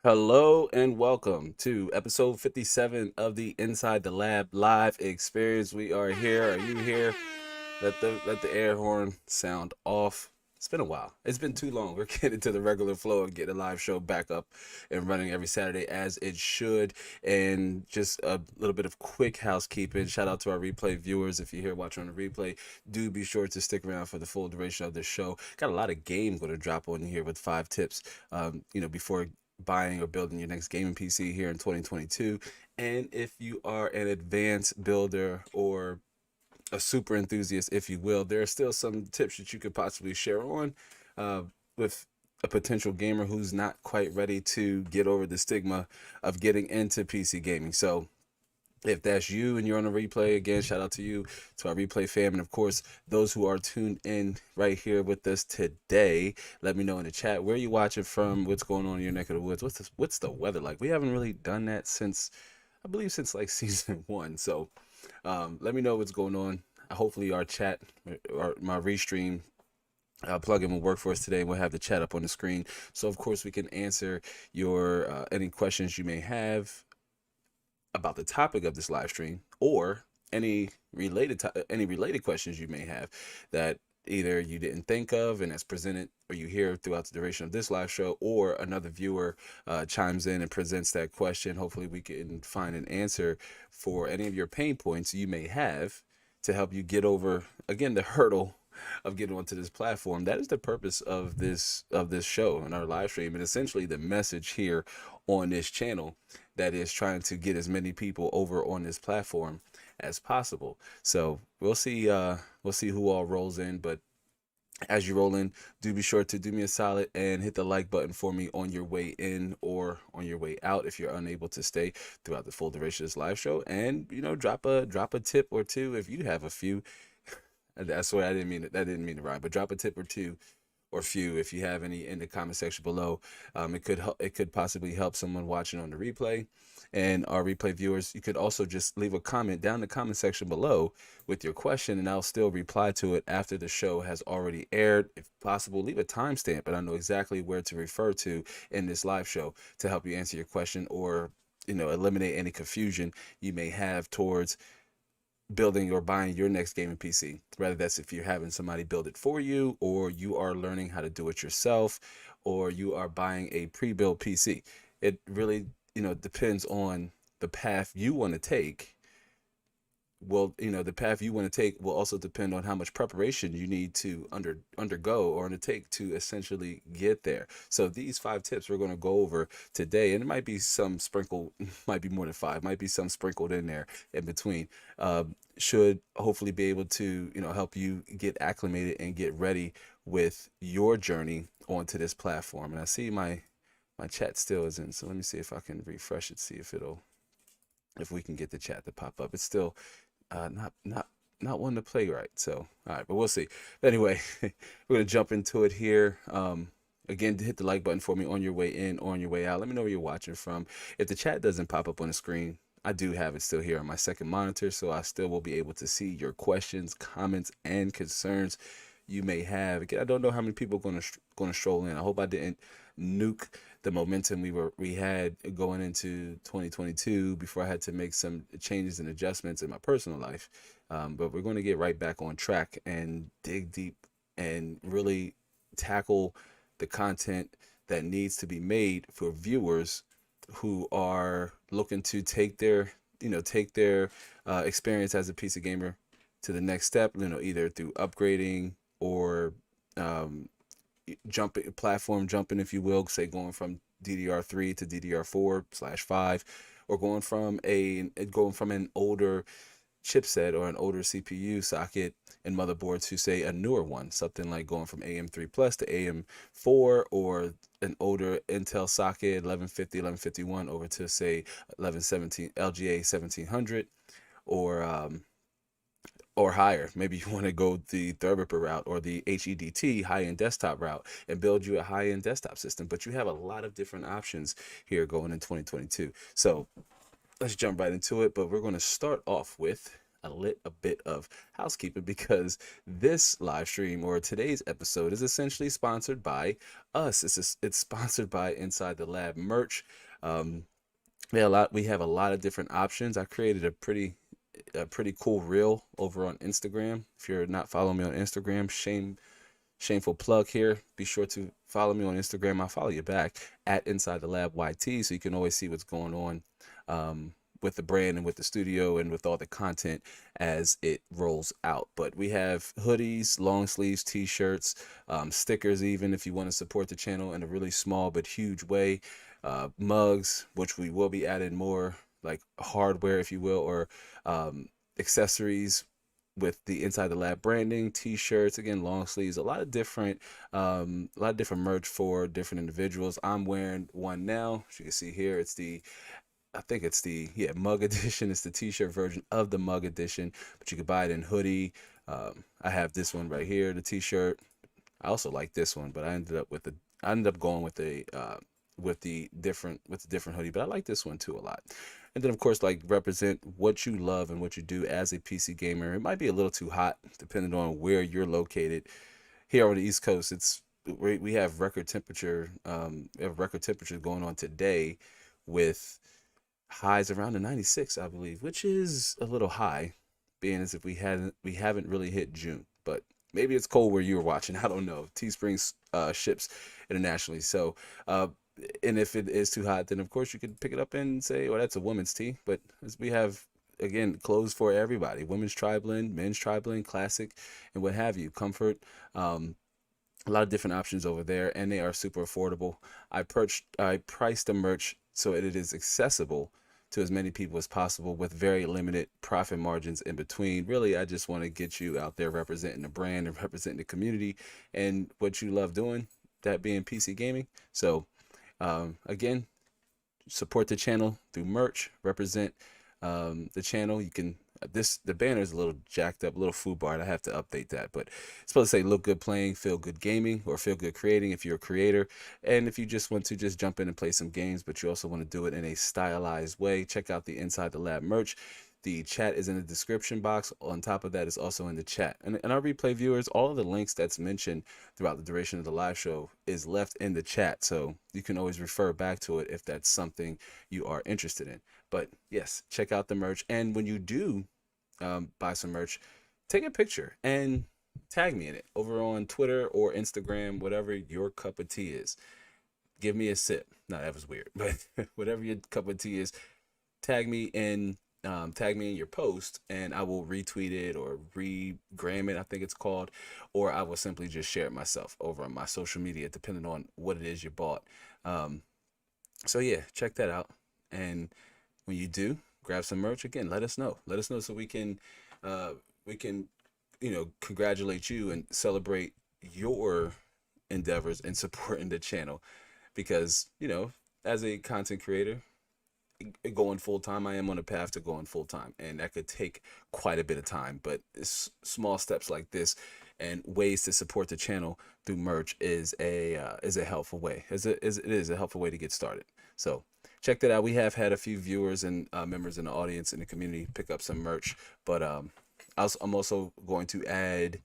Hello and welcome to episode 57 of the Inside the Lab live experience. We are here. Are you here? Let the air horn sound off. It's been a while. It's been too long. We're getting to the regular flow and getting the live show back up and running every Saturday as it should. And just a little bit of quick housekeeping. Shout out to our replay viewers. If you're here watching on the replay, do be sure to stick around for the full duration of the show. Got a lot of game going to drop on here with 5 tips. Before buying or building your next gaming PC here in 2022. And if you are an advanced builder or a super enthusiast, if you will, there are still some tips that you could possibly share on uh, with a potential gamer who's not quite ready to get over the stigma of getting into PC gaming. So if that's you and you're on a replay, again, shout out to you, to our replay fam, and of course those who are tuned in right here with us today. Let me know in the chat where you watching from, what's going on in your neck of the woods, what's the weather like. We haven't really done that since, I believe, since like season one. So let me know what's going on. Hopefully our chat or my restream plugin will work for us today. We'll have the chat up on the screen, so of course we can answer your any questions you may have about the topic of this live stream, or any related questions you may have that either you didn't think of and that's presented or you hear throughout the duration of this live show, or another viewer chimes in and presents that question. Hopefully we can find an answer for any of your pain points you may have to help you get over, again, the hurdle of getting onto this platform. That is the purpose of this show and our live stream, and essentially the message here on this channel, that is trying to get as many people over on this platform as possible. So we'll see who all rolls in, but as you roll in, do be sure to do me a solid and hit the like button for me on your way in or on your way out if you're unable to stay throughout the full duration of this live show. And drop a tip or two if you have a few. I swear I didn't mean to rhyme, but drop a tip or two or few if you have any in the comment section below. It could possibly help someone watching on the replay, and our replay viewers. You could also just leave a comment down in the comment section below with your question, and I'll still reply to it after the show has already aired. If possible, leave a timestamp, and I know exactly where to refer to in this live show to help you answer your question, or eliminate any confusion you may have towards building or buying your next gaming PC. Whether that's if you're having somebody build it for you, or you are learning how to do it yourself, or you are buying a pre-built PC. It really, depends on the path you want to take. Well, the path you want to take will also depend on how much preparation you need to undergo or undertake to essentially get there. So these 5 tips we're going to go over today, and it might be some sprinkle, might be more than 5, might be some sprinkled in there in between. Should hopefully be able to help you get acclimated and get ready with your journey onto this platform. And I see my chat still isn't, so let me see if I can refresh it, see if we can get the chat to pop up. It's still not one to play right. So all right, but we'll see. But anyway, we're gonna jump into it here. Again, hit the like button for me on your way in or on your way out. Let me know where you're watching from. If the chat doesn't pop up on the screen, I do have it still here on my second monitor, so I still will be able to see your questions, comments, and concerns you may have. Again, I don't know how many people are gonna stroll in. I hope I didn't nuke the momentum we had going into 2022 before I had to make some changes and adjustments in my personal life. But we're going to get right back on track and dig deep and really tackle the content that needs to be made for viewers who are looking to take their experience as a PC gamer to the next step, either through upgrading or jumping, if you will, say going from DDR3 to DDR4/5, or going from an older chipset or an older CPU socket and motherboard to, say, a newer one, something like going from AM3 Plus to AM4, or an older Intel socket 1150, 1151 over to, say, 1117 LGA 1700, or higher. Maybe you want to go the Threadripper route or the HEDT high-end desktop route and build you a high-end desktop system. But you have a lot of different options here going in 2022. So let's jump right into it. But we're going to start off with a bit of housekeeping because this live stream or today's episode is essentially sponsored by us. It's sponsored by Inside the Lab merch. Um, we have a lot of different options. I created a pretty cool reel over on Instagram. If you're not following me on Instagram, shameful plug here. Be sure to follow me on Instagram. I'll follow you back at Inside the Lab YT, so you can always see what's going on with the brand and with the studio and with all the content as it rolls out. But we have hoodies, long sleeves, t-shirts, stickers, even if you want to support the channel in a really small but huge way. Mugs, which we will be adding more like hardware, if you will, or accessories with the Inside the Lab branding, t-shirts, again, long sleeves, a lot of different merch for different individuals. I'm wearing one now. As you can see here, I think it's the mug edition. It's the t-shirt version of the mug edition, but you can buy it in hoodie. I have this one right here, the t-shirt. I also like this one, but I ended up going with the different hoodie, but I like this one too a lot. And then of course, like, represent what you love and what you do as a PC gamer. It might be a little too hot depending on where you're located. Here on the East Coast, we have record temperature. We have record temperatures going on today with highs around the 96, I believe, which is a little high, being as if we haven't really hit June. But maybe it's cold where you were watching. I don't know. Teespring ships internationally, so and if it is too hot, then of course you could pick it up and say, "Oh, that's a woman's tee." But as we have, again, clothes for everybody: women's tri-blend, men's tri-blend, classic, and what have you, comfort. A lot of different options over there, and they are super affordable. I priced the merch so it is accessible to as many people as possible with very limited profit margins in between. Really, I just want to get you out there representing the brand and representing the community and what you love doing, that being PC gaming. So again, support the channel through merch, represent the channel. You can the banner is a little jacked up, a little foobarred. I have to update that, but it's supposed to say "look good playing, feel good gaming," or "feel good creating" if you're a creator. And if you just want to just jump in and play some games, but you also want to do it in a stylized way, check out the Inside the Lab merch. The chat is in the description box. On top of that, it's also in the chat. And our replay viewers, all of the links that's mentioned throughout the duration of the live show is left in the chat, so you can always refer back to it if that's something you are interested in. But yes, check out the merch, and when you do buy some merch, take a picture and tag me in it over on Twitter or Instagram, whatever your cup of tea is. Give me a sip. No, that was weird, but whatever your cup of tea is, tag me in your post, and I will retweet it or regram it, I think it's called, or I will simply just share it myself over on my social media, depending on what it is you bought. So yeah, check that out, and when you do grab some merch, again, let us know so we can congratulate you and celebrate your endeavors in supporting the channel, because as a content creator going full time, I am on a path to going full time, and that could take quite a bit of time. But small steps like this and ways to support the channel through merch is a helpful way. It is a helpful way to get started. So check that out. We have had a few viewers and members in the audience in the community pick up some merch, but I'm also going to add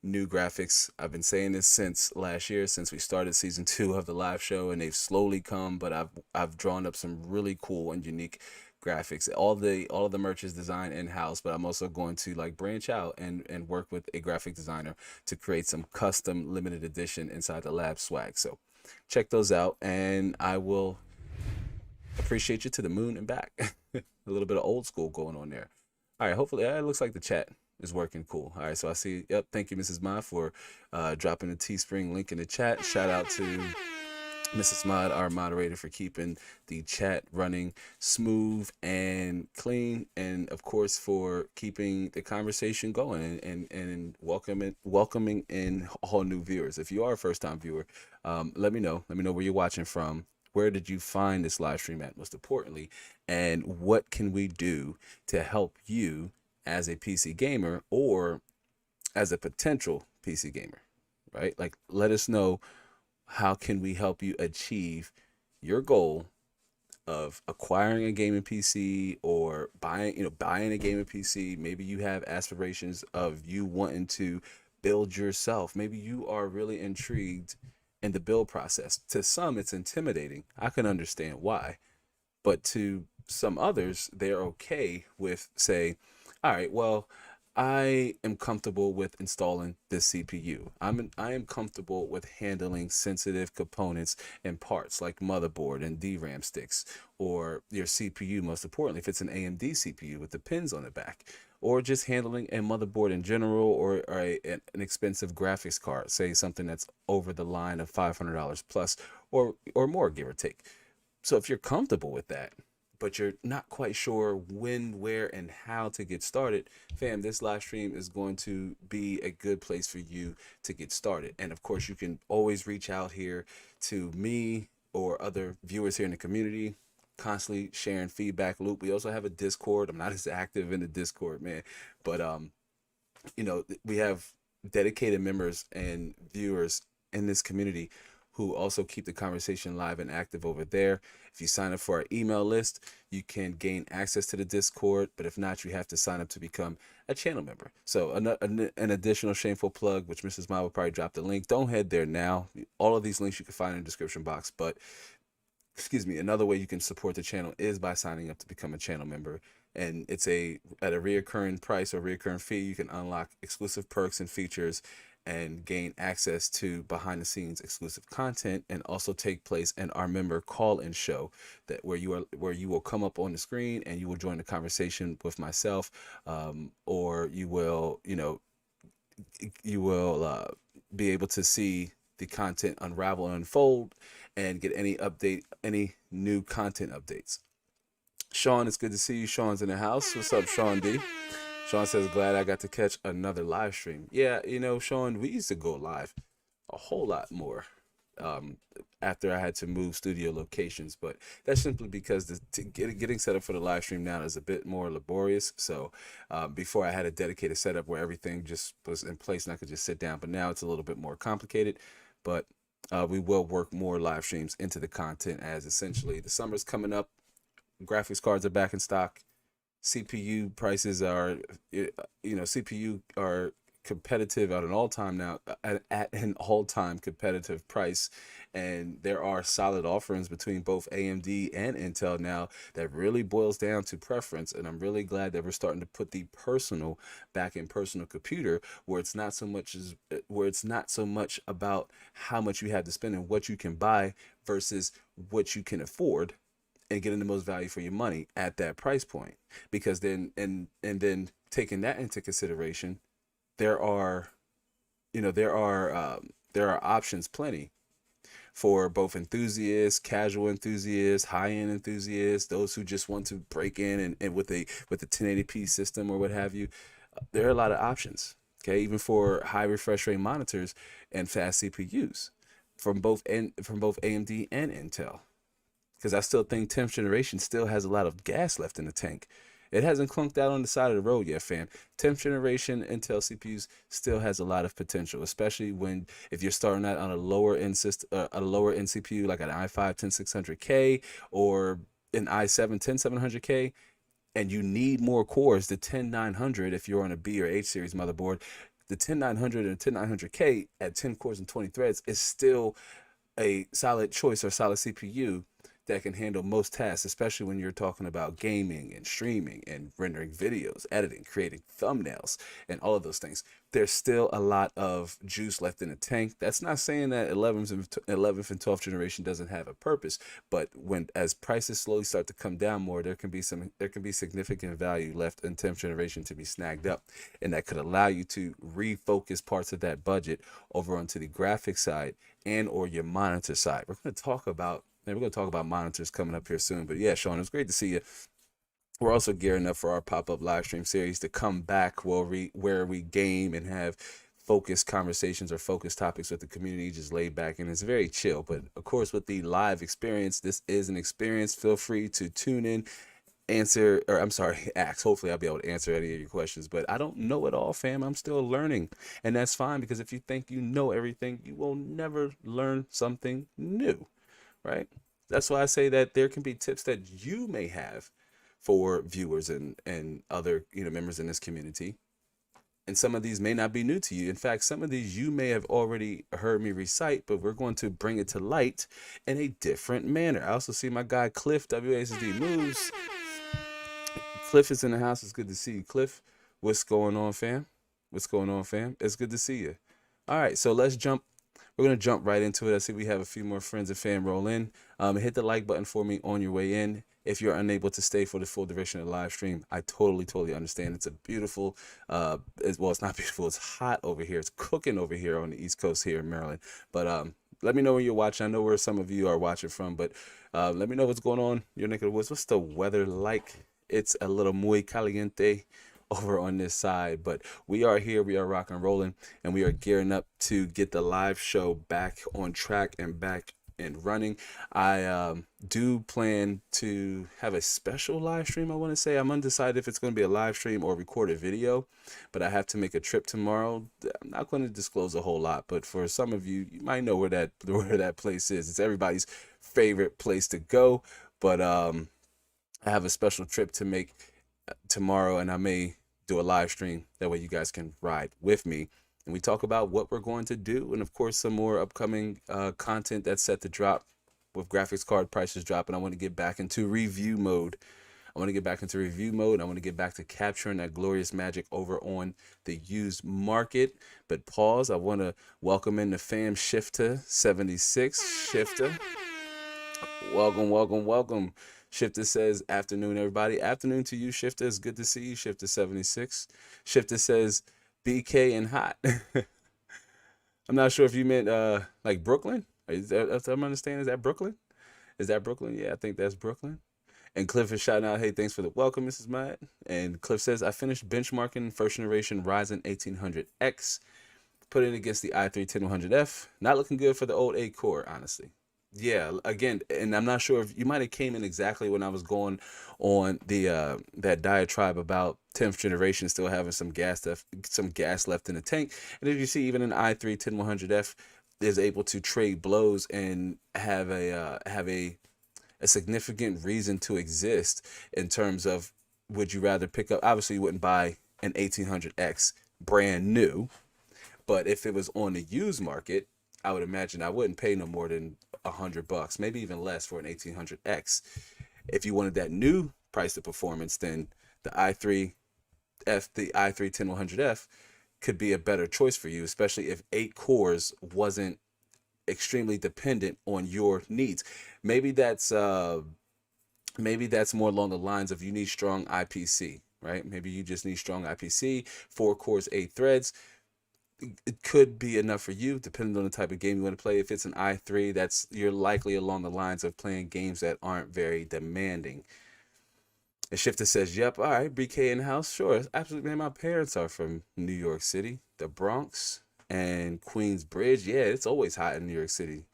new graphics. I've been saying this since last year, since we started season 2 of the live show, and they've slowly come, but I've drawn up some really cool and unique graphics. All of the merch is designed in-house, but I'm also going to branch out and work with a graphic designer to create some custom limited edition Inside the Lab swag. So check those out, and I will appreciate you to the moon and back. A little bit of old school going on there. All right, hopefully it looks like the chat is working cool. All right, so I see. Yep, thank you, Mrs. Ma, for dropping the Teespring link in the chat. Shout out to Mrs. Mod, our moderator, for keeping the chat running smooth and clean, and of course for keeping the conversation going and welcoming in all new viewers. If you are a first-time viewer, let me know where you're watching from. Where did you find this live stream at, most importantly, and what can we do to help you as a PC gamer or as a potential PC gamer, right? Let us know, how can we help you achieve your goal of acquiring a gaming PC or buying a gaming PC. Maybe you have aspirations of you wanting to build yourself. Maybe you are really intrigued in the build process. To some, it's intimidating. I can understand why, but to some others, they're okay with say, all right, well, I am comfortable with installing this CPU. I am comfortable with handling sensitive components and parts like motherboard and DRAM sticks, or your CPU, most importantly, if it's an AMD CPU with the pins on the back, or just handling a motherboard in general, or an expensive graphics card, say something that's over the line of $500 plus or more, give or take. So if you're comfortable with that, but you're not quite sure when, where, and how to get started, fam, this live stream is going to be a good place for you to get started. And of course, you can always reach out here to me or other viewers here in the community, constantly sharing feedback loop. We also have a Discord. I'm not as active in the Discord, man, but we have dedicated members and viewers in this community who also keep the conversation live and active over there. If you sign up for our email list, you can gain access to the Discord, but if not, you have to sign up to become a channel member. So an additional shameful plug, which Mrs. Ma will probably drop the link. Don't head there now. All of these links you can find in the description box, but excuse me, another way you can support the channel is by signing up to become a channel member. And it's at a reoccurring price or reoccurring fee. You can unlock exclusive perks and features and gain access to behind the scenes exclusive content, and also take place in our member call-in show where you will come up on the screen and you will join the conversation with myself, or you will be able to see the content unravel and unfold and get any new content updates. Sean, it's good to see you. Sean's in the house. What's up, Sean D? Sean says, glad I got to catch another live stream. Yeah, Sean, we used to go live a whole lot more after I had to move studio locations, but that's simply because getting set up for the live stream now is a bit more laborious. So before I had a dedicated setup where everything just was in place and I could just sit down, but now it's a little bit more complicated. But we will work more live streams into the content, as essentially the summer's coming up. Graphics cards are back in stock. CPU prices are, CPU are competitive at an all-time now, at an all-time competitive price, and there are solid offerings between both AMD and Intel now that really boils down to preference. And I'm really glad that we're starting to put the personal back in personal computer, where it's not so much about how much you have to spend and what you can buy versus what you can afford, and getting the most value for your money at that price point. Because then then taking that into consideration, there are options plenty for both enthusiasts, casual enthusiasts, high-end enthusiasts, those who just want to break in and with the 1080p system or what have you. There are a lot of options. Okay, even for high refresh rate monitors and fast CPUs from both AMD and Intel. Because I still think 10th generation still has a lot of gas left in the tank. It hasn't clunked out on the side of the road yet, fam. 10th generation Intel CPUs still has a lot of potential, especially if you're starting out on a lower end CPU like an i5 10600K or an i7 10700K, and you need more cores. The 10900, if you're on a B or H series motherboard, the 10900 and 10900K at 10 cores and 20 threads is still a solid choice or solid CPU that can handle most tasks, especially when you're talking about gaming and streaming and rendering videos, editing, creating thumbnails, and all of those things. There's still a lot of juice left in the tank. That's not saying that 11th and 12th generation doesn't have a purpose, but as prices slowly start to come down more, there can be significant value left in 10th generation to be snagged up, and that could allow you to refocus parts of that budget over onto the graphics side and or your monitor side. We're going to talk about monitors coming up here soon. But yeah, Sean, it's great to see you. We're also gearing up for our pop-up live stream series to come back where we game and have focused conversations or focused topics with the community, just laid back, and it's very chill. But of course, with the live experience, this is an experience. Feel free to tune in, ask. Hopefully I'll be able to answer any of your questions, but I don't know it all, fam. I'm still learning, and that's fine, because if you think you know everything, you will never learn something new, right? That's why I say that there can be tips that you may have for viewers and other, members in this community. And some of these may not be new to you. In fact, some of these you may have already heard me recite, but we're going to bring it to light in a different manner. I also see my guy Cliff, WASD Moves. Cliff is in the house. It's good to see you, Cliff. What's going on, fam? What's going on, fam? It's good to see you. All right, so let's jump. We're gonna jump right into it. I see we have a few more friends and fam roll in. Hit the like button for me on your way in. If you're unable to stay for the full duration of the live stream, I totally understand. It's a beautiful, it's not beautiful. It's hot over here. It's cooking over here on the East Coast here in Maryland. But let me know where you're watching. I know where some of you are watching from, but let me know what's going on in your neck of the woods. What's the weather like? It's a little muy caliente over on this side, but we are here, we are rock and rolling, and we are gearing up to get the live show back on track and back and running. I do plan to have a special live stream. I want to say I'm undecided if it's going to be a live stream or recorded video, but I have to make a trip tomorrow. I'm not going to disclose a whole lot, but for some of you, you might know where that place is. It's everybody's favorite place to go, but I have a special trip to make tomorrow, and I may do a live stream. That way you guys can ride with me and we talk about what we're going to do, and of course some more upcoming content that's set to drop with graphics card prices dropping. I want to get back into review mode. I want to get back to capturing that glorious magic over on the used market. But pause, I want to welcome in the fam Shifter 76. Shifter, welcome. Shifter says, afternoon, everybody. Afternoon to you, Shifter. It's good to see you, Shifter 76. Shifter says, BK and hot. I'm not sure if you meant like Brooklyn. Is that, if I'm understanding, is that Brooklyn? Yeah, I think that's Brooklyn. And Cliff is shouting out, hey, thanks for the welcome, Mrs. Matt. And Cliff says, I finished benchmarking first generation Ryzen 1800X. Put it against the i3-10100F. Not looking good for the old 8 core, honestly. Yeah, again, and I'm not sure if you might have came in exactly when I was going on the that diatribe about 10th generation still having some gas left in the tank. And as you see, even an i3-10100F is able to trade blows and have a significant reason to exist in terms of, would you rather pick up, obviously you wouldn't buy an 1800X brand new, but if it was on the used market, I would imagine I wouldn't pay no more than $100, maybe even less for an 1800X. If you wanted that new price to performance, then the i3-10100F could be a better choice for you, especially if 8 cores wasn't extremely dependent on your needs. Maybe that's more along the lines of you need strong IPC, right? Maybe you just need strong IPC, 4 cores, 8 threads. It could be enough for you, depending on the type of game you want to play. If it's an i3, you're likely along the lines of playing games that aren't very demanding. And Shifter says, yep, all right, BK in the house. Sure, absolutely, man. My parents are from New York City, the Bronx, and Queensbridge. Yeah, it's always hot in New York City.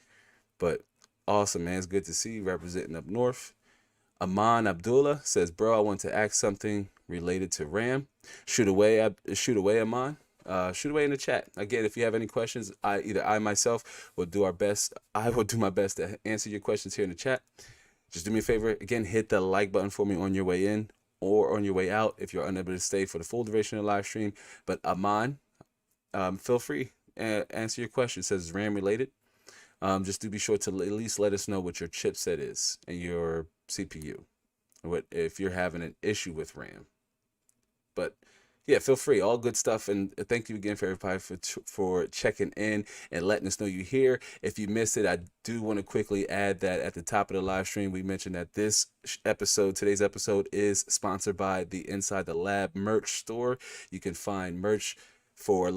But awesome, man. It's good to see you representing up north. Aman Abdullah says, bro, I want to ask something related to RAM. Shoot away, Aman. Shoot away in the chat. Again, if you have any questions, I myself will do my best to answer your questions here in the chat. Just do me a favor, again, hit the like button for me on your way in or on your way out if you're unable to stay for the full duration of the live stream. But Aman, feel free and answer your question. It says RAM related. Just do be sure to at least let us know what your chipset is and your CPU, if you're having an issue with RAM. But yeah, feel free. All good stuff. And thank you again for everybody for checking in and letting us know you're here. If you missed it, I do want to quickly add that at the top of the live stream, we mentioned that today's episode is sponsored by the Inside the Lab merch store. You can find merch for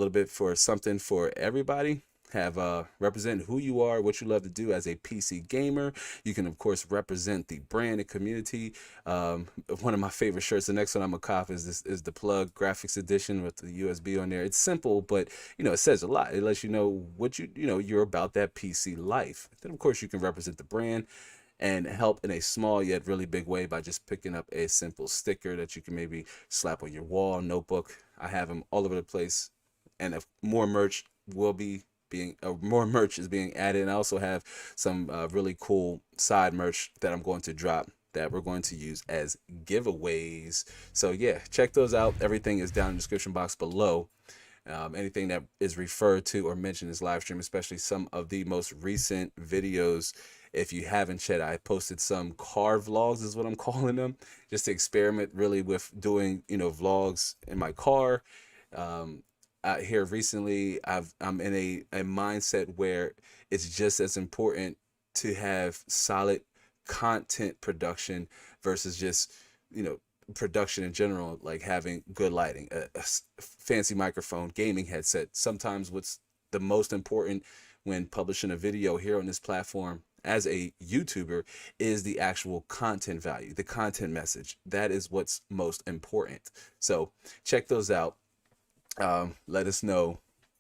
something for everybody. Have represent who you are, what you love to do as a PC gamer. You can of course represent the brand and community. One of my favorite shirts, the next one I'm gonna cop is the Plug Graphics Edition with the USB on there. It's simple, but it says a lot. It lets you know what you're about, that PC life. Then of course you can represent the brand and help in a small yet really big way by just picking up a simple sticker that you can maybe slap on your wall, notebook. I have them all over the place, and if more merch will be more merch is being added. And I also have some really cool side merch that I'm going to drop that we're going to use as giveaways. So yeah, check those out. Everything is down in the description box below. Anything that is referred to or mentioned is live stream, especially some of the most recent videos. If you haven't checked, I posted some car vlogs, is what I'm calling them, just to experiment really with doing, vlogs in my car. Out here recently, I'm in a mindset where it's just as important to have solid content production versus just, production in general, like having good lighting, a fancy microphone, gaming headset. Sometimes what's the most important when publishing a video here on this platform as a YouTuber is the actual content value, the content message. That is what's most important. So check those out. Let us know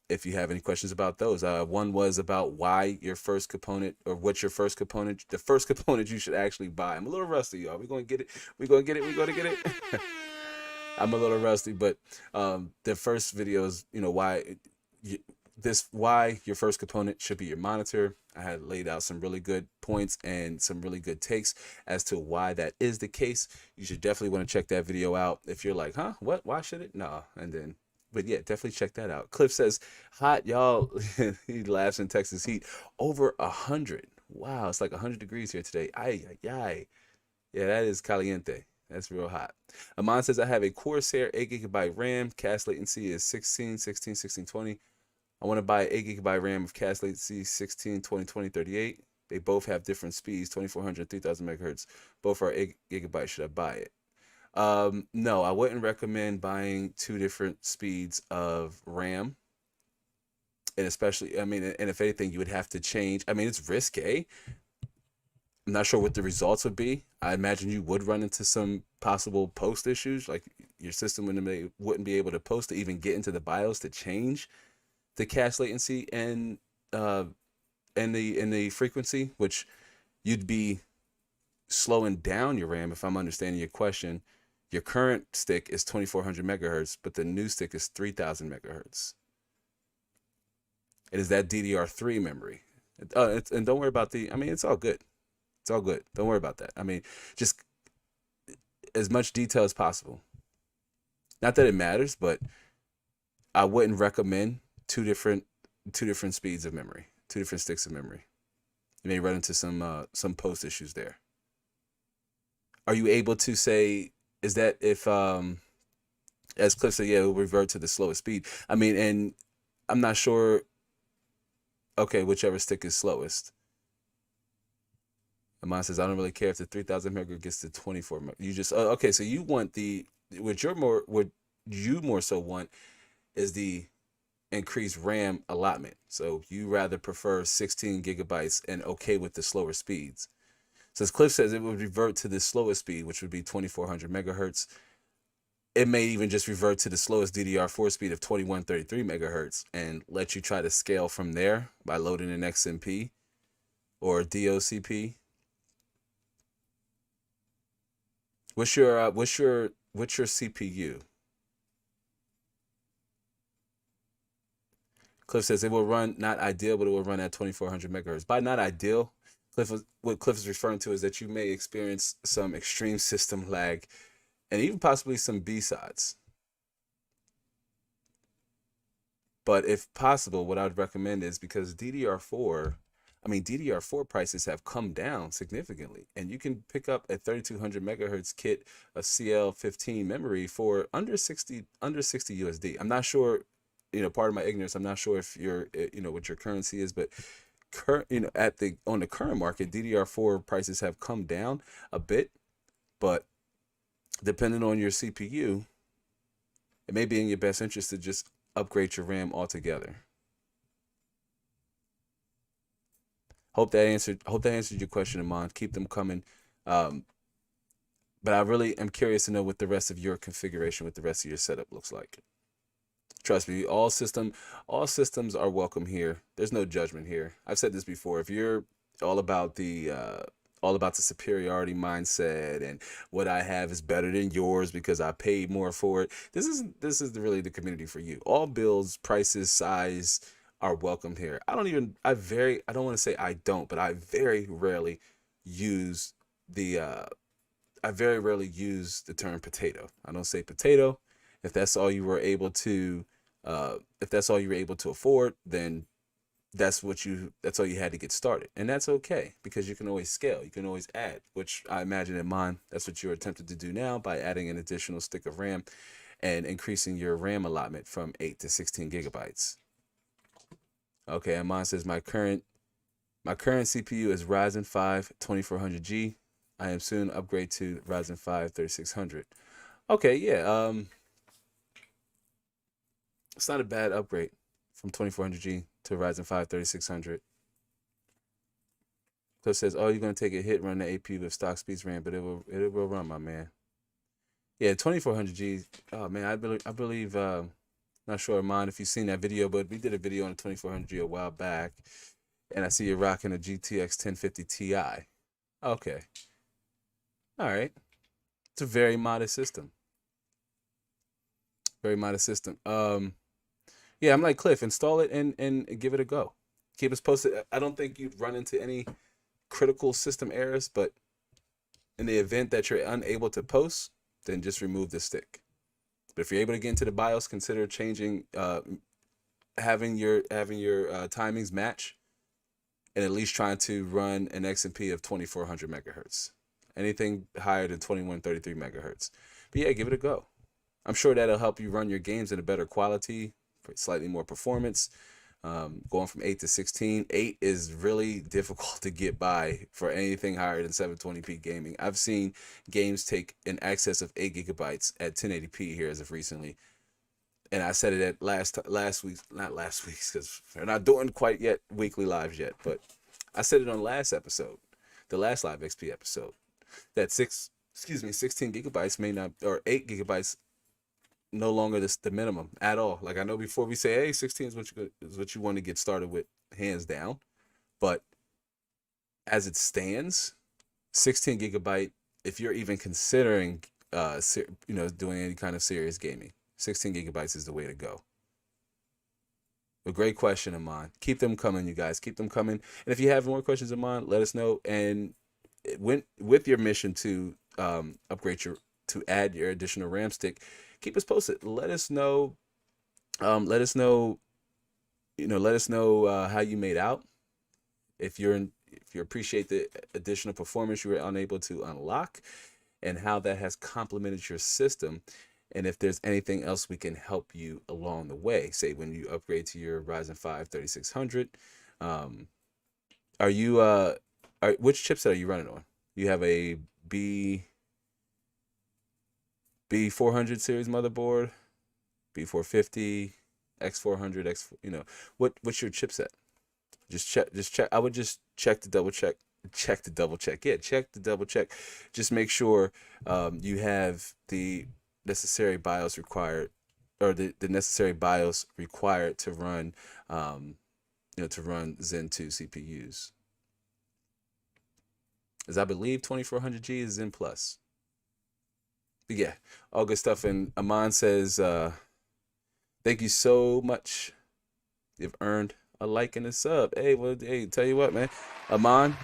if you have any questions about those. One was about why your first component, or what's your first component, the first component you should actually buy. I'm a little rusty, y'all. We're going to get it. We're going to get it. We're going to get it. I'm a little rusty, but the first video is, why your first component should be your monitor. I had laid out some really good points and some really good takes as to why that is the case. You should definitely want to check that video out. If you're like, huh, what, why should it? Nah. And then, but yeah, definitely check that out. Cliff says, hot, y'all. He laughs in Texas heat. Over 100. Wow, it's like 100 degrees here today. Ay, ay, ay. Yeah, that is caliente. That's real hot. Amon says, I have a Corsair 8GB RAM. Cast latency is 1620. I want to buy 8GB RAM with cast latency 1620 38. They both have different speeds, 2400, 3000 megahertz. Both are 8GB. Should I buy it? No, I wouldn't recommend buying two different speeds of RAM. And especially, and if anything, you would have to change. It's risky. I'm not sure what the results would be. I imagine you would run into some possible post issues, like your system wouldn't be able to post to even get into the BIOS to change the cache latency and the frequency, which you'd be slowing down your RAM. If I'm understanding your question, your current stick is 2400 megahertz, but the new stick is 3000 megahertz. It is that DDR3 memory. And don't worry about it's all good. It's all good. Don't worry about that. Just as much detail as possible. Not that it matters, but I wouldn't recommend two different speeds of memory, two different sticks of memory. You may run into some post issues there. Are you able to say, is that if as Cliff said, yeah, it'll revert to the slowest speed? And I'm not sure. Okay, whichever stick is slowest. Amon says, I don't really care if the 3000 megahertz gets to 24. You just okay. So you want what you more so want is the increased RAM allotment. So you rather prefer 16 gigabytes and okay with the slower speeds. So as Cliff says, it would revert to the slowest speed, which would be 2400 megahertz. It may even just revert to the slowest DDR4 speed of 2133 megahertz and let you try to scale from there by loading an XMP or DOCP. What's your CPU? Cliff says it will run not ideal, but it will run at 2400 megahertz. By not ideal, what Cliff is referring to is that you may experience some extreme system lag and even possibly some B-sides. But if possible, what I'd recommend is, because DDR4 prices have come down significantly, and you can pick up a 3200 megahertz kit of CL15 memory for under 60 USD. I'm not sure, part of my ignorance, I'm not sure if you're, what your currency is, but on the current market, DDR4 prices have come down a bit, but depending on your CPU, it may be in your best interest to just upgrade your RAM altogether. Hope that answered your question, Amon. Keep them coming. But I really am curious to know what the rest of your configuration, what the rest of your setup looks like. Trust me, all systems are welcome here. There's no judgment here. I've said this before. If you're all about the superiority mindset and what I have is better than yours because I paid more for it, this is really the community for you. All builds, prices, size, are welcomed here. I don't want to say I don't, but I very rarely use the term potato. I don't say potato. If that's all you were able to afford, then that's all you had to get started. And that's okay, because you can always scale, you can always add, which I imagine in mine, that's what you're attempting to do now by adding an additional stick of RAM and increasing your RAM allotment from 8 to 16 gigabytes. Okay, and mine says my current CPU is Ryzen 5 2400G. I am soon upgrade to Ryzen 5 3600. Okay, yeah, it's not a bad upgrade from 2400G to Ryzen 5 3600. So it says, "Oh, you're gonna take a hit, run the AP with stock speeds RAM, but it will run, my man." Yeah, 2400G. Oh man, I believe. Not sure, Amon, if you've seen that video, but we did a video on the 2400G a while back, and I see you're rocking a GTX 1050 Ti. Okay, all right. It's a very modest system. Very modest system. Yeah, I'm like Cliff. Install it and give it a go. Keep us posted. I don't think you'd run into any critical system errors, but in the event that you're unable to post, then just remove the stick. But if you're able to get into the BIOS, consider changing, having your timings match, and at least trying to run an XMP of 2400 megahertz. Anything higher than 2133 megahertz. But yeah, give it a go. I'm sure that'll help you run your games in a better quality, slightly more performance. Going from 8 to 16. 8 is really difficult to get by for anything higher than 720p gaming. I've seen games take in excess of 8 gigabytes at 1080p here as of recently. And I said it at last week's, not last week's, because they're not doing quite yet weekly lives yet, but I said it on last episode, the last Live XP episode, that 16 gigabytes may not, or 8 gigabytes no longer the minimum at all. Like, I know before we say, hey, 16 is what you want to get started with, hands down. But as it stands, 16 gigabyte, if you're even considering, doing any kind of serious gaming, 16 gigabytes is the way to go. A great question, Amon. Keep them coming, you guys. Keep them coming. And if you have more questions, Amon, let us know. And with your mission to to add your additional RAM stick, keep us posted. Let us know. Let us know how you made out. If you appreciate the additional performance you were unable to unlock, and how that has complemented your system, and if there's anything else we can help you along the way. Say when you upgrade to your Ryzen 5 3600. Which chipset are you running on? You have a B400 series motherboard, B450, X400, what's your chipset? Just check. I would just check to double check. Check to double check. Yeah, check to double check. Just make sure you have the necessary BIOS required, or the necessary BIOS required to run, to run Zen 2 CPUs. As I believe 2400G is Zen Plus. But yeah, all good stuff. And Amon says, thank you so much. You've earned a like and a sub. Hey, tell you what, man. Amon,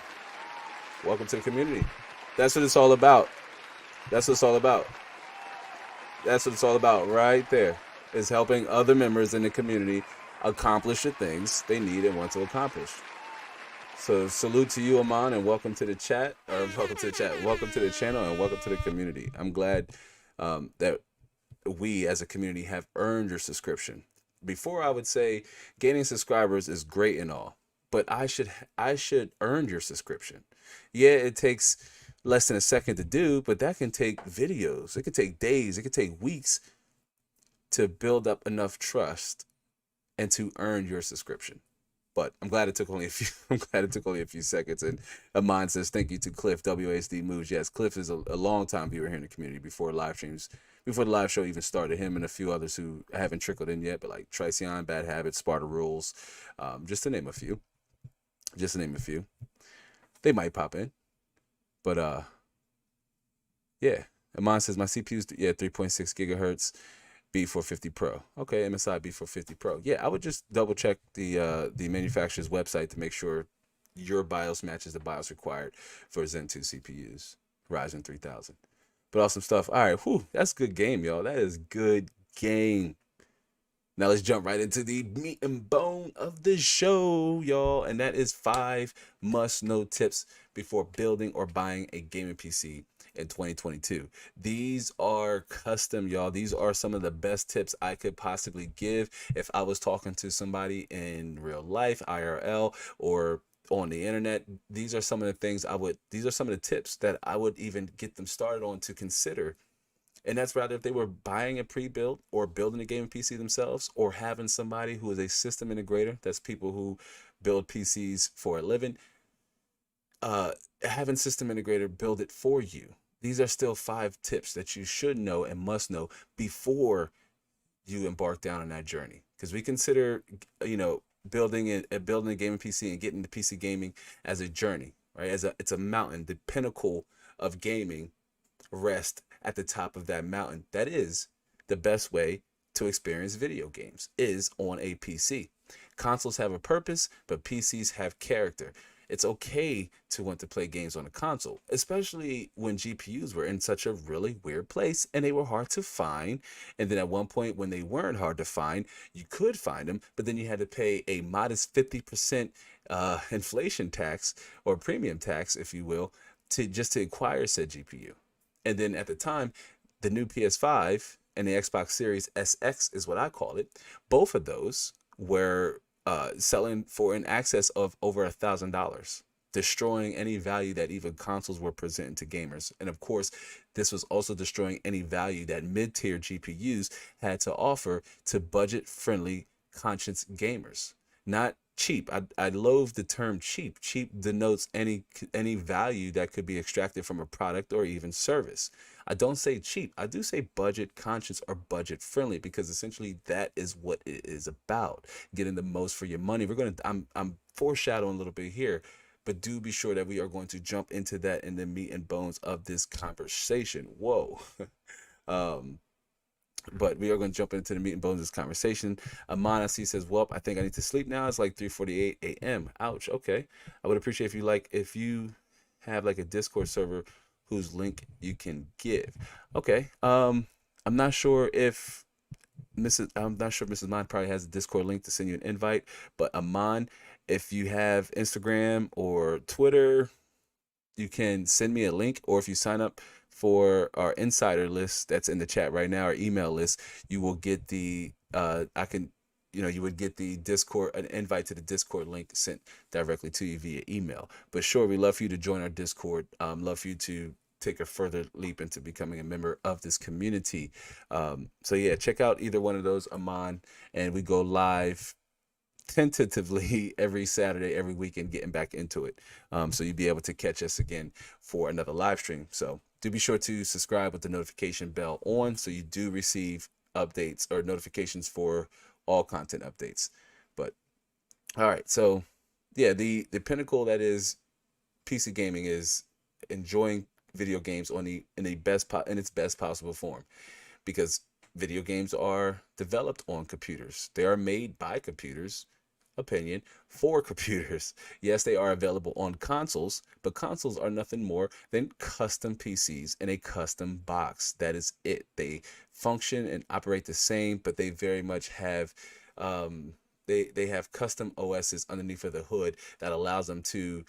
welcome to the community. That's what it's all about. That's what it's all about. That's what it's all about right there. Is helping other members in the community accomplish the things they need and want to accomplish. So salute to you, Amon, and welcome to the chat. Welcome to the channel, and welcome to the community. I'm glad that we as a community have earned your subscription. Before, I would say gaining subscribers is great and all, but I should earn your subscription. Yeah, it takes less than a second to do, but that can take videos. It could take days. It could take weeks to build up enough trust and to earn your subscription. But I'm glad it took only a few. I'm glad it took only a few seconds. And Amon says, "Thank you to Cliff WASD Moves." Yes, Cliff is a long time viewer here in the community. Before the live show even started, him and a few others who haven't trickled in yet, but like Tricion, Bad Habits, Sparta Rules, just to name a few. They might pop in, but yeah. Amon says my CPU's 3.6 gigahertz. B450 Pro. Okay, MSI B450 Pro. Yeah, I would just double check the manufacturer's website to make sure your BIOS matches the BIOS required for Zen 2 CPUs, Ryzen 3000. But awesome stuff. All right, whew, that's good game, y'all. That is good game. Now let's jump right into the meat and bone of the show, y'all. And that is 5 must-know tips before building or buying a gaming PC in 2022. These are custom, y'all. These are some of the best tips I could possibly give if I was talking to somebody in real life, IRL, or on the internet. These are some of the things these are some of the tips that I would even get them started on to consider, and that's rather if they were buying a pre-built or building a gaming PC themselves, or having somebody who is a system integrator. That's people who build PCs for a living. Uh, Having system integrator build it for you. These are still 5 tips that you should know and must know before you embark down on that journey. Because we consider, building a gaming PC and getting into PC gaming as a journey, right? It's a mountain. The pinnacle of gaming rest at the top of that mountain. That is the best way to experience video games, is on a PC. Consoles have a purpose, but PCs have character. It's okay to want to play games on a console, especially when GPUs were in such a really weird place and they were hard to find. And then at one point when they weren't hard to find, you could find them, but then you had to pay a modest 50% inflation tax, or premium tax, if you will, to acquire said GPU. And then at the time, the new PS5 and the Xbox Series SX is what I call it. Both of those were selling for in excess of over $1,000, destroying any value that even consoles were presenting to gamers. And of course, this was also destroying any value that mid-tier GPUs had to offer to budget-friendly conscious gamers. Not cheap. I loathe the term cheap. Cheap denotes any value that could be extracted from a product or even service. I don't say cheap. I do say budget conscious or budget friendly, because essentially that is what it is about. Getting the most for your money. I'm foreshadowing a little bit here, but do be sure that we are going to jump into that in the meat and bones of this conversation. Whoa. But we are going to jump into the meat and bones of this conversation. Amon, I see, says, well, I think I need to sleep now. It's like 3:48 a.m. Ouch. Okay. I would appreciate if you have like a Discord server whose link you can give. Okay. I'm not sure if Mrs. Mine probably has a Discord link to send you an invite, but Amon, if you have Instagram or Twitter, you can send me a link, or if you sign up for our insider list that's in the chat right now, our email list, you will get you would get the Discord, an invite to the Discord link sent directly to you via email. But sure, we love for you to join our Discord. Love for you to take a further leap into becoming a member of this community. So yeah, check out either one of those, Amon, and we go live tentatively every Saturday, every weekend, getting back into it. So you'll be able to catch us again for another live stream. So do be sure to subscribe with the notification bell on, so you do receive updates or notifications for all content updates. But all right, so yeah, the pinnacle that is PC gaming is enjoying video games in its best possible form, because video games are developed on computers. They are made by computers, opinion, for computers. Yes, they are available on consoles, but consoles are nothing more than custom PCs in a custom box. That is it. They function and operate the same, but they very much have they have custom OSs underneath of the hood that allows them to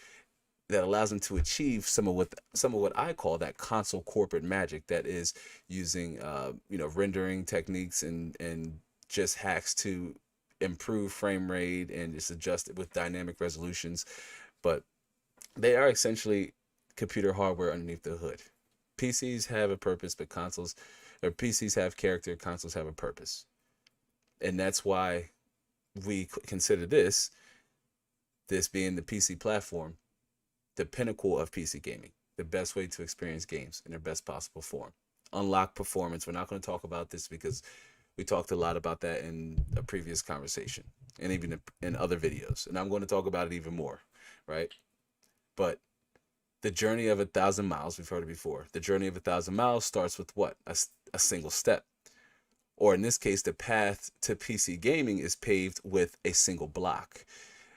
achieve some of what I call that console corporate magic, that is using rendering techniques and just hacks to improve frame rate and just adjust it with dynamic resolutions. But they are essentially computer hardware underneath the hood. PCs have a purpose, but PCs have character, consoles have a purpose. And that's why we consider this being the PC platform, the pinnacle of PC gaming, the best way to experience games in their best possible form. Unlock performance. We're not going to talk about this because we talked a lot about that in a previous conversation and even in other videos. And I'm going to talk about it even more, right? But the journey of 1,000 miles, we've heard it before. The journey of 1,000 miles starts with what? A single step. or in this case, the path to PC gaming is paved with a single block.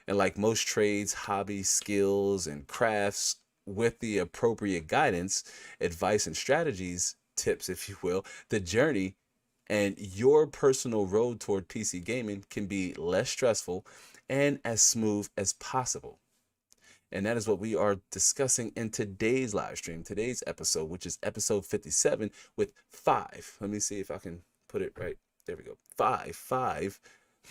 And like most trades, hobbies, skills, and crafts, with the appropriate guidance, advice, and strategies, tips, if you will, the journey and your personal road toward PC gaming can be less stressful and as smooth as possible. And that is what we are discussing in today's live stream, today's episode, which is episode 57 with 5. Let me see if I can put it right. There we go. Five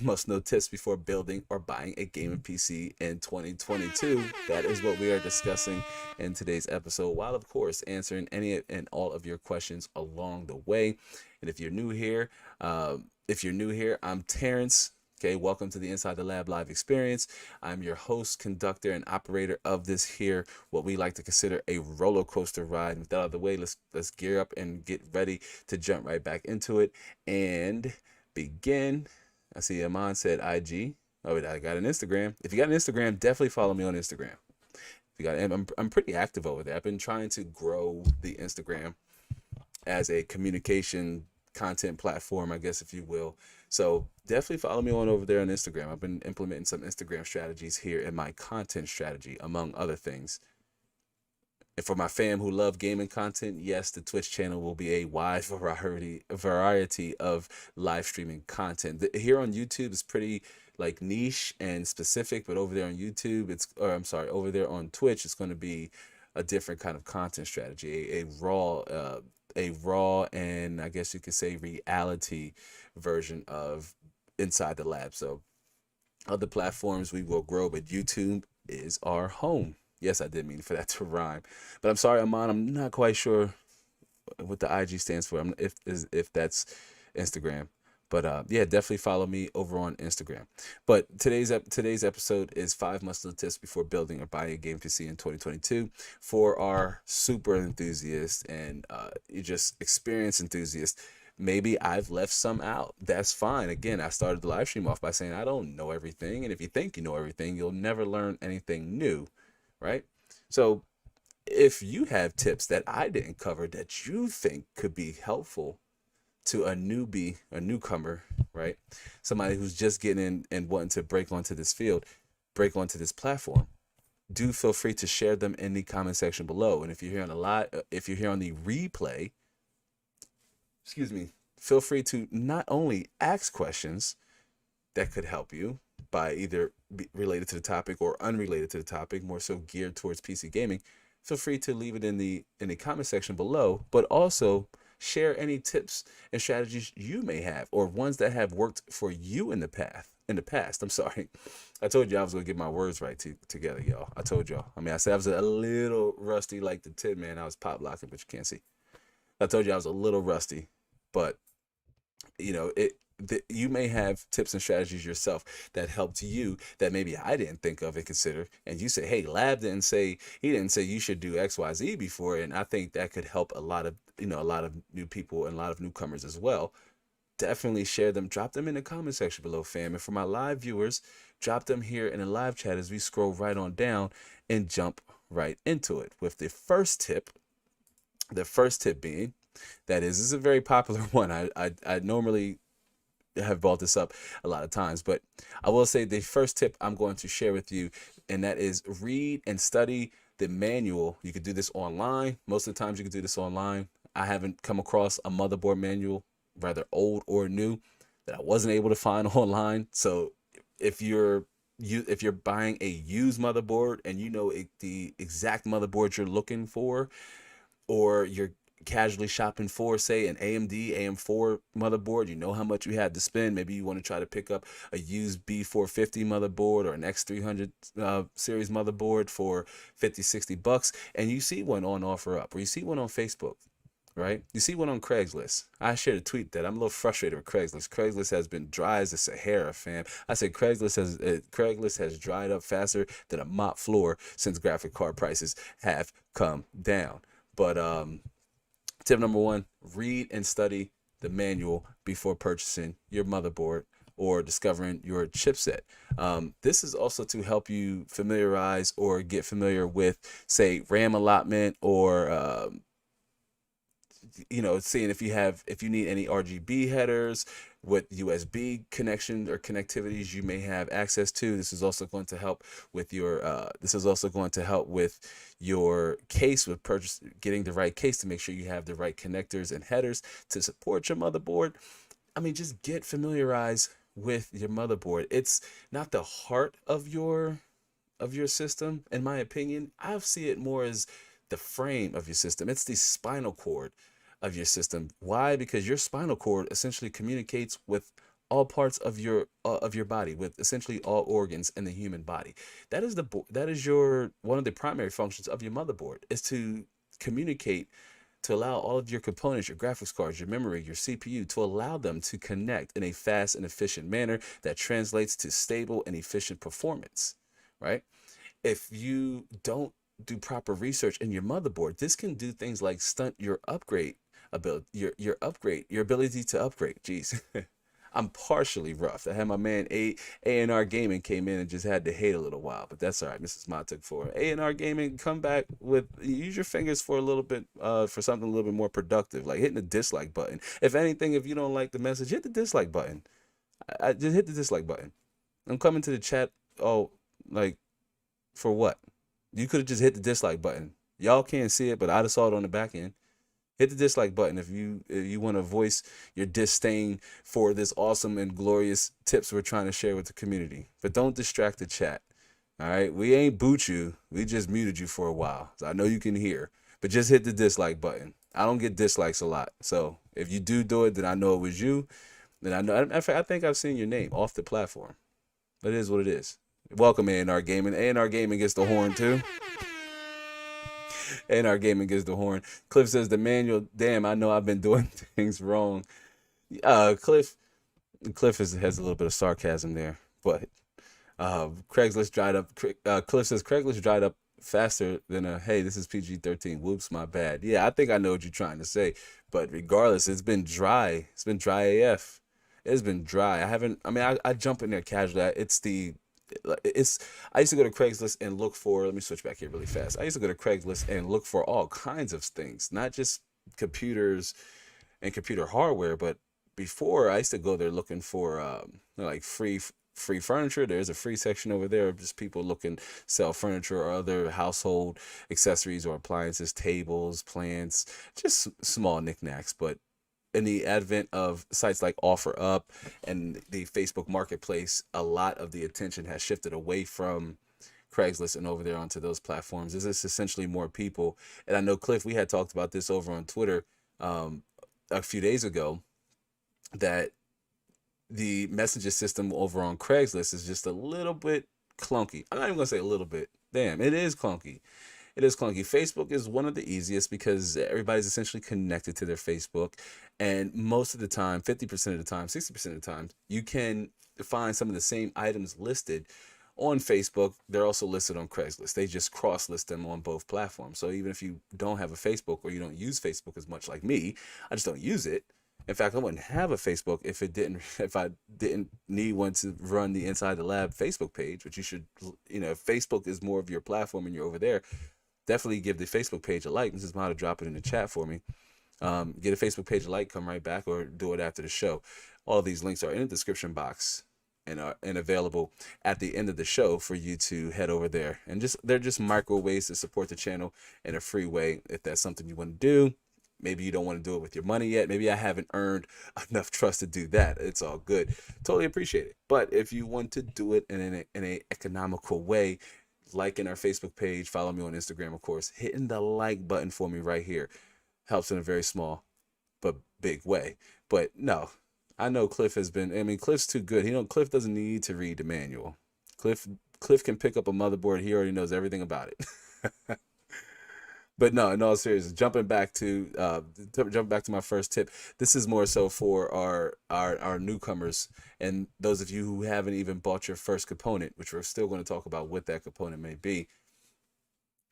must know tips before building or buying a gaming PC in 2022. That is what we are discussing in today's episode, while of course answering any and all of your questions along the way. And if you're new here, I'm Terrence. Okay, welcome to the Inside the Lab live experience. I'm your host, conductor, and operator of this here, what we like to consider a roller coaster ride. And with that out of the way, let's gear up and get ready to jump right back into it and begin. I see Amon said IG. Oh, wait, I got an Instagram. If you got an Instagram, definitely follow me on Instagram. If you got, I'm pretty active over there. I've been trying to grow the Instagram as a communication content platform, I guess, if you will. So definitely follow me on over there on Instagram. I've been implementing some Instagram strategies here in my content strategy, among other things. And for my fam who love gaming content, yes, the Twitch channel will be a wide variety of live streaming content. Here on YouTube is pretty like niche and specific, but over there on YouTube, over there on Twitch, it's going to be a different kind of content strategy, a raw and I guess you could say reality version of Inside the Lab. So other platforms we will grow, but YouTube is our home. Yes, I did mean for that to rhyme, but I'm sorry, Amon, I'm not quite sure what the IG stands for. If that's Instagram, but yeah, definitely follow me over on Instagram. But today's episode is 5 must-know tips before building or buying a game PC in 2022 for our super enthusiasts and you just experience enthusiasts. Maybe I've left some out. That's fine. Again, I started the live stream off by saying I don't know everything, and if you think you know everything, you'll never learn anything new, right? So if you have tips that I didn't cover that you think could be helpful to a newbie, a newcomer, right? Somebody who's just getting in and wanting to break onto this field, break onto this platform, do feel free to share them in the comment section below. And if you're here on the replay, excuse me, feel free to not only ask questions that could help you by either be related to the topic or unrelated to the topic, more so geared towards PC gaming, feel free to leave it in the comment section below, but also share any tips and strategies you may have or ones that have worked for you in the past. I'm sorry. I told you I was going to get my words right together, y'all. I told y'all. I mean, I said I was a little rusty like the Tin Man. I was pop locking, but you can't see. I told you I was a little rusty, but you know, you may have tips and strategies yourself that helped you that maybe I didn't think of and consider. And you say, hey, Lab didn't say you should do XYZ before. And I think that could help a lot of new people and a lot of newcomers as well. Definitely share them. Drop them in the comment section below, fam. And for my live viewers, drop them here in the live chat as we scroll right on down and jump right into it with the first tip. The first tip being, this is a very popular one. I normally have brought this up a lot of times, but I will say the first tip I'm going to share with you, and that is read and study the manual. You could do this online. Most of the times you can do this online. I haven't come across a motherboard manual, rather old or new, that I wasn't able to find online. So if you're buying a used motherboard and you know the exact motherboard you're looking for, or you're casually shopping for, say, an AMD AM4 motherboard, you know how much you had to spend. Maybe you want to try to pick up a used B450 motherboard or an X300 series motherboard for 50-60 bucks, and you see one on OfferUp, or you see one on Facebook, right? You see one on Craigslist. I shared a tweet that I'm a little frustrated with Craigslist. Craigslist has been dry as the Sahara, fam. I said Craigslist has dried up faster than a mop floor since graphic card prices have come down. But tip number 1, read and study the manual before purchasing your motherboard or discovering your chipset. This is also to help you familiarize or get familiar with, say, RAM allotment or seeing if you need any RGB headers with USB connection or connectivities you may have access to. This is also going to help with your case, with getting the right case to make sure you have the right connectors and headers to support your motherboard. I mean, just get familiarized with your motherboard. It's not the heart of your system, in my opinion. I see it more as the frame of your system. It's the spinal cord of your system. Why? Because your spinal cord essentially communicates with all parts of your body, with essentially all organs in the human body. That is your one of the primary functions of your motherboard, is to communicate, to allow all of your components, your graphics cards, your memory, your CPU, to allow them to connect in a fast and efficient manner that translates to stable and efficient performance, right? If you don't do proper research in your motherboard, this can do things like stunt your upgrade ability, your ability to upgrade. Jeez. I'm partially rough. I had my man A&R Gaming came in and just had to hate a little while, but that's all right. Mrs. Ma took for A&R Gaming. Come back with, use your fingers for a little bit, for something a little bit more productive, like hitting the dislike button. If anything, if you don't like the message, hit the dislike button. I just hit the dislike button. I'm coming to the chat. Oh, like, for what? You could have just hit the dislike button. Y'all can't see it, but I just saw it on the back end. Hit the dislike button if you want to voice your disdain for this awesome and glorious tips we're trying to share with the community. But don't distract the chat. All right, we ain't boot you. We just muted you for a while. So I know you can hear, but just hit the dislike button. I don't get dislikes a lot. So if you do it, then I know it was you. Then I know. In fact, I think I've seen your name off the platform. It is what it is. Welcome, A&R Gaming. A&R Gaming gets the horn too. A&R Gaming gets the horn. Cliff says the manual. Damn, I know I've been doing things wrong. Cliff has a little bit of sarcasm there, but Craigslist dried up. Cliff says Craigslist dried up faster than a hey, this is PG-13. Whoops, my bad. Yeah, I think I know what you're trying to say, but regardless, it's been dry. It's been dry AF. It's been dry. I jump in there casually. I used to go to Craigslist and look for, let me switch back here really fast. I used to go to Craigslist and look for all kinds of things, not just computers and computer hardware, but before I used to go there looking for like free furniture. There's a free section over there of just people looking sell furniture or other household accessories or appliances, tables, plants, just small knickknacks. But in the advent of sites like OfferUp and the Facebook Marketplace, a lot of the attention has shifted away from Craigslist and over there onto those platforms. This is essentially more people. And I know, Cliff, we had talked about this over on Twitter a few days ago, that the messaging system over on Craigslist is just a little bit clunky. I'm not even going to say a little bit. Damn, it is clunky. It is clunky. Facebook is one of the easiest because everybody's essentially connected to their Facebook. And most of the time, 50% of the time, 60% of the time, you can find some of the same items listed on Facebook. They're also listed on Craigslist. They just cross-list them on both platforms. So even if you don't have a Facebook or you don't use Facebook as much like me, I just don't use it. In fact, I wouldn't have a Facebook if I didn't need one to run the Inside the Lab Facebook page, which you should, if Facebook is more of your platform and you're over there, definitely give the Facebook page a like. This is how to drop it in the chat for me. Get a Facebook page a like, come right back, or do it after the show. All these links are in the description box and available at the end of the show for you to head over there. And they're just micro ways to support the channel in a free way. If that's something you want to do, maybe you don't want to do it with your money yet. Maybe I haven't earned enough trust to do that. It's all good. Totally appreciate it. But if you want to do it in an economical way, liking our Facebook page, follow me on Instagram, of course, hitting the like button for me right here helps in a very small but big way. But no, I know Cliff Cliff's too good. Cliff doesn't need to read the manual. Cliff can pick up a motherboard. He already knows everything about it. But no, in all seriousness, jumping back to my first tip, this is more so for our newcomers and those of you who haven't even bought your first component, which we're still going to talk about what that component may be.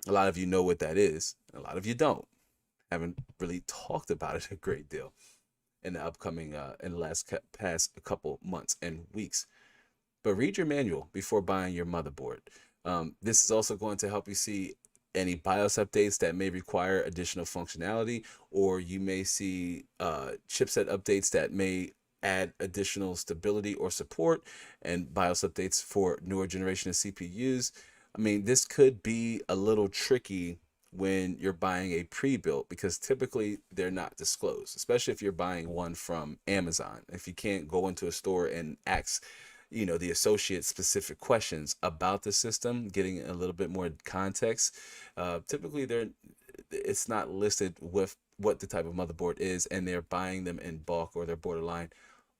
A lot of you know what that is. A lot of you don't. Haven't really talked about it a great deal in the upcoming in the past couple months and weeks. But read your manual before buying your motherboard. This is also going to help you see any BIOS updates that may require additional functionality, or you may see chipset updates that may add additional stability or support, and BIOS updates for newer generation of CPUs. I mean, this could be a little tricky when you're buying a pre-built, because typically they're not disclosed, especially if you're buying one from Amazon. If you can't go into a store and ask, the associate specific questions about the system, getting a little bit more context, typically it's not listed with what the type of motherboard is, and they're buying them in bulk, or they're borderline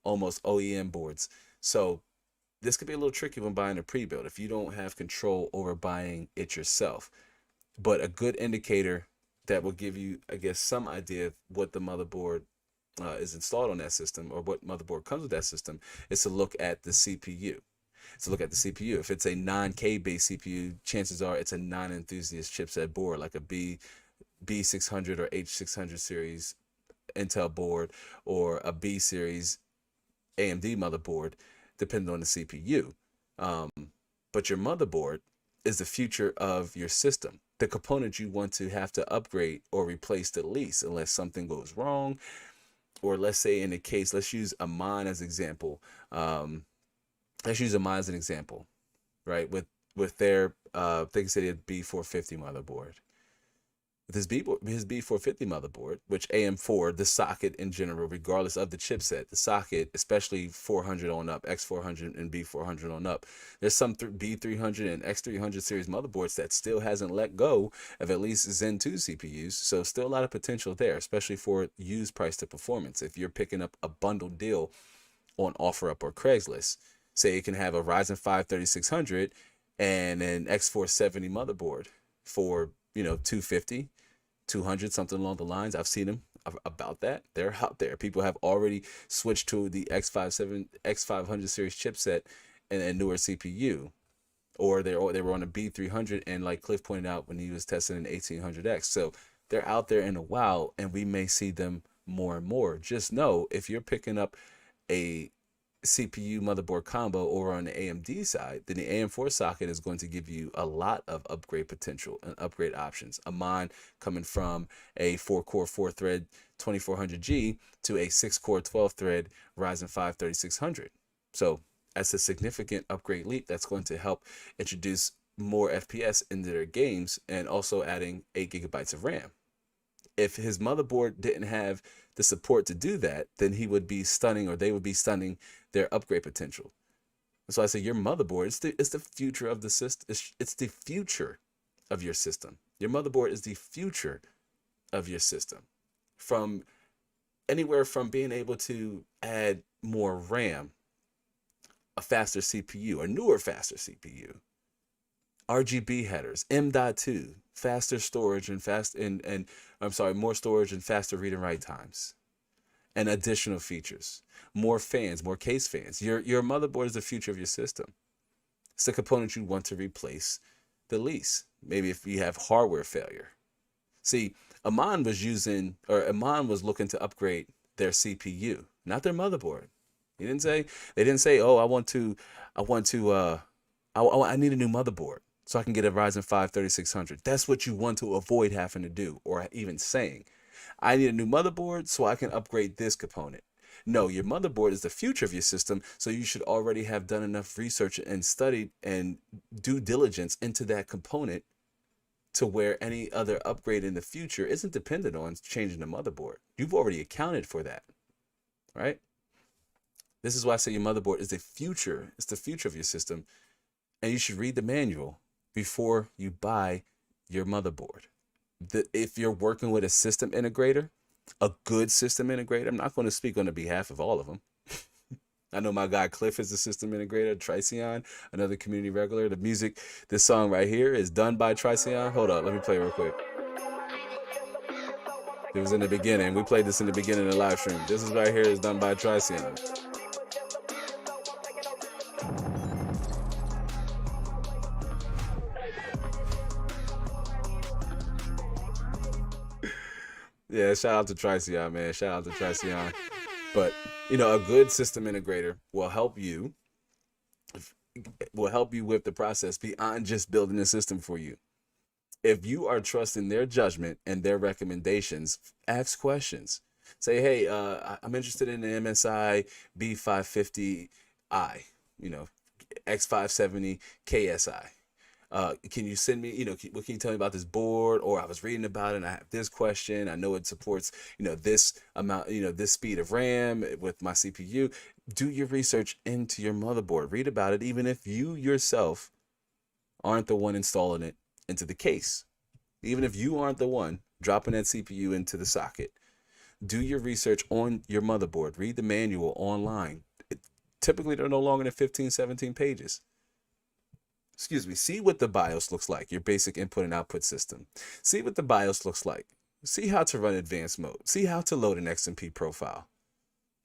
almost OEM boards. So this could be a little tricky when buying a pre-built if you don't have control over buying it yourself. But a good indicator that will give you, I guess, some idea of what the motherboard is installed on that system, or what motherboard comes with that system, is to look at the CPU. If it's a non-K based CPU, chances are it's a non-enthusiast chipset board, like a B600 or H600 series Intel board, or a B series AMD motherboard, depending on the CPU. But your motherboard is the future of your system, the component you want to have to upgrade or replace the least, unless something goes wrong. Or let's say in the case, let's use Amon as an example. Right? With their, they say the B450 motherboard. With his B450 motherboard, which AM4, the socket in general, regardless of the chipset, the socket, especially 400 on up, X400 and B400 on up, there's some B300 and X300 series motherboards that still hasn't let go of at least Zen 2 CPUs. So still a lot of potential there, especially for used price to performance. If you're picking up a bundled deal on OfferUp or Craigslist, say it can have a Ryzen 5 3600 and an X470 motherboard for, 250, 200, something along the lines. I've seen them about that. They're out there. People have already switched to the X500 series chipset and a newer CPU, or they were on a B300, and like Cliff pointed out when he was testing an 1800X. So they're out there in the wild, and we may see them more and more. Just know, if you're picking up a CPU motherboard combo over on the AMD side, then the AM4 socket is going to give you a lot of upgrade potential and upgrade options. Amon coming from a 4-core 4-thread 2400G to a 6-core 12-thread Ryzen 5 3600. So that's a significant upgrade leap that's going to help introduce more FPS into their games, and also adding 8 gigabytes of RAM. If his motherboard didn't have the support to do that, then he would be stunning, or they would be stunning their upgrade potential. So I say your motherboard is the future of the system. It's the future of your system. Your motherboard is the future of your system. From anywhere from being able to add more RAM, a faster CPU, a newer, faster CPU, RGB headers, M.2, faster storage and more storage and faster read and write times, and additional features, more fans, more case fans. Your motherboard is the future of your system. It's the component you want to replace the least. Maybe if you have hardware failure. See, Amon was looking to upgrade their CPU, not their motherboard. They didn't say, oh, I need a new motherboard so I can get a Ryzen 5 3600. That's what you want to avoid having to do, or even saying, I need a new motherboard so I can upgrade this component. No, your motherboard is the future of your system, so you should already have done enough research and studied and due diligence into that component to where any other upgrade in the future isn't dependent on changing the motherboard. You've already accounted for that, right? This is why I say your motherboard is the future. It's the future of your system, and you should read the manual before you buy your motherboard. If you're working with a system integrator, a good system integrator, I'm not going to speak on the behalf of all of them. I know my guy Cliff is a system integrator, Triceon, another community regular. This song right here is done by Triceon. Hold up, let me play it real quick. It was in the beginning. We played this in the beginning of the live stream. This is right here is done by Triceon. Yeah, shout out to Triceon, man. Shout out to Triceon. But, a good system integrator will help you with the process beyond just building a system for you. If you are trusting their judgment and their recommendations, ask questions. Say, hey, I'm interested in the MSI B550i, you know, X570 KSI. Can you send me, what can you tell me about this board? Or I was reading about it and I have this question. I know it supports, this amount, this speed of RAM with my CPU. Do your research into your motherboard. Read about it, even if you yourself aren't the one installing it into the case. Even if you aren't the one dropping that CPU into the socket. Do your research on your motherboard. Read the manual online. Typically, they're no longer than 15, 17 pages. Excuse me. See what the BIOS looks like, your basic input and output system. See what the BIOS looks like. See how to run advanced mode. See how to load an XMP profile.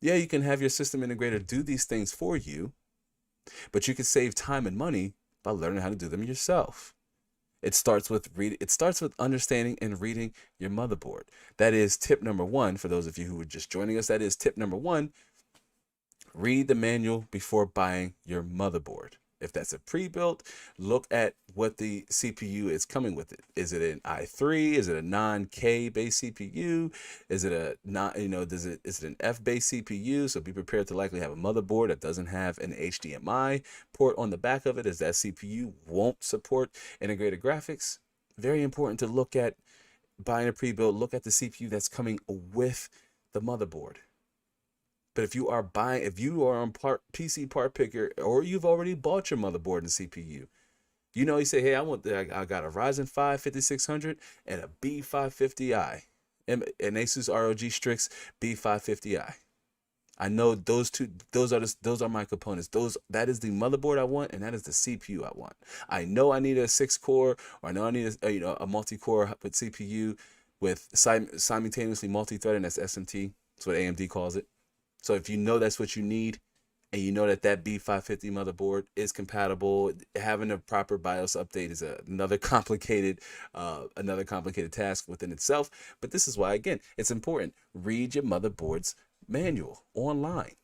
Yeah, you can have your system integrator do these things for you, but you can save time and money by learning how to do them yourself. It starts with understanding and reading your motherboard. That is tip number one for those of you who are just joining us. That is tip number one. Read the manual before buying your motherboard. If that's a pre-built, look at what the CPU is coming with it. Is it an i3? Is it a non-K based CPU? Is it a not, is it an F based CPU? So be prepared to likely have a motherboard that doesn't have an HDMI port on the back of it, as that CPU won't support integrated graphics. Very important to look at buying a pre-built, look at the CPU that's coming with the motherboard. But if you are on PC part picker, or you've already bought your motherboard and CPU, you say, hey, I got a Ryzen 5 5600 and a B550i, and an Asus ROG Strix B550i. I know those are my components. That is the motherboard I want, and that is the CPU I want. I know I need a 6-core, or I know I need a multi-core with CPU with simultaneously multi-threading. That's SMT. That's what AMD calls it. So if you know that's what you need, and you know that B550 motherboard is compatible, having a proper BIOS update is another complicated task within itself. But this is why, again, it's important. Read your motherboard's manual online.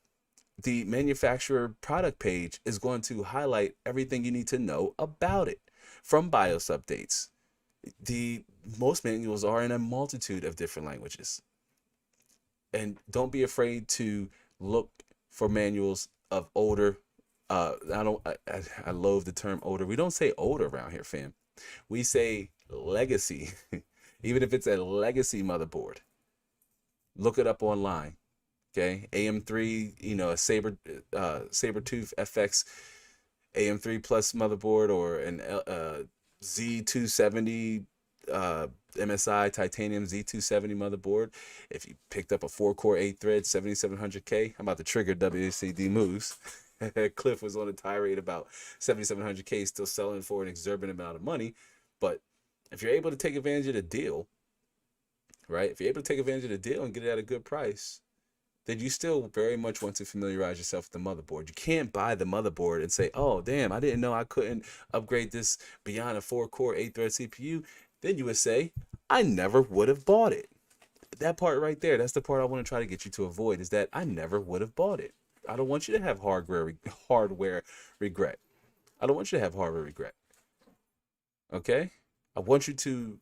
The manufacturer product page is going to highlight everything you need to know about it, from BIOS updates. Most manuals are in a multitude of different languages. And don't be afraid to look for manuals of older. I loathe the term older. We don't say older around here, fam. We say legacy. Even if it's a legacy motherboard, look it up online. Okay, AM3, a Sabertooth FX AM3 Plus motherboard, or an Z270 MSI titanium Z270 motherboard. If you picked up a 4-core 8-thread 7700K, I'm about to trigger WCD moves. Cliff was on a tirade about 7700K still selling for an exorbitant amount of money. But if you're able to take advantage of the deal, right? If you're able to take advantage of the deal and get it at a good price, then you still very much want to familiarize yourself with the motherboard. You can't buy the motherboard and say, oh, damn, I didn't know I couldn't upgrade this beyond a 4-core 8-thread CPU. Then you would say, I never would have bought it. That part right there, that's the part I want to try to get you to avoid, is that I never would have bought it. I don't want you to have hardware regret. I don't want you to have hardware regret. Okay? I want you to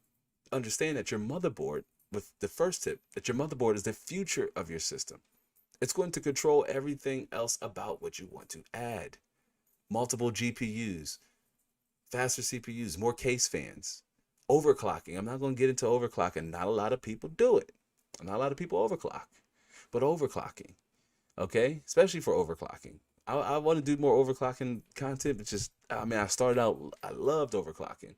understand that your motherboard, with the first tip, that your motherboard is the future of your system. It's going to control everything else about what you want to add. Multiple GPUs, faster CPUs, more case fans, overclocking. I'm not going to get into overclocking. Not a lot of people do it. Not a lot of people overclock. But overclocking, okay? Especially for overclocking. I want to do more overclocking content, but I started out, I loved overclocking.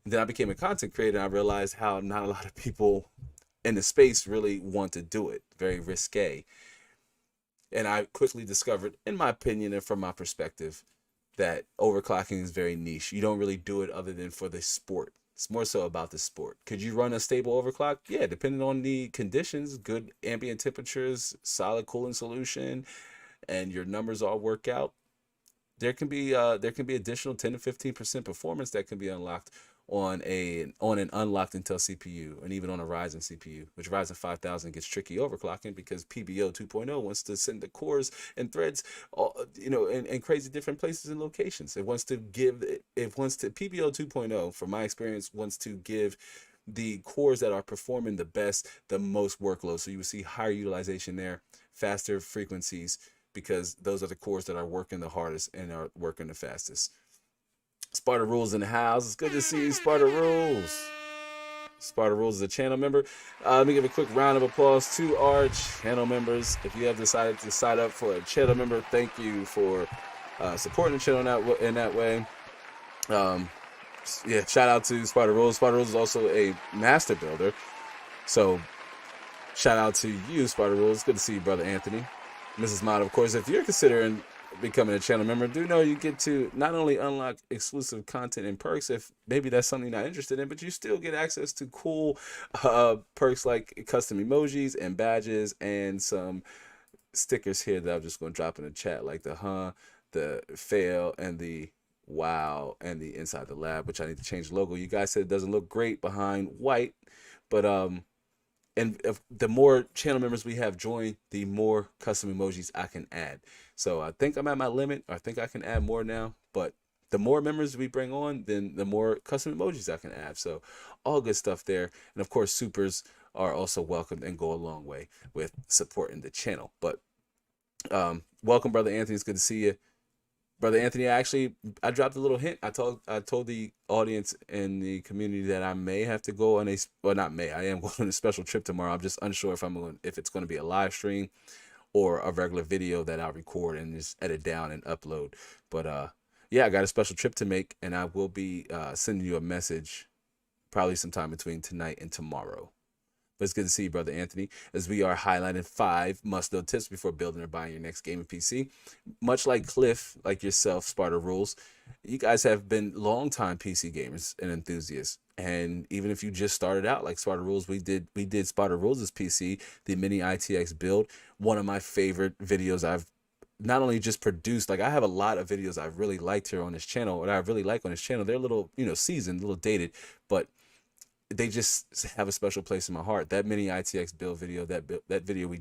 And then I became a content creator, and I realized how not a lot of people in the space really want to do it. Very risque. And I quickly discovered, in my opinion and from my perspective, that overclocking is very niche. You don't really do it other than for the sport. It's more so about the sport. Could you run a stable overclock? Yeah, depending on the conditions, good ambient temperatures, solid cooling solution, and your numbers all work out. There can be additional 10 to 15% performance that can be unlocked on an unlocked Intel CPU and even on a Ryzen CPU, which Ryzen 5000 gets tricky overclocking because PBO 2.0 wants to send the cores and threads, in crazy different places and locations. It wants to PBO 2.0, from my experience, wants to give the cores that are performing the best the most workload. So you will see higher utilization there, faster frequencies, because those are the cores that are working the hardest and are working the fastest. Sparta Rules in the house. It's good to see you, Sparta Rules. Sparta Rules is a channel member. Let me give a quick round of applause to our channel members. If you have decided to sign up for a channel member, thank you for supporting the channel in that way. Yeah, shout out to Sparta Rules. Sparta Rules is also a master builder. So shout out to you, Sparta Rules. Good to see you, Brother Anthony. Mrs. Mod, of course, if you're considering becoming a channel member, do know you get to not only unlock exclusive content and perks, if maybe that's something you're not interested in, but you still get access to cool perks like custom emojis and badges and some stickers here that I'm just going to drop in the chat, like the the fail, and the wow, and the inside the lab, which I need to change the logo. You guys said it doesn't look great behind white, but and if the more channel members we have join, the more custom emojis I can add. So I think I'm at my limit. I think I can add more now, but the more members we bring on, then the more custom emojis I can add. So all good stuff there. And of course, supers are also welcomed and go a long way with supporting the channel. But welcome, Brother Anthony. It's good to see you. Brother Anthony, I dropped a little hint. I told the audience and the community that I may have to go on I am going on a special trip tomorrow. I'm just unsure if it's going to be a live stream or a regular video that I'll record and just edit down and upload. But yeah, I got a special trip to make, and I will be sending you a message probably sometime between tonight and tomorrow. But it's good to see you, Brother Anthony, as we are highlighting 5 must-know tips before building or buying your next gaming PC. Much like Cliff, like yourself, Sparta Rules, you guys have been longtime PC gamers and enthusiasts. And even if you just started out like Sparta Rules, we did Sparta Rules' PC, the mini ITX build. One of my favorite videos I've not only just produced, like I have a lot of videos I've really liked here on this channel, what I really like on this channel. They're a little, seasoned, a little dated, but they just have a special place in my heart. That mini ITX build video, that video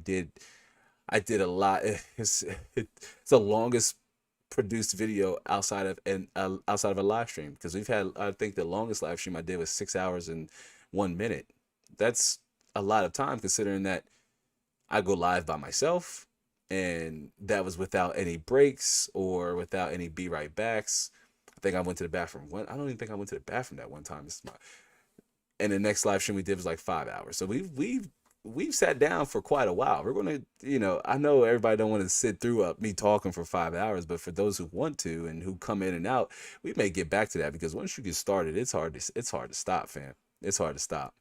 I did a lot. It's the longest produced video outside of a live stream, because we've had, I think the longest live stream I did was 6 hours and 1 minute. That's a lot of time, considering that I go live by myself, and that was without any breaks or without any be right backs. I think I went to the bathroom I don't even think I went to the bathroom that one time. And the next live stream we did was like 5 hours. So we've sat down for quite a while. We're going to, I know everybody don't want to sit through me talking for 5 hours, but for those who want to and who come in and out, we may get back to that, because once you get started, it's hard to stop, fam. It's hard to stop.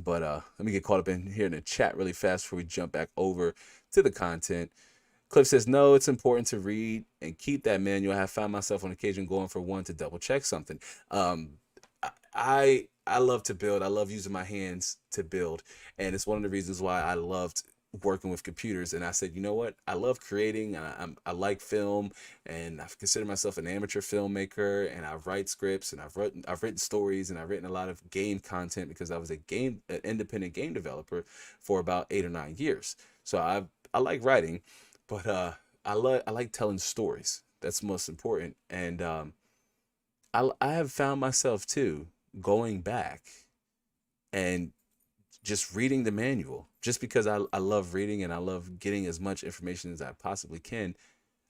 But let me get caught up in here in the chat really fast before we jump back over to the content. Cliff says, no, it's important to read and keep that manual. I have found myself on occasion going for one to double check something. I love to build. I love using my hands to build. And it's one of the reasons why I loved working with computers. And I said, you know what? I love creating. I like film, and I've considered myself an amateur filmmaker, and I write scripts, and I've written stories, and I've written a lot of game content, because I was an independent game developer for about 8 or 9 years. So I like writing, but I like telling stories. That's most important. And I have found myself too going back and just reading the manual, just because I love reading and I love getting as much information as I possibly can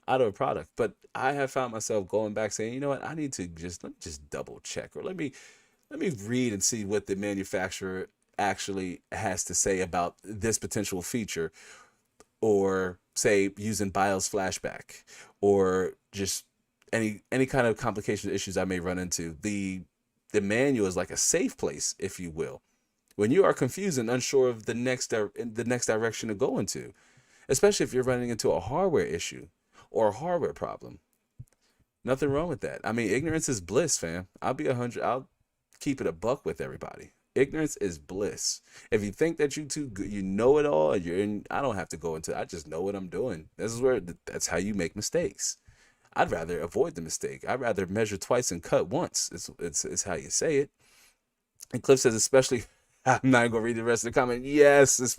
out of a product. But I have found myself going back saying, you know what, I need to let me just double check, or let me read and see what the manufacturer actually has to say about this potential feature, or say using BIOS flashback, or just any kind of complications, issues I may run into. The manual is like a safe place, if you will, when you are confused and unsure of the next direction to go into, especially if you're running into a hardware issue or a hardware problem. Nothing wrong with that. I mean, ignorance is bliss, fam. I'll keep it a buck with everybody. Ignorance is bliss. If you think that you know it all, I don't have to go into, I just know what I'm doing. That's how you make mistakes. I'd rather avoid the mistake. I'd rather measure twice and cut once. It's how you say it. And Cliff says, especially, I'm not going to read the rest of the comment. Yes,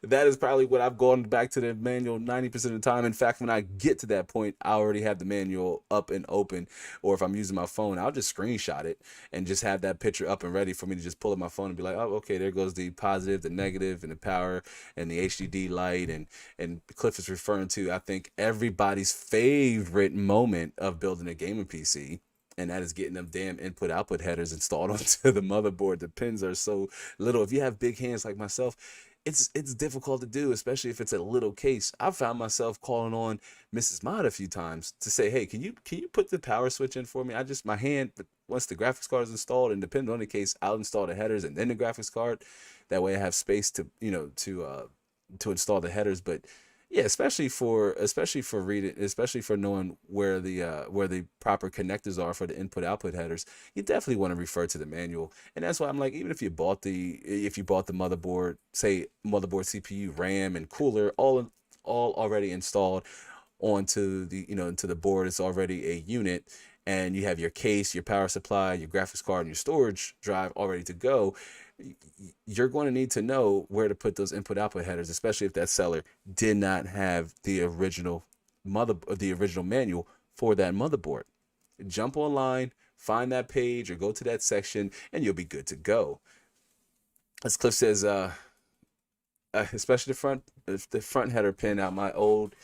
that is probably what I've gone back to the manual 90% of the time. In fact, when I get to that point, I already have the manual up and open. Or if I'm using my phone, I'll just screenshot it and just have that picture up and ready for me to just pull up my phone and be like, oh, okay, there goes the positive, the negative, and the power, and the HDD light. And Cliff is referring to, I think, everybody's favorite moment of building a gaming PC, and that is getting them damn input output headers installed onto the motherboard. The pins are so little. If you have big hands like myself, it's difficult to do, especially if it's a little case. I found myself calling on Mrs. Mod a few times to say, hey, can you put the power switch in for me? My hand, once the graphics card is installed, and depending on the case, I'll install the headers and then the graphics card. That way I have space to to install the headers. But yeah, especially for reading, especially for knowing where the proper connectors are for the input output headers, you definitely want to refer to the manual. And that's why I'm like, even if you bought the motherboard, say motherboard, CPU, RAM, and cooler, all already installed onto the into the board, it's already a unit, and you have your case, your power supply, your graphics card, and your storage drive all ready to go. You're going to need to know where to put those input output headers, especially if that seller did not have the original manual for that motherboard. Jump online, find that page, or go to that section, and you'll be good to go. As Cliff says, especially the front header pin out my old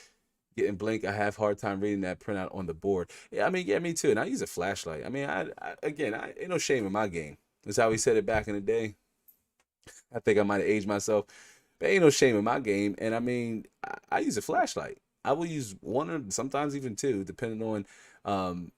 getting blink, I have hard time reading that printout on the board. Yeah, I mean, yeah, me too. And I use a flashlight. I mean, I ain't no shame in my game. That's how we said it back in the day. I think I might have aged myself, but ain't no shame in my game. And I mean, I use a flashlight. I will use one or sometimes even two, um,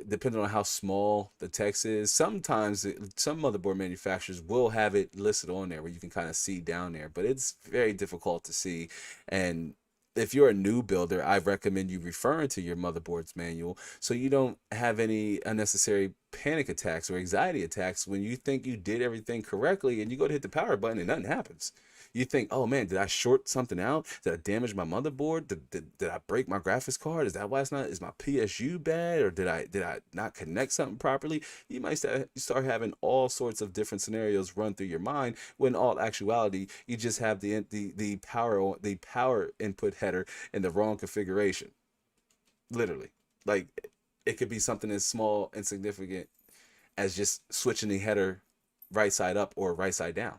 depending on how small the text is. Sometimes some motherboard manufacturers will have it listed on there where you can kind of see down there, but it's very difficult to see. And if you're a new builder, I recommend you referring to your motherboard's manual so you don't have any unnecessary panic attacks or anxiety attacks when you think you did everything correctly and you go to hit the power button and nothing happens. You think, oh man, did I short something out? Did I damage my motherboard? Did I break my graphics card? Is that why it's not? Is my PSU bad? Or did I not connect something properly? You might start having all sorts of different scenarios run through your mind when in all actuality you just have the power input header in the wrong configuration. Literally. Like, it could be something as small and significant as just switching the header right side up or right side down,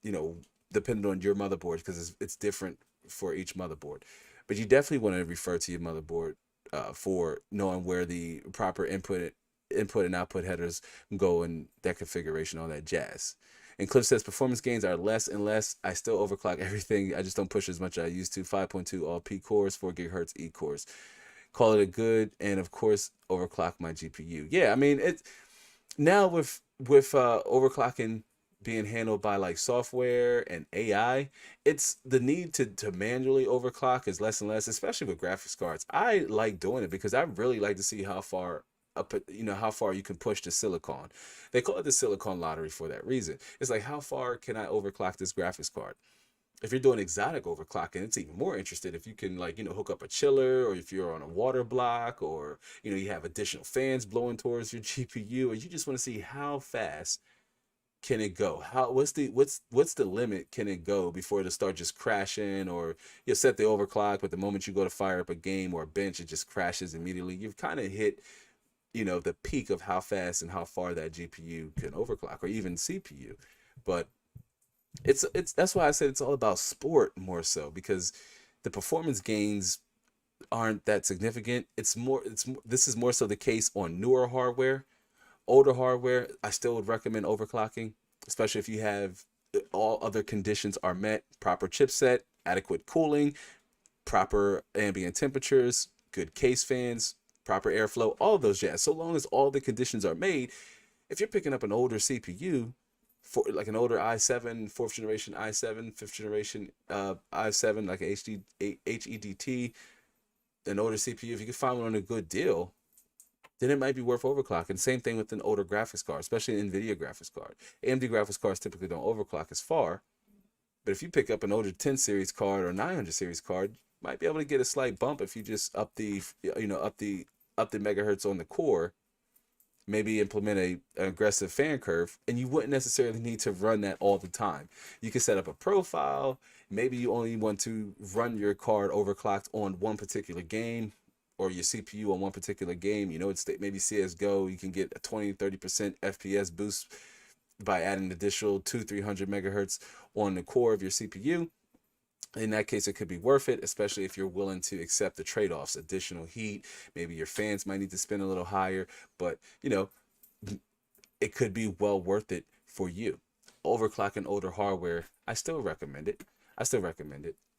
you know, depending on your motherboard, because it's different for each motherboard. But you definitely want to refer to your motherboard for knowing where the proper input and output headers go in that configuration, all that jazz. And Cliff says performance gains are less and less. I still overclock everything. I just don't push as much as I used to. 5.2 all P cores, 4 gigahertz E cores. Call it a good, and of course overclock my GPU. Yeah, I mean it now with overclocking being handled by like software and AI, it's the need to manually overclock is less and less, especially with graphics cards. I like doing it because I really like to see how far up, how far you can push the silicon. They call it the silicon lottery for that reason. It's like, how far can I overclock this graphics card? If you're doing exotic overclocking, it's even more interested if you can, like, hook up a chiller, or if you're on a water block, or you have additional fans blowing towards your GPU, or you just want to see how fast can it go? What's the limit can it go before it'll start just crashing, or you set the overclock, but the moment you go to fire up a game or a bench, it just crashes immediately. You've kind of hit, the peak of how fast and how far that GPU can overclock, or even CPU. But it's that's why I said it's all about sport more so, because the performance gains aren't that significant. This is more so the case on newer hardware. Older hardware, I still would recommend overclocking, especially if you have all other conditions are met: proper chipset, adequate cooling, proper ambient temperatures, good case fans, proper airflow, all of those jazz. So long as all the conditions are made, if you're picking up an older CPU, for like an older i7, fourth generation i7, fifth generation i7, like a HEDT, an older CPU, if you can find one on a good deal, then it might be worth overclocking. Same thing with an older graphics card, especially an NVIDIA graphics card. AMD graphics cards typically don't overclock as far, but if you pick up an older 10 series card or 900 series card, might be able to get a slight bump if you just up the up the megahertz on the core, maybe implement an aggressive fan curve, and you wouldn't necessarily need to run that all the time. You can set up a profile. Maybe you only want to run your card overclocked on one particular game, or your CPU on one particular game. It's maybe CSGO, you can get a 20-30% FPS boost by adding additional 200-300 megahertz on the core of your CPU. In that case, it could be worth it, especially if you're willing to accept the trade-offs, additional heat. Maybe your fans might need to spin a little higher, but it could be well worth it for you. Overclocking older hardware, I still recommend it.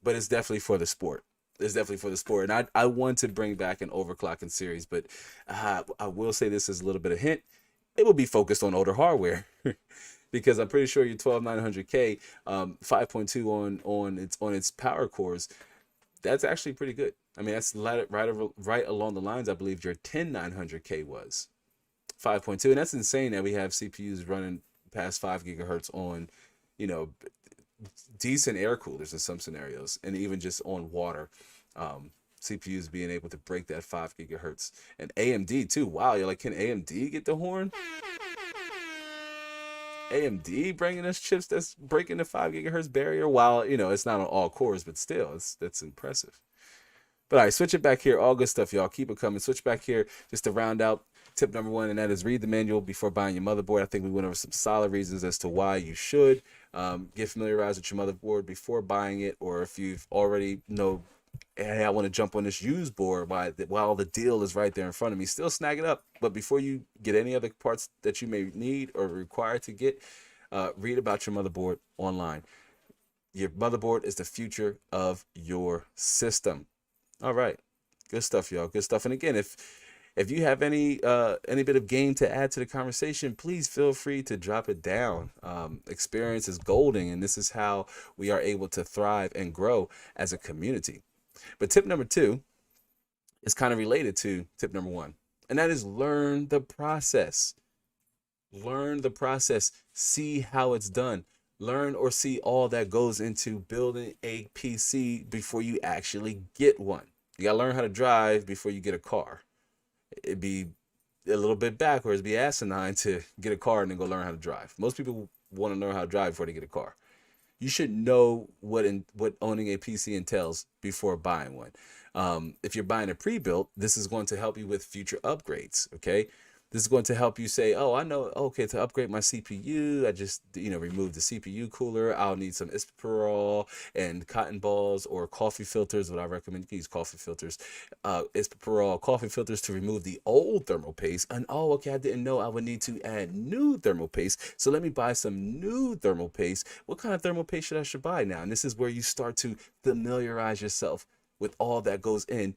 But it's definitely for the sport. And I want to bring back an overclocking series, but I will say this as a little bit of hint. It will be focused on older hardware. Because I'm pretty sure your 12900K 5.2 on its power cores, that's actually pretty good. I mean, that's right along the lines I believe your 10900K was 5.2, and that's insane that we have CPUs running past 5 gigahertz on, decent air coolers in some scenarios, and even just on water. CPUs being able to break that 5 gigahertz, and AMD too. Wow, you're like, can AMD get the horn? AMD bringing us chips that's breaking the 5 gigahertz barrier. While it's not on all cores, but still, that's impressive. But all right, switch it back here. All good stuff, y'all. Keep it coming. Switch back here just to round out tip number 1, and that is read the manual before buying your motherboard. I think we went over some solid reasons as to why you should get familiarized with your motherboard before buying it, or if you've already hey, I want to jump on this used board while the deal is right there in front of me, still snag it up. But before you get any other parts that you may need or require to get, read about your motherboard online. Your motherboard is the future of your system. All right, good stuff, y'all. Good stuff. And again, if you have any bit of game to add to the conversation, please feel free to drop it down. Experience is golden, and this is how we are able to thrive and grow as a community. But tip number 2 is kind of related to tip number 1, and that is learn the process. Learn the process. See how it's done. Learn or see all that goes into building a PC before you actually get one. You gotta learn how to drive before you get a car. It'd be a little bit backwards, be asinine to get a car and then go learn how to drive. Most people want to learn how to drive before they get a car. You should know what owning a PC entails before buying one. If you're buying a pre-built, this is going to help you with future upgrades. Okay, this is going to help you say, oh, I know, okay, to upgrade my CPU, I just, remove the CPU cooler. I'll need some isopropyl and cotton balls or coffee filters. What I recommend, you can use coffee filters, isopropyl coffee filters to remove the old thermal paste. And oh, okay, I didn't know I would need to add new thermal paste. So let me buy some new thermal paste. What kind of thermal paste should buy now? And this is where you start to familiarize yourself with all that goes in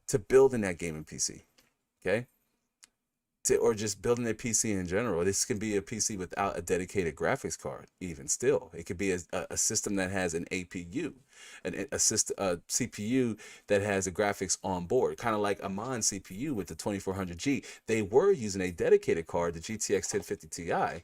to building that gaming PC. Okay. Or just building a PC in general. This can be a PC without a dedicated graphics card. Even still, it could be a system that has an APU, a CPU that has a graphics on board, kind of like a Mon CPU with the 2400G. They were using a dedicated card, the GTX 1050 Ti.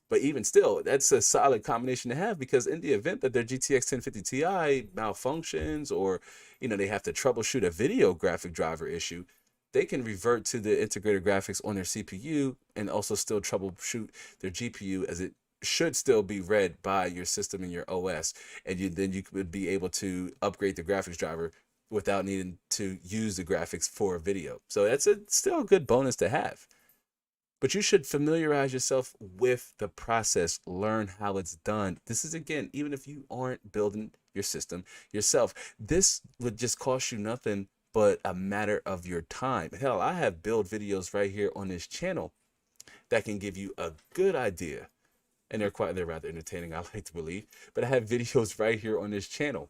But even still, that's a solid combination to have, because in the event that their GTX 1050 Ti malfunctions, or they have to troubleshoot a video graphic driver issue, they can revert to the integrated graphics on their CPU and also still troubleshoot their GPU, as it should still be read by your system and your OS. And then you would be able to upgrade the graphics driver without needing to use the graphics for a video. So that's still a good bonus to have. But you should familiarize yourself with the process, learn how it's done. This is, again, even if you aren't building your system yourself, this would just cost you nothing but a matter of your time. Hell, I have build videos right here on this channel that can give you a good idea. And they're rather entertaining, I like to believe. But I have videos right here on this channel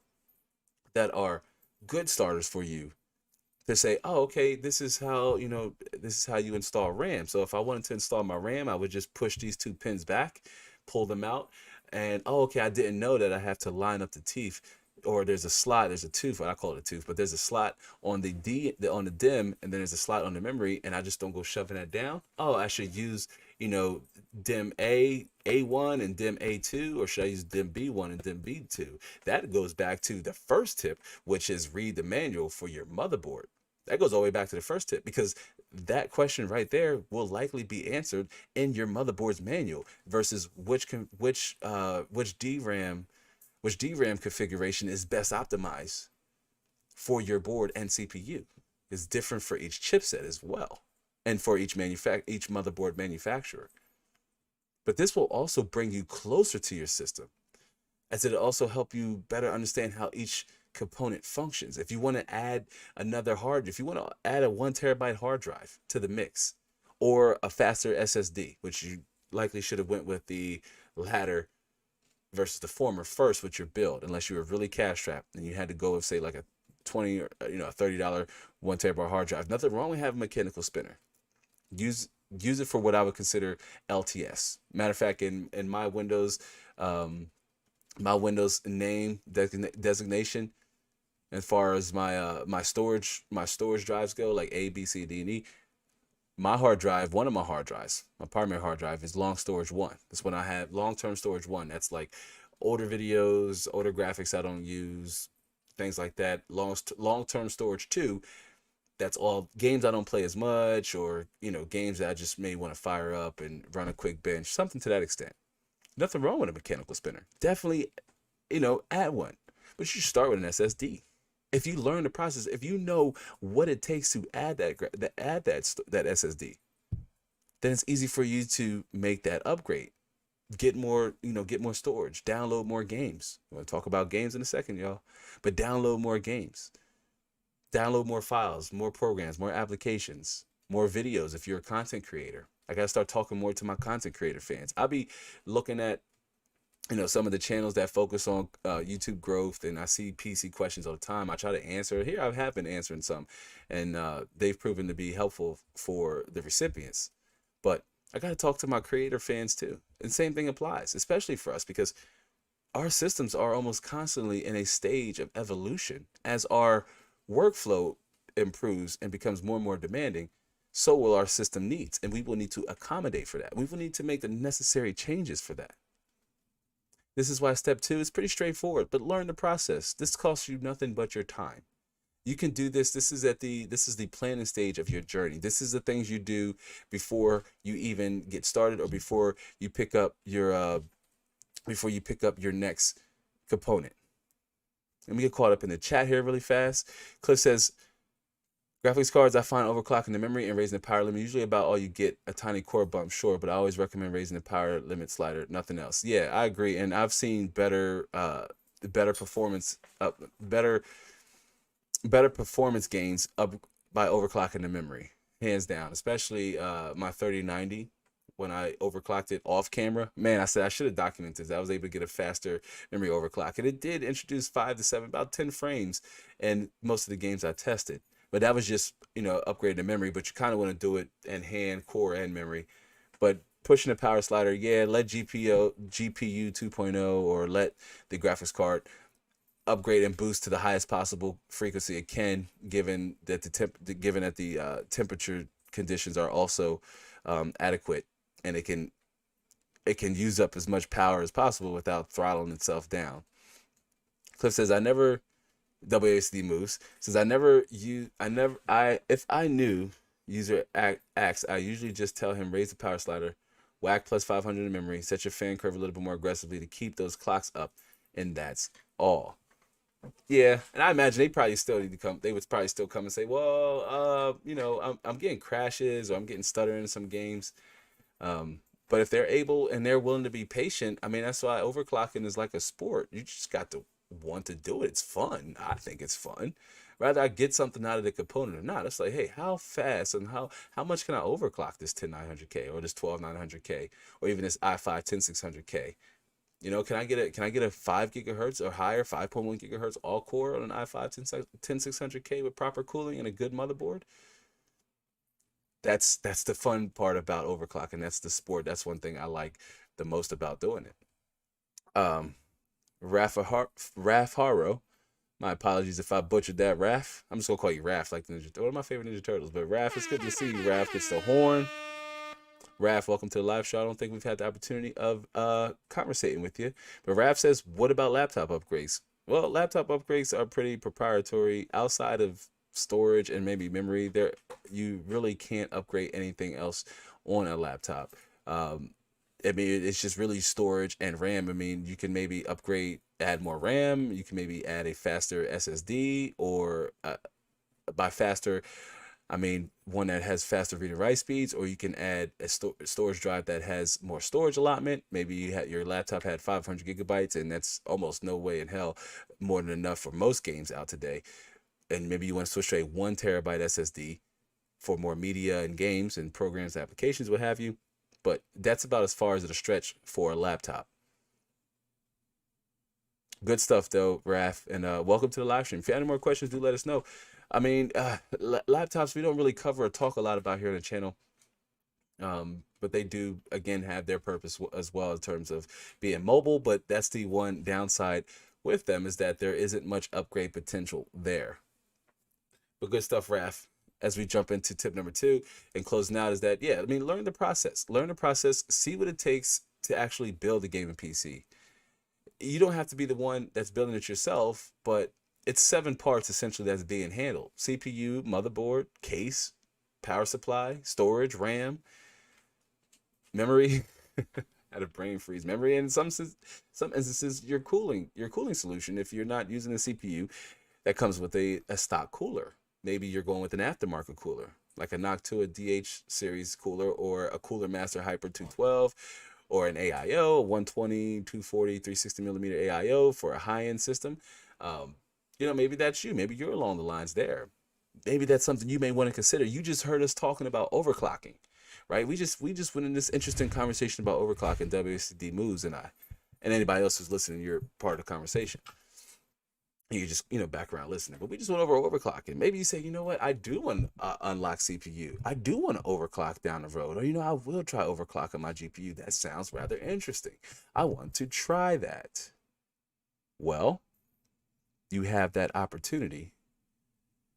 that are good starters for you to say, oh, okay, this is how you install RAM. So if I wanted to install my RAM, I would just push these 2 pins back, pull them out, and oh, okay, I didn't know that I have to line up the teeth or there's a slot, there's a tooth, I call it a tooth, but there's a slot on on the DIMM, and then there's a slot on the memory, and I just don't go shoving that down. Oh, I should use, DIMM A1 and DIMM A2, or should I use DIMM B1 and DIMM B2? That goes back to the first tip, which is read the manual for your motherboard. That goes all the way back to the first tip, because that question right there will likely be answered in your motherboard's manual versus which DRAM configuration is best optimized for your board and CPU. Is different for each chipset as well, and for each motherboard manufacturer. But this will also bring you closer to your system, as it'll also help you better understand how each component functions. If you want to add if you want to add a 1 TB hard drive to the mix, or a faster SSD, which you likely should have went with the latter versus the former first with your build, unless you were really cash strapped and you had to go with, say, like a 20 or a $30 1 TB hard drive. Nothing wrong with having a mechanical spinner. Use it for what I would consider LTS. Matter of fact, in my Windows name designation, as far as my storage drives go, like A, B, C, D, and E, one of my hard drives, my primary hard drive, is long storage 1. That's when I have long-term storage 1. That's like older videos, older graphics I don't use, things like that. Long-term storage 2, that's all games I don't play as much, or games that I just may want to fire up and run a quick bench, something to that extent. Nothing wrong with a mechanical spinner. Definitely, add one, but you should start with an SSD. If you learn the process, if you know what it takes to add that SSD, then it's easy for you to make that upgrade. Get more storage, download more games. We're going to talk about games in a second, y'all. But download more games. Download more files, more programs, more applications, more videos if you're a content creator. I got to start talking more to my content creator fans. I'll be looking at some of the channels that focus on YouTube growth, and I see PC questions all the time. I try to answer. Here I have been answering some, and they've proven to be helpful for the recipients. But I got to talk to my creator fans too. And same thing applies, especially for us, because our systems are almost constantly in a stage of evolution. As our workflow improves and becomes more and more demanding, so will our system needs, and we will need to accommodate for that. We will need to make the necessary changes for that. This is why step 2 is pretty straightforward, but learn the process. This costs you nothing but your time. You can do this. This is the planning stage of your journey. This is the things you do before you even get started, or before you pick up your next component. Let me get caught up in the chat here really fast. Cliff says, graphics cards, I find overclocking the memory and raising the power limit usually about all you get. A tiny core bump, sure, but I always recommend raising the power limit slider, nothing else. Yeah, I agree, and I've seen better performance gains up by overclocking the memory, hands down. Especially my 3090, when I overclocked it off camera. Man, I said I should have documented this. I was able to get a faster memory overclock, and it did introduce 5 to 7, about 10 frames in most of the games I tested. But that was just, upgrade the memory, but you kind of want to do it in hand, core, and memory. But pushing the power slider, yeah, let GPU 2.0, or let the graphics card upgrade and boost to the highest possible frequency it can, given that the temperature conditions are also adequate, and it can use up as much power as possible without throttling itself down. Cliff says, WASD moves says, if I knew user acts, I usually just tell him raise the power slider, whack plus 500 in memory, set your fan curve a little bit more aggressively to keep those clocks up, and that's all. Yeah, and I imagine they would probably still come and say, well, I'm getting crashes, or I'm getting stuttering in some games. But if they're able and they're willing to be patient, I mean, that's why overclocking is like a sport. You just got to want to do it. It's fun. I think it's fun. Rather I get something out of the component or not. It's like, hey, how fast and how much can I overclock this 10900K, or this 12900K, or even this i5 10600K? Can I get a 5 gigahertz or higher, 5.1 gigahertz all core on an i5 10600K with proper cooling and a good motherboard? That's the fun part about overclocking. That's the sport. That's one thing I like the most about doing it. Haro. My apologies if I butchered that, Raph. I'm just gonna call you Raph, like the Ninja. One of my favorite Ninja Turtles. But Raph, it's good to see you. Raph gets the horn. Raph, welcome to the live show. I don't think we've had the opportunity of conversating with you. But Raph says, what about laptop upgrades? Well, laptop upgrades are pretty proprietary. Outside of storage and maybe memory, there you really can't upgrade anything else on a laptop. I mean, it's just really storage and RAM. I mean, you can maybe add more RAM. You can maybe add a faster SSD, or by faster, I mean one that has faster read and write speeds, or you can add a storage drive that has more storage allotment. Maybe your laptop had 500 gigabytes, and that's almost no way in hell more than enough for most games out today. And maybe you want to switch to a 1 terabyte SSD for more media and games and programs, applications, what have you. But that's about as far as it'll stretch for a laptop. Good stuff, though, Raph. And welcome to the live stream. If you have any more questions, do let us know. I mean, laptops, we don't really cover or talk a lot about here on the channel. But they do, again, have their purpose as well in terms of being mobile. But that's the one downside with them, is that there isn't much upgrade potential there. But good stuff, Raph. As we jump into tip number 2 and closing out, is that, yeah, I mean, learn the process. Learn the process. See what it takes to actually build a gaming PC. You don't have to be the one that's building it yourself, but it's 7 parts essentially that's being handled: CPU, motherboard, case, power supply, storage, RAM, memory. Had a brain freeze. Memory, and in some instances, your cooling solution. If you're not using a CPU, that comes with a stock cooler. Maybe you're going with an aftermarket cooler, like a Noctua DH series cooler, or a Cooler Master Hyper 212, or an AIO, 120, 240, 360 millimeter AIO for a high-end system. You know, maybe that's you. Maybe you're along the lines there. Maybe that's something you may want to consider. You just heard us talking about overclocking, right? We just went in this interesting conversation about overclocking, WSD moves, and anybody else who's listening, you're part of the conversation. You just, background listening. But we just went over overclocking. Maybe you say, you know what, I do want to unlock CPU. I do want to overclock down the road. Or, I will try overclocking my GPU. That sounds rather interesting. I want to try that. Well, you have that opportunity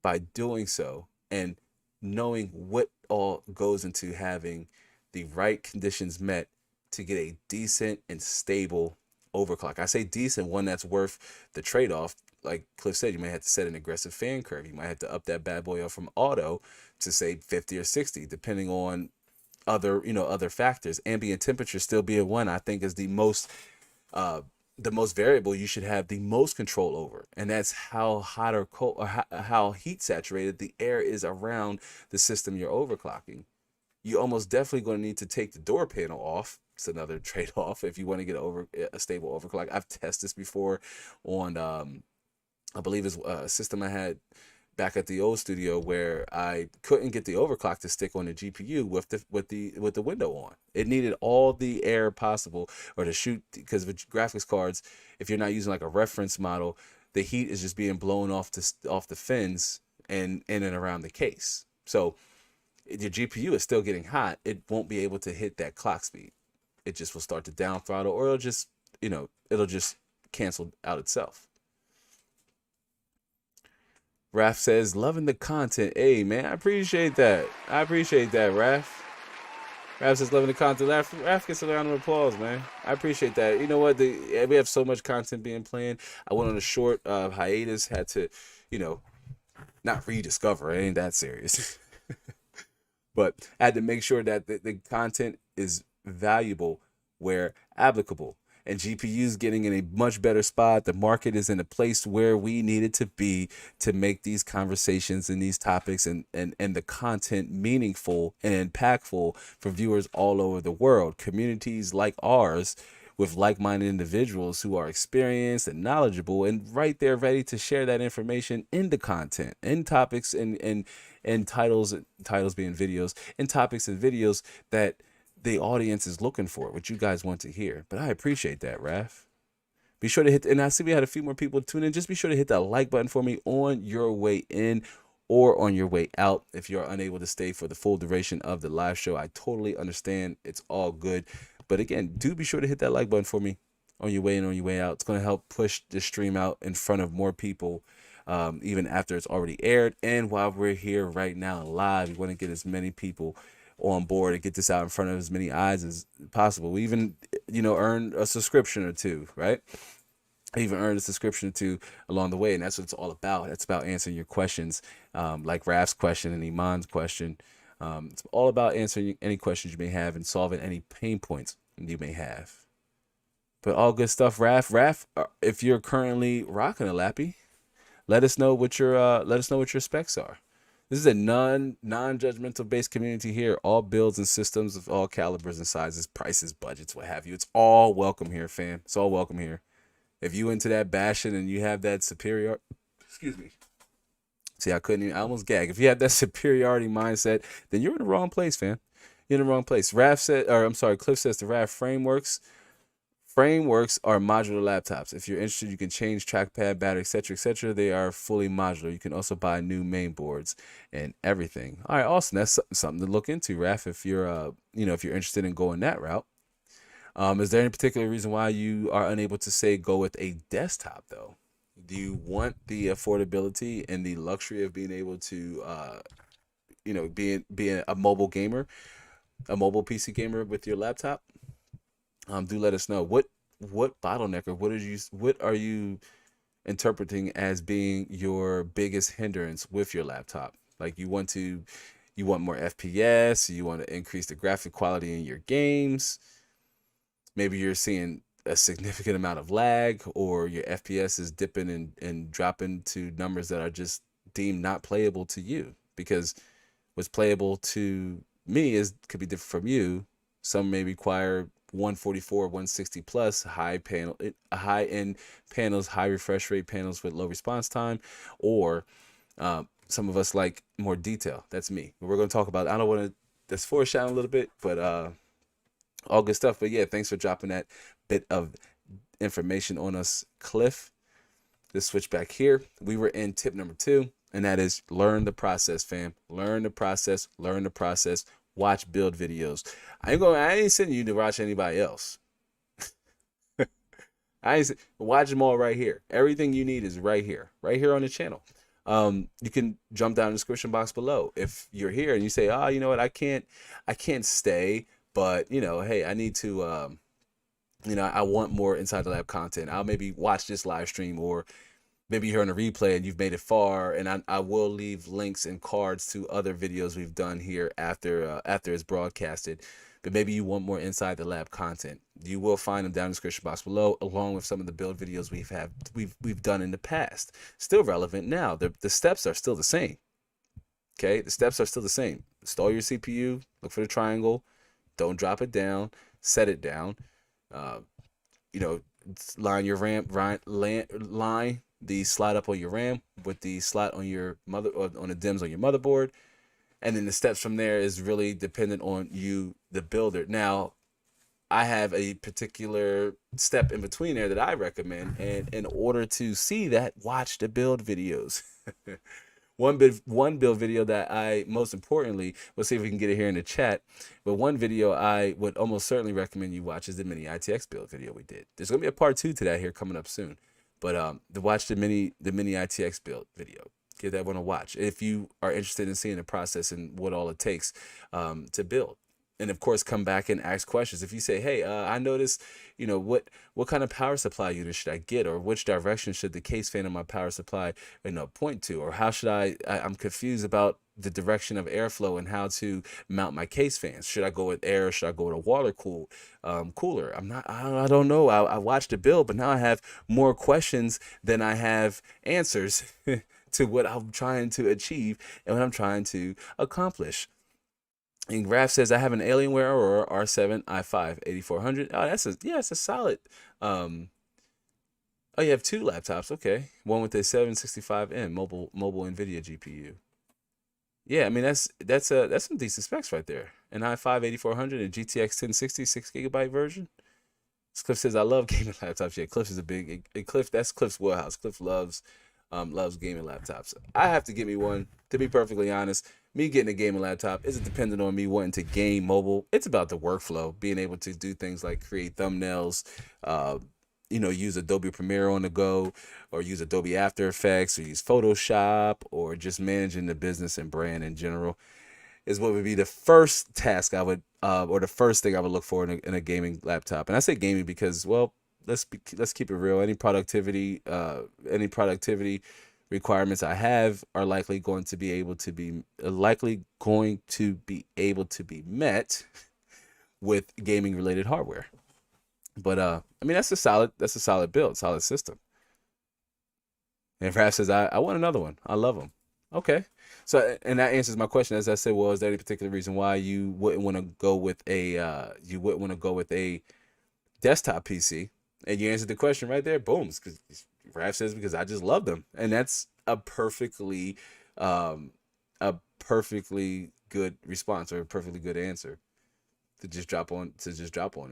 by doing so and knowing what all goes into having the right conditions met to get a decent and stable overclock. I say decent, one that's worth the trade-off. Like Cliff said, you might have to set an aggressive fan curve. You might have to up that bad boy up from auto to say 50 or 60, depending on other factors. Ambient temperature still being one, I think, is the most variable you should have the most control over, and that's how hot or cold, or how heat saturated the air is around the system you're overclocking. You almost definitely going to need to take the door panel off. It's another trade-off if you want to get a stable overclock. I've tested this before on I believe it's a system I had back at the old studio, where I couldn't get the overclock to stick on the GPU with the window on. It needed all the air possible, or to shoot, because with graphics cards, if you're not using like a reference model, the heat is just being blown off the fins and in and around the case. So your GPU is still getting hot. It won't be able to hit that clock speed. It just will start to down throttle, or it'll just cancel out itself. Raph says, loving the content. Hey, man, I appreciate that. Raph. Raph says, loving the content. Raph gets a round of applause, man. I appreciate that. You know what? We have so much content being planned. I went on a short hiatus, had to, not rediscover. It ain't that serious. But I had to make sure that the content is valuable where applicable. And GPU's getting in a much better spot. The market is in a place where we needed to be to make these conversations and these topics and the content meaningful and impactful for viewers all over the world. Communities like ours, with like-minded individuals who are experienced and knowledgeable and right there ready to share that information in the content, in topics and titles being videos, and topics and videos that the audience is looking for, what you guys want to hear. But I appreciate that, Raph. Be sure to hit, and I see we had a few more people tune in. Just be sure to hit that like button for me on your way in or on your way out. If you're unable to stay for the full duration of the live show, I totally understand. It's all good. But again, do be sure to hit that like button for me on your way in, on your way out. It's going to help push the stream out in front of more people, even after it's already aired. And while we're here right now live, we want to get as many people on board and get this out in front of as many eyes as possible. We even, earn a subscription or two, right? Even earn a subscription or two along the way, and that's what it's all about. It's about answering your questions, like Raf's question and Iman's question. It's all about answering any questions you may have and solving any pain points you may have. But all good stuff, Raf. If you're currently rocking a Lappy, let us know what your specs are. This is a non-judgmental based community here. All builds and systems of all calibers and sizes, prices, budgets, what have you. It's all welcome here, fam. It's all welcome here. If you into that bashing and you have that superior, excuse me. See, I almost gag. If you have that superiority mindset, then you're in the wrong place, fam. You're in the wrong place. Cliff says the Raf frameworks are modular laptops. If you're interested, you can change trackpad, battery, etc., etc. They are fully modular. You can also buy new main boards and everything. All right, awesome. That's something to look into, Raf. If you're, if you're interested in going that route. Is there any particular reason why you are unable to say go with a desktop though? Do you want the affordability and the luxury of being able to, being a mobile gamer, a mobile PC gamer with your laptop? Do let us know what bottleneck or what are you interpreting as being your biggest hindrance with your laptop? Like you want more FPS, you want to increase the graphic quality in your games. Maybe you're seeing a significant amount of lag, or your FPS is dipping and dropping to numbers that are just deemed not playable to you. Because what's playable to me could be different from you. Some may require 144, 160 plus high end panels, high refresh rate panels with low response time, or some of us like more detail. That's me. We're going to talk about. I don't want to. That's foreshadowing a little bit, but all good stuff. But yeah, thanks for dropping that bit of information on us, Cliff. Let's switch back here. We were in tip number 2, and that is learn the process, fam. Learn the process. Watch build videos. I ain't sending you to watch anybody else. Watch them all right here. Everything you need is right here on the channel. You can jump down in the description box below if you're here and you say, oh, you know what, I can't stay, but hey, I need to, I want more Inside the Lab content. I'll maybe watch this live stream, or maybe you're on a replay and you've made it far, and I will leave links and cards to other videos we've done here after it's broadcasted. But maybe you want more Inside the Lab content. You will find them down in the description box below, along with some of the build videos we've done in the past. Still relevant now. The steps are still the same. Okay, the steps are still the same. Install your CPU, look for the triangle, don't drop it down, set it down. Line your RAM, line the slot up on your RAM with the slot on your on the DIMMs on your motherboard, and then the steps from there is really dependent on you, the builder. Now, I have a particular step in between there that I recommend, and in order to see that, watch the build videos. One build video that I, most importantly, we'll see if we can get it here in the chat, but one video I would almost certainly recommend you watch is the mini ITX build video we did. There's going to be a part 2 to that here coming up soon, but to watch the mini ITX build video. Give that one a watch if you are interested in seeing the process and what all it takes to build. And of course, come back and ask questions. If you say, hey, I noticed, what kind of power supply unit should I get, or which direction should the case fan of my power supply, point to, or how should I'm confused about the direction of airflow and how to mount my case fans. Should I go with air? Should I go with a water cooler? I don't know. I watched the build, but now I have more questions than I have answers to what I'm trying to achieve and what I'm trying to accomplish. And Graf says, I have an Alienware Aurora R7 i5 8400. Oh, that's a solid. Oh, you have 2 laptops. Okay. One with a 765M mobile NVIDIA GPU. Yeah, I mean, that's some decent specs right there. An i5 8400 and GTX 1060 6GB version. Cliff says, I love gaming laptops. Yeah, Cliff is a big, Cliff, that's Cliff's wheelhouse. Cliff loves gaming laptops. I have to get me one, to be perfectly honest. Me getting a gaming laptop isn't dependent on me wanting to game mobile. It's about the workflow, being able to do things like create thumbnails, use Adobe Premiere on the go, or use Adobe After Effects, or use Photoshop, or just managing the business and brand in general, is what would be the first task I would, or the first thing I would look for in a gaming laptop. And I say gaming because, well, let's keep it real. Any productivity requirements I have are likely going to be able to be met with gaming related hardware. But I mean, that's a solid build, solid system. And Raph says, I want another one. I love them. Okay. So, and that answers my question. As I said, well, is there any particular reason why you wouldn't want to go with a desktop PC? And you answered the question right there. Boom. Because Raph says, because I just love them. And that's um, a perfectly good response, or a perfectly good answer to just drop on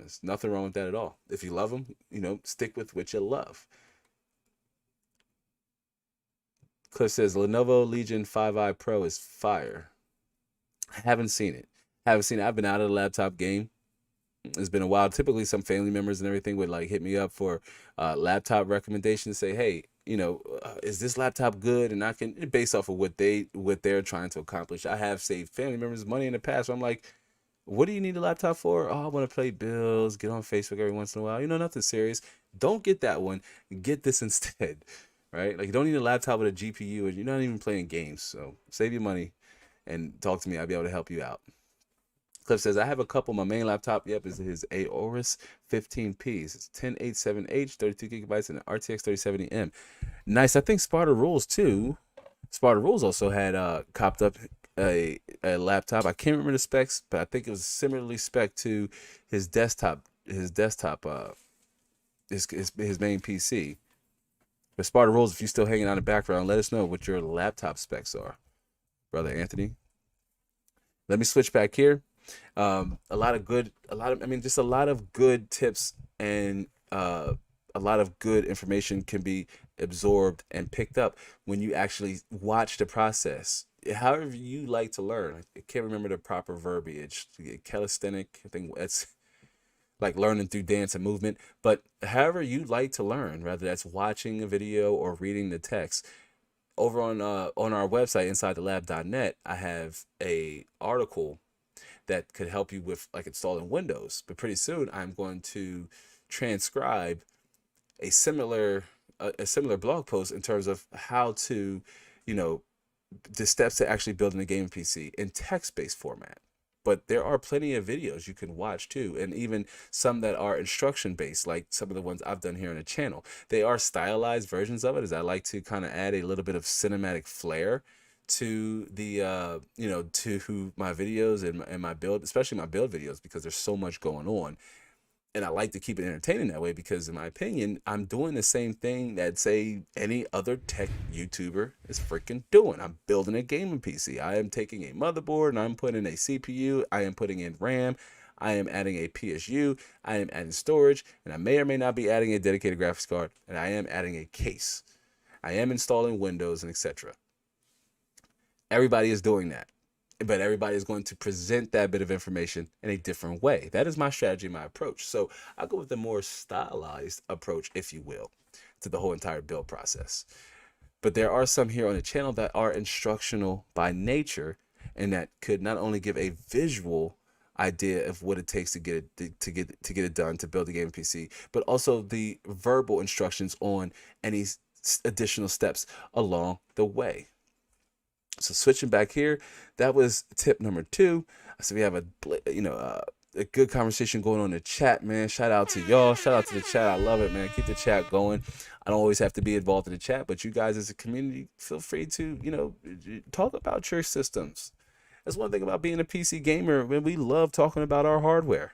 us. Nothing wrong with that at all. If you love them, stick with what you love. Cliff says Lenovo Legion 5i Pro is fire. I haven't seen it. I've been out of the laptop game. It's been a while. Typically, some family members and everything would like hit me up for laptop recommendations. Say, hey, is this laptop good? And I can, based off of what they're trying to accomplish. I have saved family members money in the past. So I'm like, what do you need a laptop for? Oh, I want to play bills, get on Facebook every once in a while. Nothing serious. Don't get that one. Get this instead, right? Like, you don't need a laptop with a GPU, and you're not even playing games. So save your money and talk to me. I'll be able to help you out. Cliff says, I have a couple. My main laptop, yep, is his Aorus 15Ps. It's 1087H, 32 gigabytes, and an RTX 3070M. Nice. I think Sparta Rules, too. Sparta Rules also had copped up a laptop. I can't remember the specs, but I think it was similarly spec to his desktop, his main PC. But Sparta Rules, if you're still hanging out in the background, let us know what your laptop specs are, brother Anthony. Let me switch back here. Just a lot of good tips and a lot of good information can be absorbed and picked up when you actually watch the process. However you like to learn. I can't remember the proper verbiage. Calisthenic, I think that's like learning through dance and movement. But however you like to learn, whether that's watching a video or reading the text, over on our website, insidethelab.net, I have a article that could help you with like installing Windows. But pretty soon I'm going to transcribe a similar blog post in terms of how to, the steps to actually building a gaming PC in text-based format. But there are plenty of videos you can watch too, and even some that are instruction-based, like some of the ones I've done here on the channel. They are stylized versions of it, as I like to kind of add a little bit of cinematic flair to the to my videos and my build, especially my build videos, because there's so much going on. And I like to keep it entertaining that way because, in my opinion, I'm doing the same thing that, say, any other tech YouTuber is freaking doing. I'm building a gaming PC. I am taking a motherboard and I'm putting in a CPU. I am putting in RAM. I am adding a PSU. I am adding storage. And I may or may not be adding a dedicated graphics card. And I am adding a case. I am installing Windows and etc. Everybody is doing that. But everybody is going to present that bit of information in a different way. That is my strategy, my approach. So I go with the more stylized approach, if you will, to the whole entire build process. But there are some here on the channel that are instructional by nature, and that could not only give a visual idea of what it takes to get it done, to build a gaming PC, but also the verbal instructions on any additional steps along the way. So switching back here, that was tip number 2. So we have a good conversation going on in the chat, man. Shout out to y'all. Shout out to the chat. I love it, man. Keep the chat going. I don't always have to be involved in the chat, but you guys as a community, feel free to, talk about your systems. That's one thing about being a PC gamer, man. We love talking about our hardware,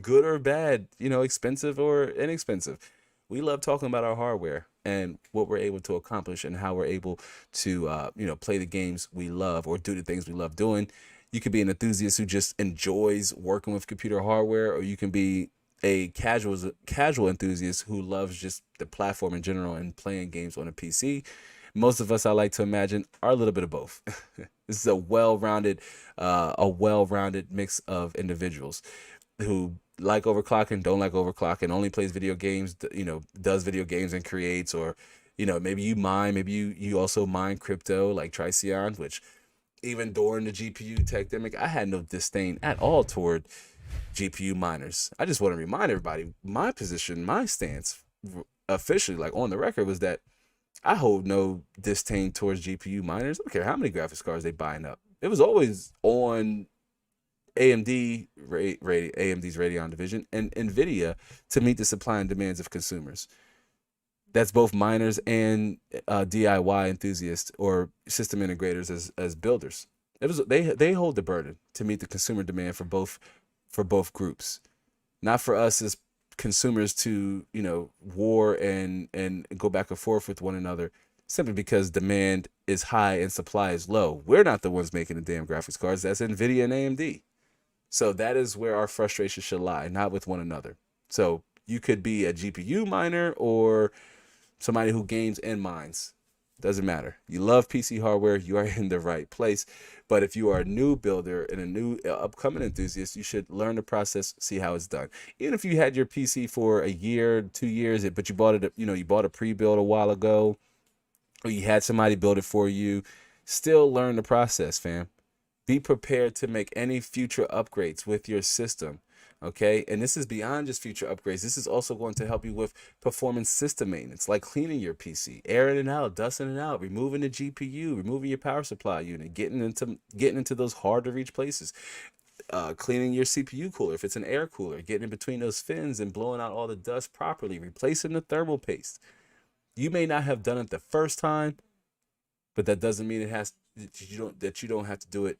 good or bad, expensive or inexpensive. We love talking about our hardware and what we're able to accomplish and how we're able to, play the games we love or do the things we love doing. You could be an enthusiast who just enjoys working with computer hardware, or you can be a casual enthusiast who loves just the platform in general and playing games on a PC. Most of us, I like to imagine, are a little bit of both. This is a well-rounded mix of individuals who like overclocking, don't like overclocking, only plays video games, does video games and creates, or maybe you mine, maybe you also mine crypto like Tricyon, which even during the GPU techdemic, I had no disdain at all toward GPU miners. I just want to remind everybody, my position, my stance, officially, like on the record, was that I hold no disdain towards GPU miners. I don't care how many graphics cards they buying up. It was always on AMD's Radeon division and Nvidia to meet the supply and demands of consumers. That's both miners and DIY enthusiasts or system integrators as builders. It was they hold the burden to meet the consumer demand for both groups, not for us as consumers to war and go back and forth with one another simply because demand is high and supply is low. We're not the ones making the damn graphics cards. That's Nvidia and AMD. So that is where our frustration should lie, not with one another. So you could be a GPU miner or somebody who games and mines. Doesn't matter. You love PC hardware, you are in the right place. But if you are a new builder and a new upcoming enthusiast, you should learn the process, see how it's done. Even if you had your PC for a year, 2 years, but you bought it, you bought a pre-build a while ago, or you had somebody build it for you, still learn the process, fam. Be prepared to make any future upgrades with your system. Okay, and this is beyond just future upgrades. This is also going to help you with performance system maintenance, like cleaning your PC, airing it out, dusting it out, removing the GPU, removing your power supply unit, getting into those hard to reach places, cleaning your CPU cooler if it's an air cooler, getting in between those fins and blowing out all the dust properly, replacing the thermal paste. You may not have done it the first time, but that doesn't mean that you don't have to do it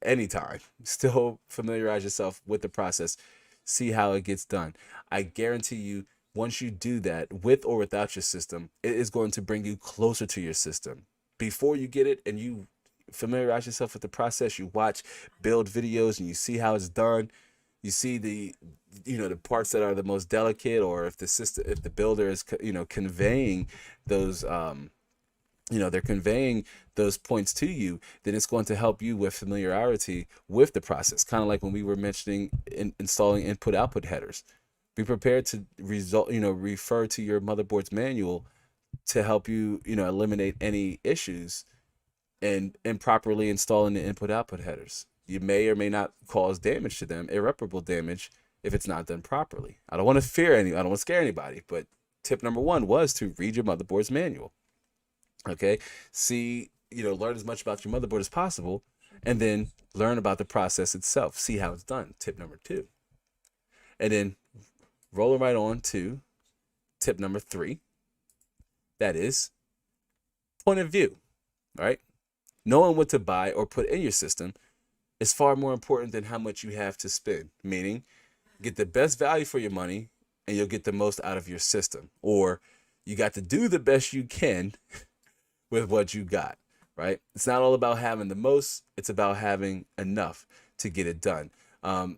anytime. Still familiarize yourself with the process, see how it gets done. I guarantee you, once you do that with or without your system, it is going to bring you closer to your system. Before you get it and you familiarize yourself with the process, you watch build videos and you see how it's done. You see the parts that are the most delicate, or if the builder is conveying those they're conveying those points to you, then it's going to help you with familiarity with the process. Kind of like when we were mentioning installing input-output headers. Be prepared to refer to your motherboard's manual to help you, eliminate any issues and improperly installing the input-output headers. You may or may not cause damage to them, irreparable damage, if it's not done properly. I don't want to scare anybody, but tip number 1 was to read your motherboard's manual. Okay, see, learn as much about your motherboard as possible, and then learn about the process itself. See how it's done. Tip number 2. And then rolling right on to tip number 3. That is point of view, right? Knowing what to buy or put in your system is far more important than how much you have to spend. Meaning, get the best value for your money, and you'll get the most out of your system. Or you got to do the best you can with what you got, right? It's not all about having the most, it's about having enough to get it done.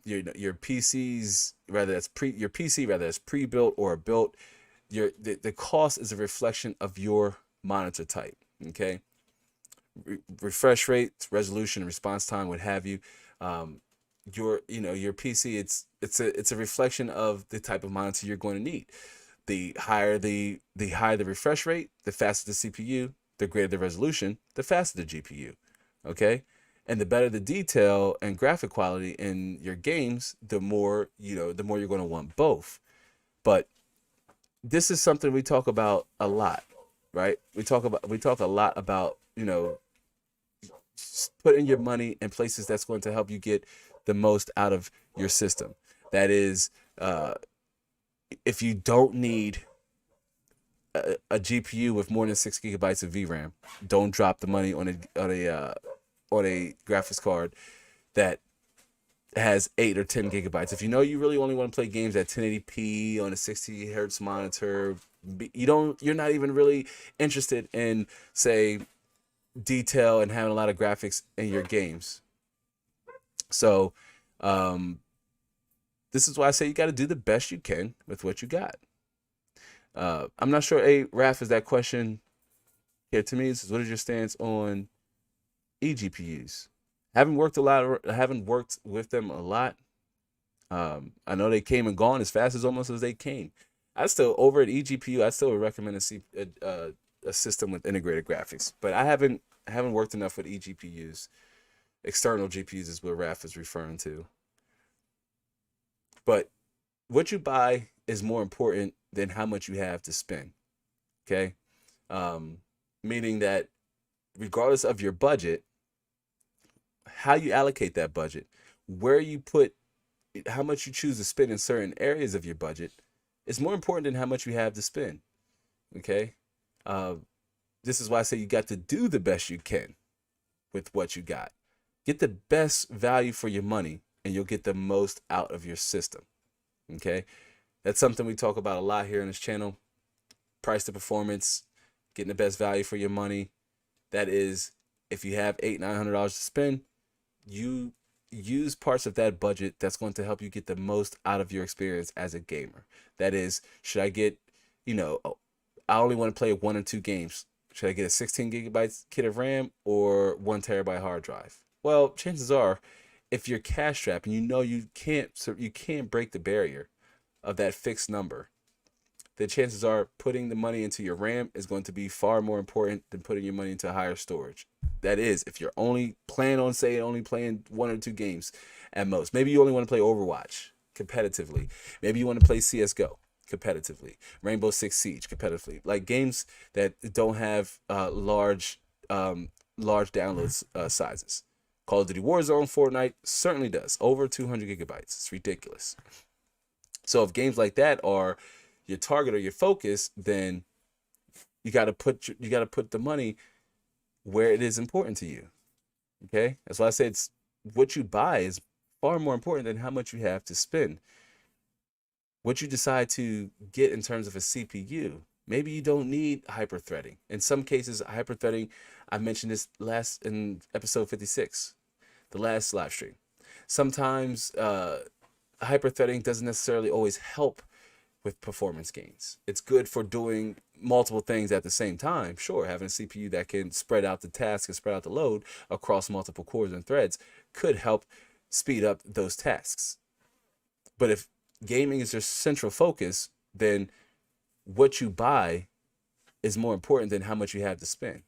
Your PCs, whether it's pre-built or built, the cost is a reflection of your monitor type. Okay, refresh rate, resolution, response time, what have you. Your PC, it's a reflection of the type of monitor you're going to need. The higher the refresh rate, the faster the CPU, the greater the resolution, the faster the GPU. Okay, and the better the detail and graphic quality in your games, the more you're going to want both. But this is something we talk about a lot, right? We talk a lot about putting your money in places that's going to help you get the most out of your system. That is, if you don't need a GPU with more than 6 gigabytes of VRAM, don't drop the money on a graphics card that has 8 or 10 gigabytes. If you really only want to play games at 1080p on a 60 hertz monitor, you're not even really interested in, say, detail and having a lot of graphics in your games. So this is why I say you got to do the best you can with what you got. I'm not sure, Raf, is that question here to me? What is your stance on eGPUs? I haven't worked with them a lot. I know they came and gone as fast as almost as they came. I still, over at eGPU, I still would recommend a system with integrated graphics, but I haven't worked enough with eGPUs. External GPUs is what Raf is referring to. But what you buy is more important than how much you have to spend. Okay, meaning that regardless of your budget, how you allocate that budget, where you put, how much you choose to spend in certain areas of your budget is more important than how much you have to spend. Okay, uh, this is why I say you got to do the best you can with what you got. Get the best value for your money, and you'll get the most out of your system. Okay, that's something we talk about a lot here on this channel. Price to performance, getting the best value for your money. That is, if you have $800-900 to spend, you use parts of that budget that's going to help you get the most out of your experience as a gamer. That is, should I get, I only want to play 1 or 2 games. Should I get a 16 gigabytes kit of RAM or 1 terabyte hard drive? Well, chances are, if you're cash strapped and you can't break the barrier of that fixed number, the chances are putting the money into your RAM is going to be far more important than putting your money into higher storage. That is, if you're only playing 1 or 2 games at most. Maybe you only want to play Overwatch competitively. Maybe you want to play CSGO competitively, Rainbow Six Siege competitively, like games that don't have large download sizes. Call of Duty Warzone, Fortnite certainly does over 200 gigabytes. It's ridiculous. So if games like that are your target or your focus, then you got to put the money where it is important to you. Okay, that's why I say it's what you buy is far more important than how much you have to spend. What you decide to get in terms of a CPU, maybe you don't need hyper-threading. In some cases, hyper-threading, I mentioned this last in episode 56, the last live stream. Sometimes hyper-threading doesn't necessarily always help with performance gains. It's good for doing multiple things at the same time. Sure, having a CPU that can spread out the task and spread out the load across multiple cores and threads could help speed up those tasks. But if gaming is your central focus, then what you buy is more important than how much you have to spend.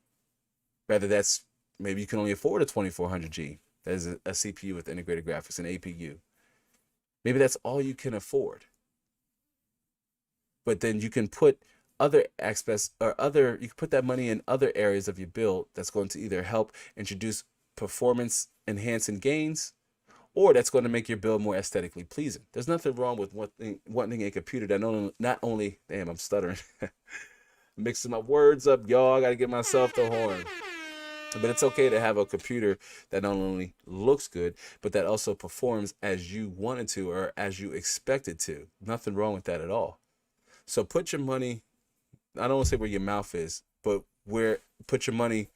Rather, that's maybe you can only afford a 2400G. That is a CPU with integrated graphics and APU. Maybe that's all you can afford. But then you can put other aspects or you can put that money in other areas of your build that's going to either help introduce performance enhancing gains, or that's going to make your build more aesthetically pleasing. There's nothing wrong with wanting a computer that not only, damn, I'm stuttering, mixing my words up, y'all. I got to give myself the horn. But it's okay to have a computer that not only looks good, but that also performs as you wanted to or as you expected to. Nothing wrong with that at all. So put your money, I don't want to say where your mouth is, but put your money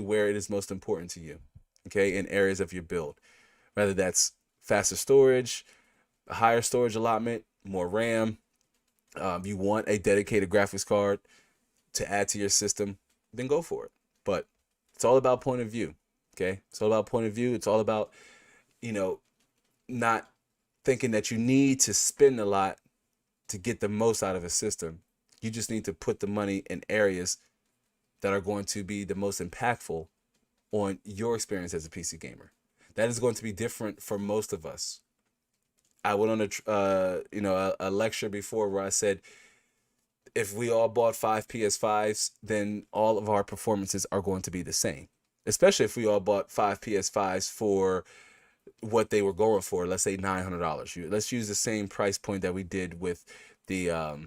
where it is most important to you, okay, in areas of your build. Whether that's faster storage, a higher storage allotment, more RAM, you want a dedicated graphics card to add to your system, then go for it. But it's all about point of view, okay? It's all about point of view. It's all about, not thinking that you need to spend a lot to get the most out of a system. You just need to put the money in areas that are going to be the most impactful on your experience as a PC gamer. That is going to be different for most of us. I went on a lecture before where I said, if we all bought 5 PS5s, then all of our performances are going to be the same. Especially if we all bought 5 PS5s for what they were going for, let's say $900. Let's use the same price point that we did with the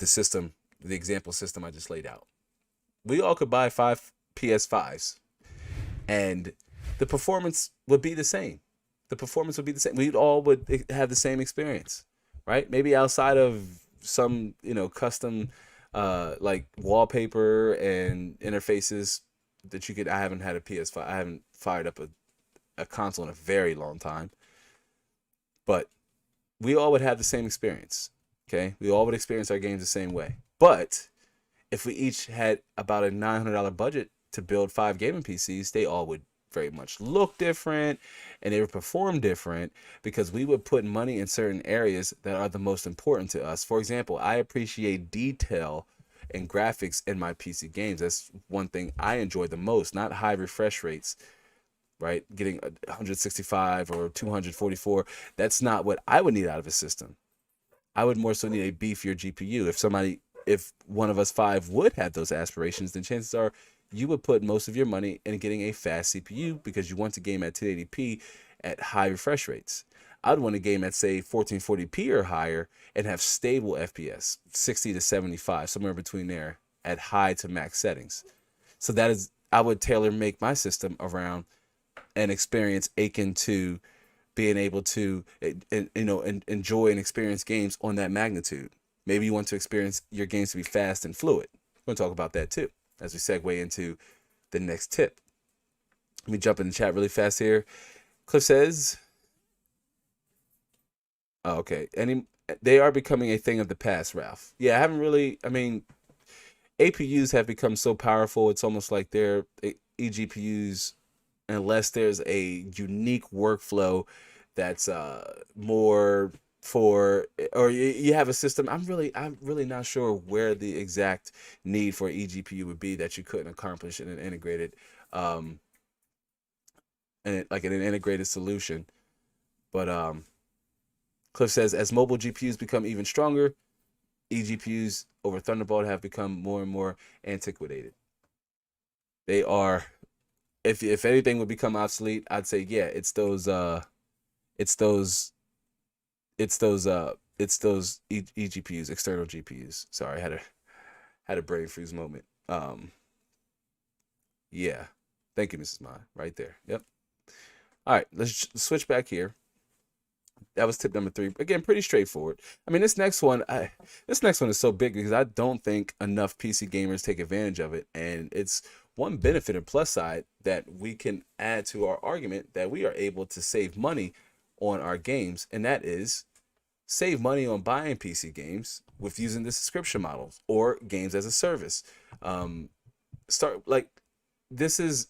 system, the example system I just laid out. We all could buy 5 PS5s, and the performance would be the same. We all would have the same experience, right? Maybe outside of some, custom like wallpaper and interfaces that you could. I haven't had a PS5. I haven't fired up a console in a very long time, but we all would have the same experience. Okay, we all would experience our games the same way. But if we each had about a $900 budget to build 5 gaming PCs, they all would very much look different, and they would perform different because we would put money in certain areas that are the most important to us. For example, I appreciate detail and graphics in my PC games. That's one thing I enjoy the most, not high refresh rates, right? Getting 165 or 244. That's not what I would need out of a system. I would more so need a beefier GPU. If one of us five would have those aspirations, then chances are you would put most of your money in getting a fast CPU because you want to game at 1080p at high refresh rates. I'd want to game at, say, 1440p or higher and have stable FPS, 60 to 75, somewhere between there at high to max settings. So I would tailor make my system around an experience akin to being able to enjoy and experience games on that magnitude. Maybe you want to experience your games to be fast and fluid. We're going to talk about that too as we segue into the next tip. Let me jump in the chat really fast here. Cliff says, oh, okay, they are becoming a thing of the past, Ralph. Yeah, APUs have become so powerful. It's almost like they're eGPUs, unless there's a unique workflow that's more for, or you have a system. I'm really not sure where the exact need for eGPU would be that you couldn't accomplish in an integrated in an integrated solution. But Cliff says, as mobile GPUs become even stronger, eGPUs over Thunderbolt have become more and more antiquated. They are, if anything would become obsolete, I'd say, yeah, it's those eGPUs, external GPUs. Sorry, I had a brain freeze moment. Yeah. Thank you, Mrs. Ma. Right there. Yep. All right, let's switch back here. That was tip number 3. Again, pretty straightforward. I mean, this next one is so big because I don't think enough PC gamers take advantage of it, and it's one benefit and plus side that we can add to our argument that we are able to save money on our games, and that is save money on buying PC games with using the subscription models or games as a service. This is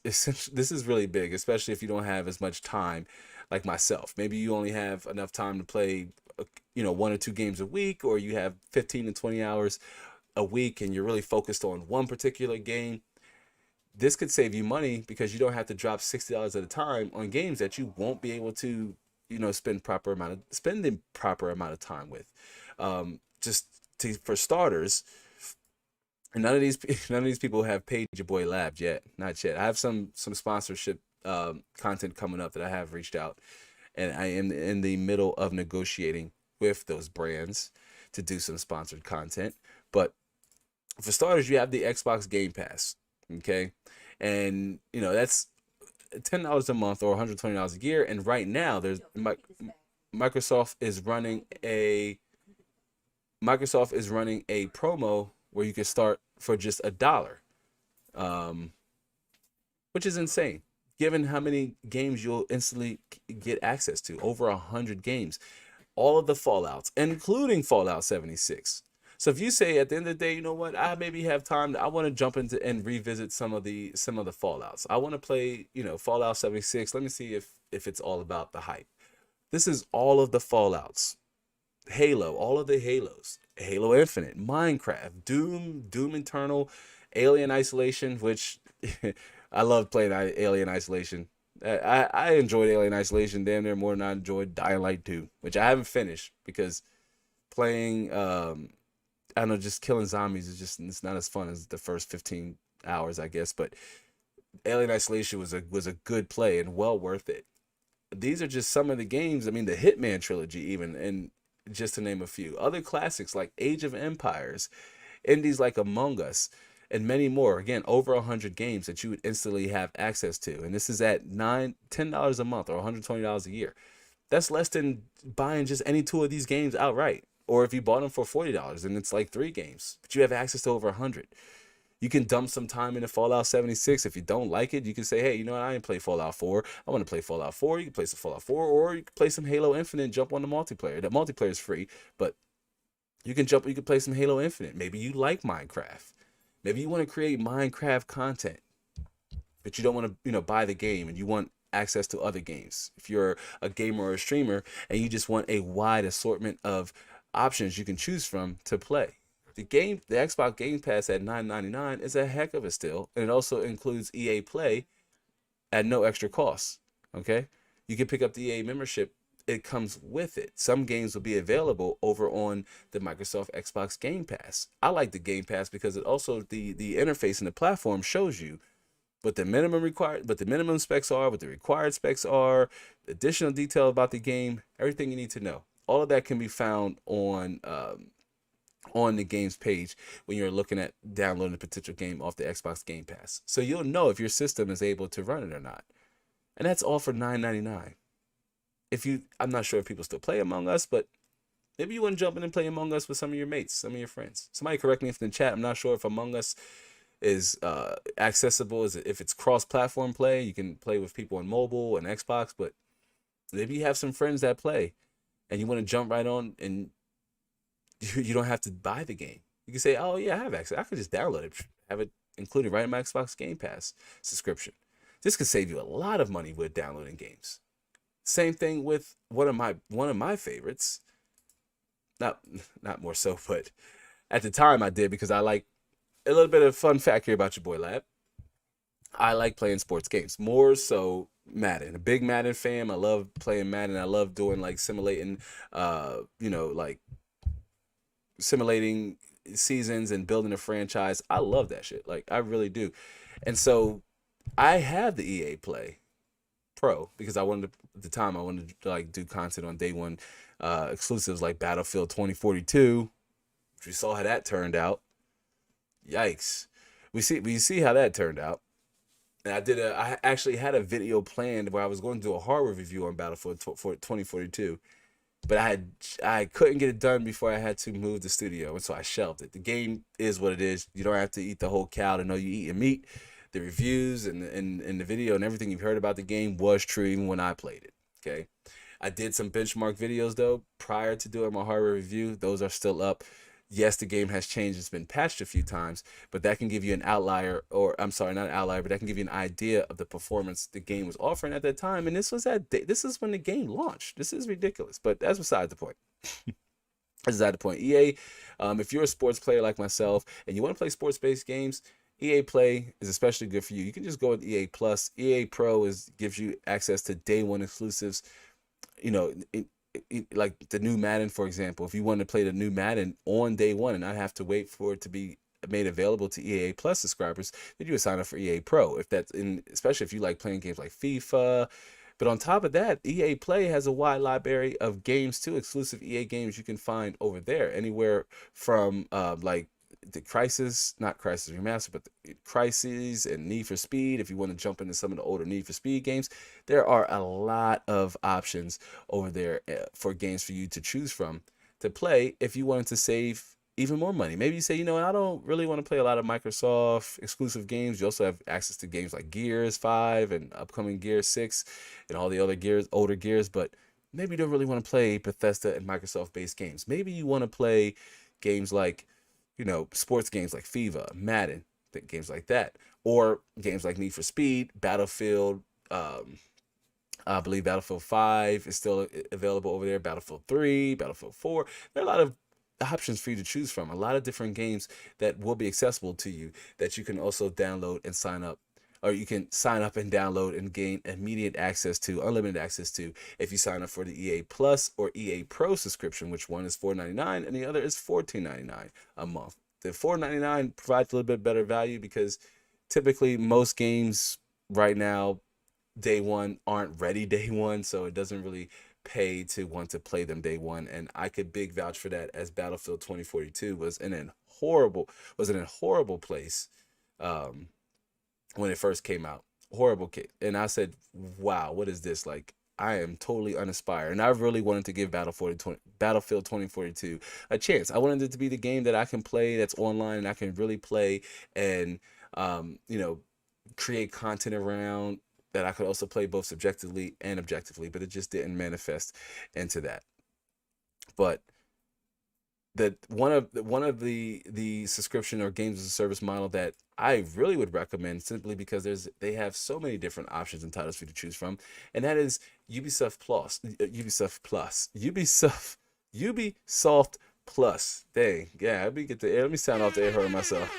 really big, especially if you don't have as much time like myself. Maybe you only have enough time to play 1 or 2 games a week, or you have 15 to 20 hours a week and you're really focused on one particular game. This could save you money because you don't have to drop $60 at a time on games that you won't be able to spend the proper amount of time with. For starters, and none of these people have paid your boy Labs yet, not yet. I have some sponsorship content coming up that I have reached out, and I am in the middle of negotiating with those brands to do some sponsored content. But for starters, you have the Xbox Game Pass, okay, and that's $10 a month or $120 a year. And right now, Microsoft is running a promo where you can start for just $1, which is insane, given how many games you'll instantly get access to. Over 100 games, all of the Fallouts, including Fallout 76. So if you say at the end of the day, you know what, I maybe have time, I want to jump into and revisit some of the Fallouts. I want to play, Fallout 76. Let me see if it's all about the hype. This is all of the Fallouts. Halo, all of the Halos, Halo Infinite, Minecraft, Doom Eternal, Alien Isolation, which I love playing Alien Isolation. I enjoyed Alien Isolation damn near more than I enjoyed Dying Light 2, which I haven't finished because playing, I don't know, just killing zombies it's not as fun as the first 15 hours, I guess. But Alien Isolation was a good play and well worth it. These are just some of the games. I mean, the Hitman trilogy, even, and just to name a few. Other classics like Age of Empires, indies like Among Us, and many more. Again, over 100 games that you would instantly have access to. And this is at $10 a month or $120 a year. That's less than buying just any 2 of these games outright. Or if you bought them for $40, and it's like 3 games. But you have access to over 100. You can dump some time into Fallout 76. If you don't like it, you can say, hey, you know what? I didn't play Fallout 4. I want to play Fallout 4. You can play some Fallout 4, or you can play some Halo Infinite and jump on the multiplayer. The multiplayer is free, but you can play some Halo Infinite. Maybe you like Minecraft. Maybe you want to create Minecraft content. but you don't want to, buy the game and you want access to other games. If you're a gamer or a streamer and you just want a wide assortment of options you can choose from to play. The Xbox Game Pass at $9.99 is a heck of a steal, and it also includes EA Play at no extra cost. Okay, you can pick up the EA membership. It comes with it. Some games will be available over on the Microsoft Xbox Game Pass. I like the Game Pass because it also the interface and the platform shows you what the minimum specs are, what the required specs are, additional detail about the game, everything you need to know. All of that can be found on the games page when you're looking at downloading a potential game off the Xbox Game Pass. So you'll know if your system is able to run it or not. And that's all for $9.99. I'm not sure if people still play Among Us, but maybe you want to jump in and play Among Us with some of your mates, some of your friends. Somebody correct me if in the chat. I'm not sure if Among Us is accessible, if it's cross-platform play. You can play with people on mobile and Xbox, but maybe you have some friends that play and you want to jump right on, and you don't have to buy the game. You can say, oh yeah, I have access. I can just download it, have it included right in my Xbox Game Pass subscription. This could save you a lot of money with downloading games. Same thing with one of my favorites. Not more so, but at the time I did, because I like a little bit of fun fact here about your boy Lab. I like playing sports games, more so Madden. A big Madden fan. I love playing Madden. I love doing like simulating, like simulating seasons and building a franchise. I love that shit. Like, I really do. And so I have the EA Play Pro because at the time I wanted to like do content on day one, exclusives like Battlefield 2042. We saw how that turned out. Yikes. We see how that turned out. And I actually had a video planned where I was going to do a hardware review on Battlefield 2042, but I couldn't get it done before I had to move the studio, and so I shelved it. The game is what it is. You don't have to eat the whole cow to know you eat meat. The reviews and the video and everything you've heard about the game was true even when I played it. Okay, I did some benchmark videos though prior to doing my hardware review. Those are still up. Yes, the game has changed. It's been patched a few times, but that can give you an outlier, or I'm sorry, not an outlier, but that can give you an idea of the performance the game was offering at that time. And this is when the game launched. This is ridiculous, but that's beside the point. That's beside the point. EA, if you're a sports player like myself and you want to play sports-based games, EA Play is especially good for you. You can just go with EA Plus. EA Pro gives you access to day one exclusives. You know, like the new Madden, for example. If you want to play the new Madden on day one and not have to wait for it to be made available to EA Plus subscribers, then you would sign up for EA Pro. Especially if you like playing games like FIFA. But on top of that, EA Play has a wide library of games too, exclusive EA games you can find over there, anywhere from like the not Crisis Remastered, but the Crises and Need for Speed. If you want to jump into some of the older Need for Speed games, there are a lot of options over there for games for you to choose from to play if you wanted to save even more money. Maybe you say, I don't really want to play a lot of Microsoft exclusive games. You also have access to games like Gears 5 and upcoming Gears 6 and all the other older Gears, but maybe you don't really want to play Bethesda and Microsoft-based games. Maybe you want to play games like sports games like FIFA, Madden, games like that, or games like Need for Speed, Battlefield. I believe Battlefield 5 is still available over there. Battlefield 3, Battlefield 4. There are a lot of options for you to choose from. A lot of different games that will be accessible to you that you can also download and sign up. Or you can sign up and download and gain immediate access to, unlimited access to, if you sign up for the EA Plus or EA Pro subscription, which one is $4.99 and the other is $14.99 a month. The $4.99 provides a little bit better value because typically most games right now, day one, aren't ready day one, so it doesn't really pay to want to play them day one. And I could big vouch for that, as Battlefield 2042 was in a horrible place. When it first came out, horrible kid. And I said, wow, what is this? Like, I am totally uninspired. And I really wanted to give Battlefield 2042 a chance. I wanted it to be the game that I can play, that's online, and I can really play and, create content around, that I could also play both subjectively and objectively, but it just didn't manifest into that. But one of the subscription or games as a service model that I really would recommend, simply because they have so many different options and titles for you to choose from, and that is Ubisoft Plus, Ubisoft Plus. Dang, yeah, let me sound off the air hurting myself.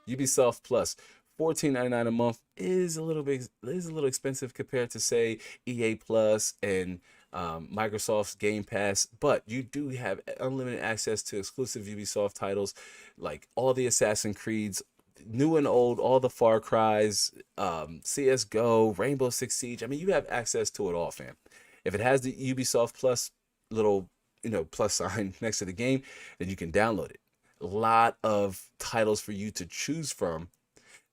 Ubisoft Plus, $14.99 a month is a little expensive compared to, say, EA Plus and Microsoft's Game Pass, but you do have unlimited access to exclusive Ubisoft titles like all the Assassin's Creeds, new and old, all the Far Cries, CS:GO, Rainbow Six Siege. I mean, you have access to it all, fam. If it has the Ubisoft Plus little, plus sign next to the game, then you can download it. A lot of titles for you to choose from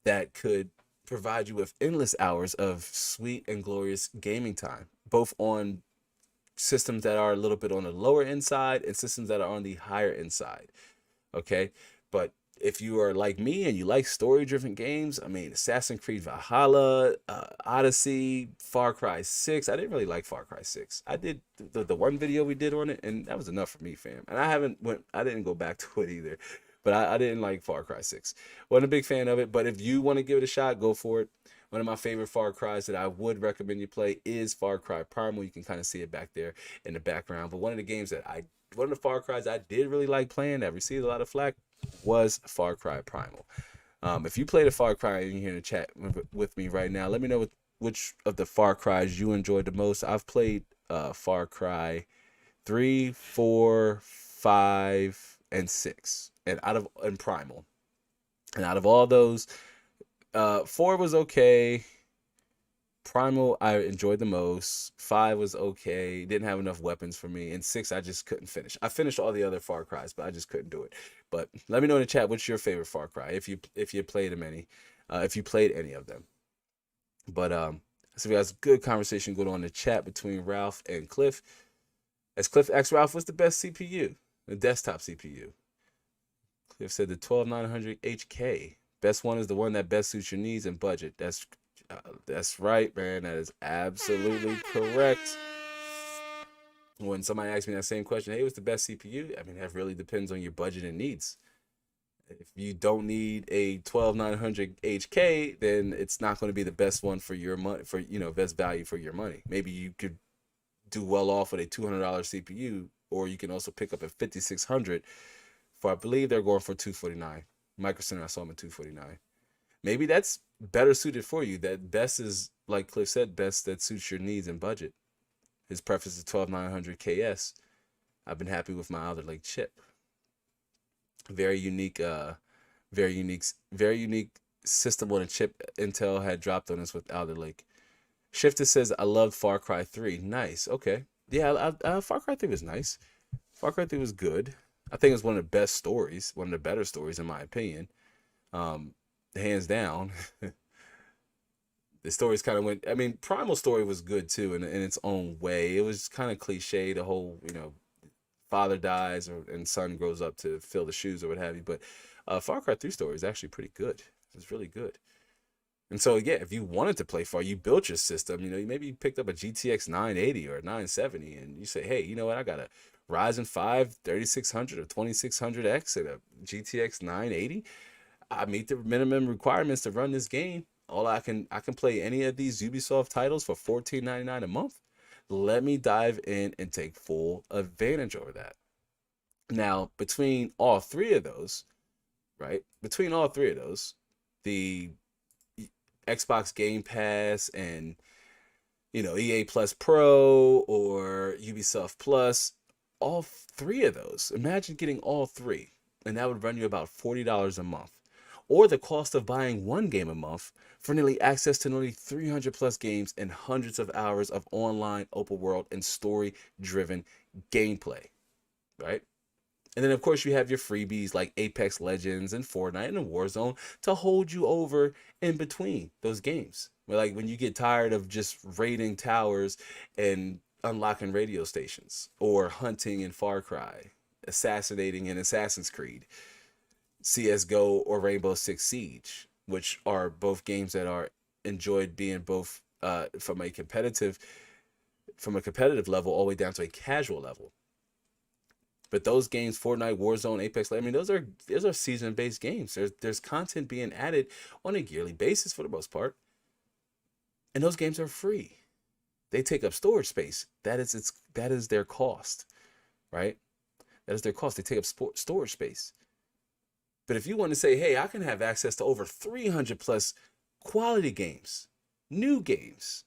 that could provide you with endless hours of sweet and glorious gaming time, both on systems that are a little bit on the lower end side and systems that are on the higher end side. Okay, but if you are like me and you like story-driven games, I mean, Assassin's Creed Valhalla, Odyssey, Far Cry 6. I didn't really like Far Cry 6. I did the one video we did on it, and that was enough for me, fam. And I didn't go back to it either. But I didn't like Far Cry 6. Wasn't a big fan of it, but if you want to give it a shot, go for it. One of my favorite Far Cries that I would recommend you play is Far Cry Primal. You can kind of see it back there in the background. But one of the Far Cries I did really like playing that received a lot of flack was Far Cry Primal. If you played a Far Cry and you're here in the chat with me right now, let me know which of the Far Cries you enjoyed the most. I've played Far Cry 3, 4, 5, and 6, and Primal. And out of all those, 4 was okay. Primal I enjoyed the most. 5 was okay. Didn't have enough weapons for me. And 6 I just couldn't finish. I finished all the other Far Cries, but I just couldn't do it. But let me know in the chat what's your favorite Far Cry if you played if you played any of them. But so we got a good conversation going on in the chat between Ralph and Cliff. As Cliff asked Ralph, what's the best CPU? The desktop CPU. Cliff said the 12900 HK. Best one is the one that best suits your needs and budget. That's right, man. That is absolutely correct. When somebody asks me that same question, hey, what's the best CPU? I mean, that really depends on your budget and needs. If you don't need a 12900 HK, then it's not going to be the best one for your money, best value for your money. Maybe you could do well off with a $200 CPU, or you can also pick up a 5600 for, I believe they're going for $249. Micro Center, I saw them at $249. Maybe that's better suited for you. That best is, like Cliff said, best that suits your needs and budget. His preference is 12900 KS. I've been happy with my Alder Lake chip. Very unique system on a chip Intel had dropped on us with Alder Lake. Shifter says, I loved Far Cry 3. Nice. Okay. Yeah, Far Cry 3 was nice. Far Cry 3 was good. I think it was one of the best stories, one of the better stories in my opinion. Hands down. The stories kind of went, I mean, Primal story was good too in its own way. It was kind of cliche, the whole, father dies and son grows up to fill the shoes or what have you. But Far Cry 3 story is actually pretty good. It was really good. And so, yeah, if you wanted to play Far, you built your system, maybe you picked up a GTX 980 or 970 and you say, hey, you know what, I got a Ryzen 5 3600 or 2600X and a GTX 980. I meet the minimum requirements to run this game. I can play any of these Ubisoft titles for $14.99 a month. Let me dive in and take full advantage over that. Now, between all three of those, the Xbox Game Pass and EA Plus Pro or Ubisoft Plus, all three of those, imagine getting all three, and that would run you about $40 a month, or the cost of buying one game a month for nearly access to nearly 300 plus games and hundreds of hours of online open world and story driven gameplay, right? And then of course you have your freebies like Apex Legends and Fortnite and Warzone to hold you over in between those games. Like when you get tired of just raiding towers and unlocking radio stations, or hunting in Far Cry, assassinating in Assassin's Creed, CS:GO, or Rainbow Six Siege, which are both games that are enjoyed being both from a competitive level all the way down to a casual level. But those games, Fortnite, Warzone, Apex, I mean, those are season based games. There's content being added on a yearly basis for the most part, and those games are free. They take up storage space. That is their cost, right? That is their cost. They take up storage space. But if you want to say, hey, I can have access to over 300 plus quality games, new games,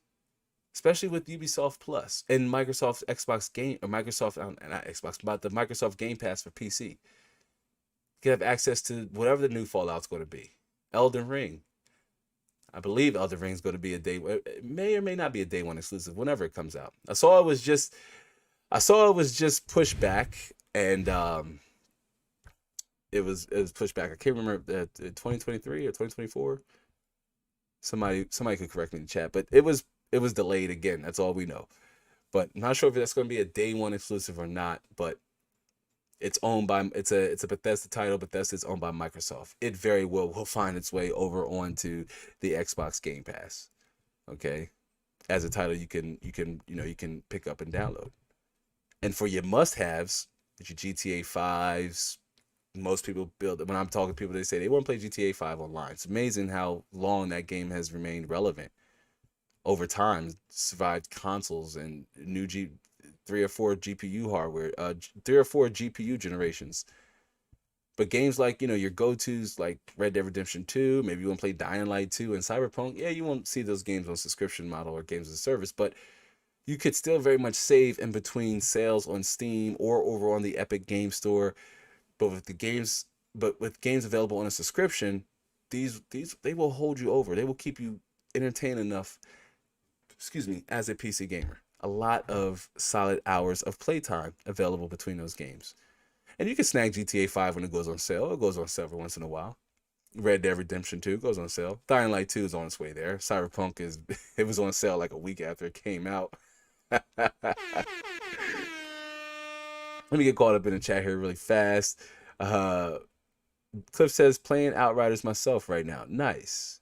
especially with Ubisoft Plus and Microsoft Xbox Game, or Microsoft, not Xbox, but the Microsoft Game Pass for PC. You can have access to whatever the new Fallout's going to be. Elden Ring. I believe Elden Ring is going to be it may or may not be a day one exclusive whenever it comes out. I saw it was just pushed back, and it was pushed back. I can't remember 2023 or 2024. Somebody could correct me in the chat, but it was delayed again. That's all we know. But I'm not sure if that's going to be a day one exclusive or not. But it's owned by it's a Bethesda title. Bethesda's owned by Microsoft. It very well will find its way over onto the Xbox Game Pass. Okay, as a title you can pick up and download. And for your must-haves, your GTA 5s, most people build. When I'm talking to people, they say they want to play GTA 5 online. It's amazing how long that game has remained relevant over time, survived consoles and new 3 or 4 GPU hardware, 3 or 4 GPU generations. But games like, your go-tos like Red Dead Redemption 2, maybe you want to play Dying Light 2 and Cyberpunk, yeah, you won't see those games on subscription model or games as a service, but you could still very much save in between sales on Steam or over on the Epic Game Store. But with games available on a subscription, these they will hold you over. They will keep you entertained enough, as a PC gamer. A lot of solid hours of playtime available between those games. And you can snag GTA 5 when it goes on sale. It goes on sale every once in a while. Red Dead Redemption 2 goes on sale. Dying Light 2 is on its way there. Cyberpunk it was on sale like a week after it came out. Let me get caught up in the chat here really fast. Cliff says playing Outriders myself right now. Nice.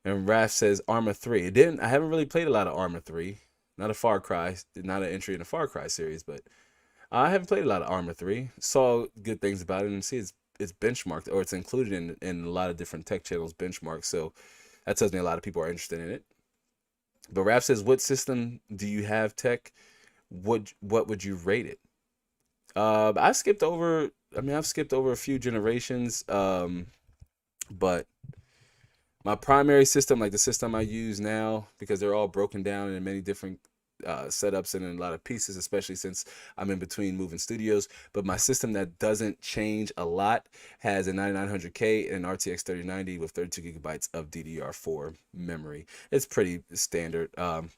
And Raph says Arma 3. I haven't really played a lot of Arma 3. Not a Far Cry, not an entry in the Far Cry series, but I haven't played a lot of Arma 3. Saw good things about it and see it's benchmarked, or it's included in a lot of different tech channels benchmarks. So that tells me a lot of people are interested in it. But Raph says, what system do you have, Tech? What would you rate it? I've skipped over a few generations, but my primary system, like the system I use now, because they're all broken down in many different setups and in a lot of pieces, especially since I'm in between moving studios. But my system that doesn't change a lot has a 9900K and an RTX 3090 with 32 gigabytes of DDR4 memory. It's pretty standard.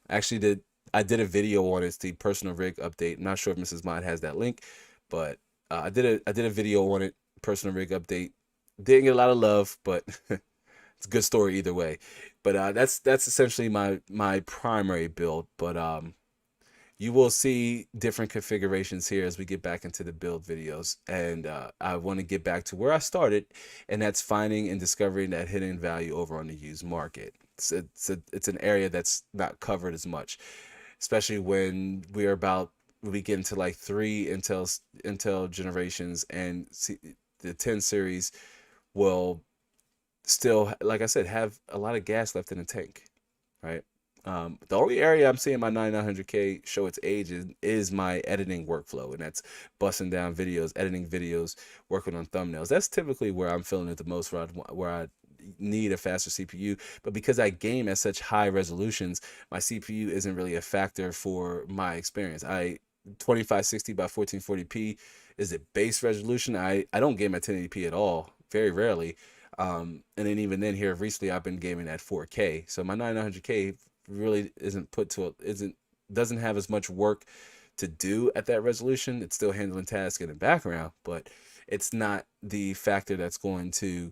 Actually, I did a video on it. It's the personal rig update. I'm not sure if Mrs. Mod has that link, but I did a video on it. Personal rig update. Didn't get a lot of love, but it's a good story either way. But that's essentially my primary build. But you will see different configurations here as we get back into the build videos. And I want to get back to where I started, and that's finding and discovering that hidden value over on the used market. It's an area that's not covered as much, especially when we get into like 3 Intel generations, and the 10 series will still, like I said, have a lot of gas left in the tank, right? The only area I'm seeing my 9900K show its age is my editing workflow, and that's busting down videos, editing videos, working on thumbnails. That's typically where I'm feeling it the most, where I need a faster CPU. But because I game at such high resolutions, my CPU isn't really a factor for my experience. 2560 by 1440p is the base resolution. I don't game at 1080p at all, very rarely. And then even then, here recently I've been gaming at 4K. So my 9900K really doesn't have as much work to do at that resolution. It's still handling tasks in the background, but it's not the factor that's going to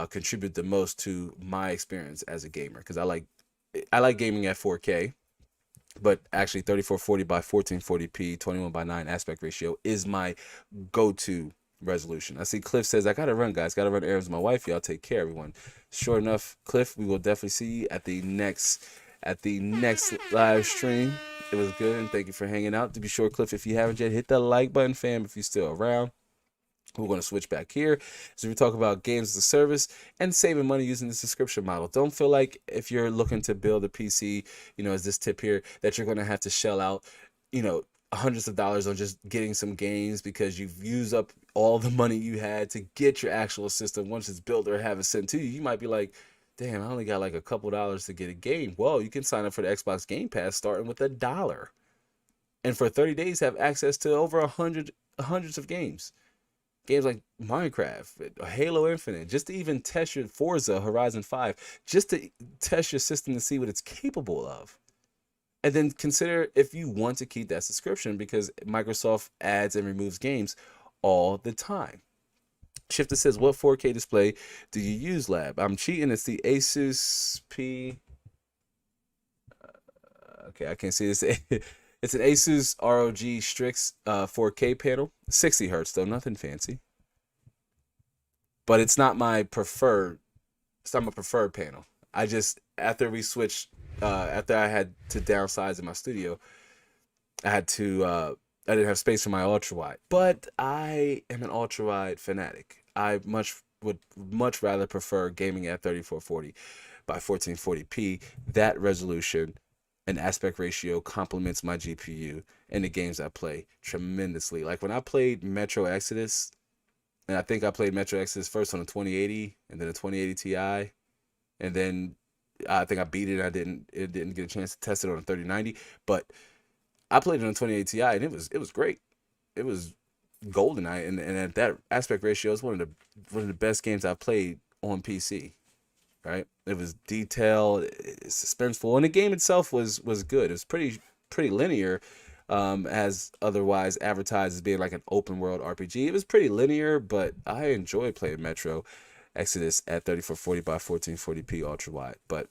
contribute the most to my experience as a gamer, because I like gaming at 4K. But actually 3440 by 1440p 21 by 9 aspect ratio is my go-to resolution. I see Cliff says, I gotta run, guys. Gotta run errands with my wife. Y'all take care, everyone. Sure enough, Cliff, we will definitely see you at the next at the next live stream. It was good, and thank you for hanging out. To be sure, Cliff, if you haven't yet, hit that like button, fam, if you're still around. We're going to switch back here. So we talk about games as a service and saving money using the subscription model. Don't feel like if you're looking to build a PC, as this tip here, that you're going to have to shell out, hundreds of dollars on just getting some games because you've used up all the money you had to get your actual system. Once it's built or have it sent to you, you might be like, damn, I only got like a couple dollars to get a game. Well, you can sign up for the Xbox Game Pass starting with $1. And for 30 days, have access to over hundreds of games. Games like Minecraft, Halo Infinite, just to even test your Forza Horizon 5, just to test your system to see what it's capable of. And then consider if you want to keep that subscription because Microsoft adds and removes games all the time. Shifter says, what 4K display do you use, Lab? I'm cheating. It's the Asus P. Okay, I can't see this. It's an Asus ROG Strix 4K panel. 60 hertz, though. Nothing fancy. But it's not my preferred. It's not my preferred panel. I just, after we switched, after I had to downsize in my studio, I didn't have space for my ultra wide. But I am an ultra wide fanatic. I would much rather prefer gaming at 3440 by 1440p. That resolution and aspect ratio complements my GPU and the games I play tremendously. Like when I played Metro Exodus, and I think I played Metro Exodus first on a 2080 and then a 2080 Ti, and then I think I beat it. It didn't get a chance to test it on a 3090, but I played it on a 2080 Ti and it was great. It was GoldenEye, and at that aspect ratio is one of the best games I've played on PC. Right? It was detailed, it's suspenseful, and the game itself was good. It was pretty linear, as otherwise advertised as being like an open world RPG. It was pretty linear, but I enjoyed playing Metro Exodus at 3440 by 1440p ultra wide. But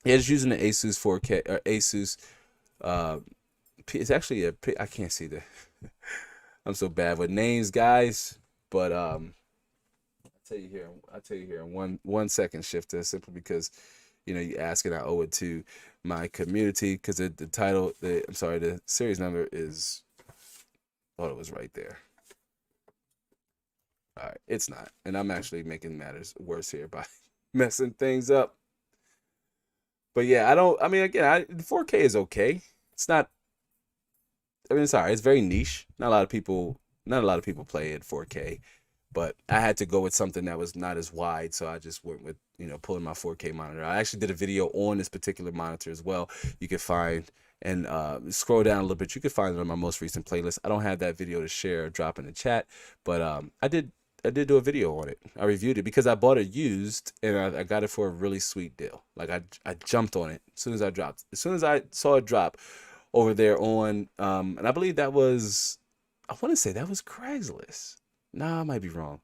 yeah, just using the Asus 4K or Asus. It's actually I can't see the. I'm so bad with names, guys. But I'll tell you here in one second, Shifter, simply because you ask and I owe it to my community, because the series number is, oh, it was right there. All right, it's not, and I'm actually making matters worse here by messing things up. But yeah, I mean, again, 4K is okay. It's not. I mean, it's alright. It's very niche. Not a lot of people play at 4K. But I had to go with something that was not as wide, so I just went with, pulling my 4K monitor. I actually did a video on this particular monitor as well. You can find, and scroll down a little bit, you can find it on my most recent playlist. I don't have that video to share or drop in the chat, but I did do a video on it. I reviewed it because I bought it used, and I got it for a really sweet deal. Like I jumped on it as soon as I dropped. As soon as I saw it drop over there on, and I believe I want to say that was Craigslist. Nah, I might be wrong.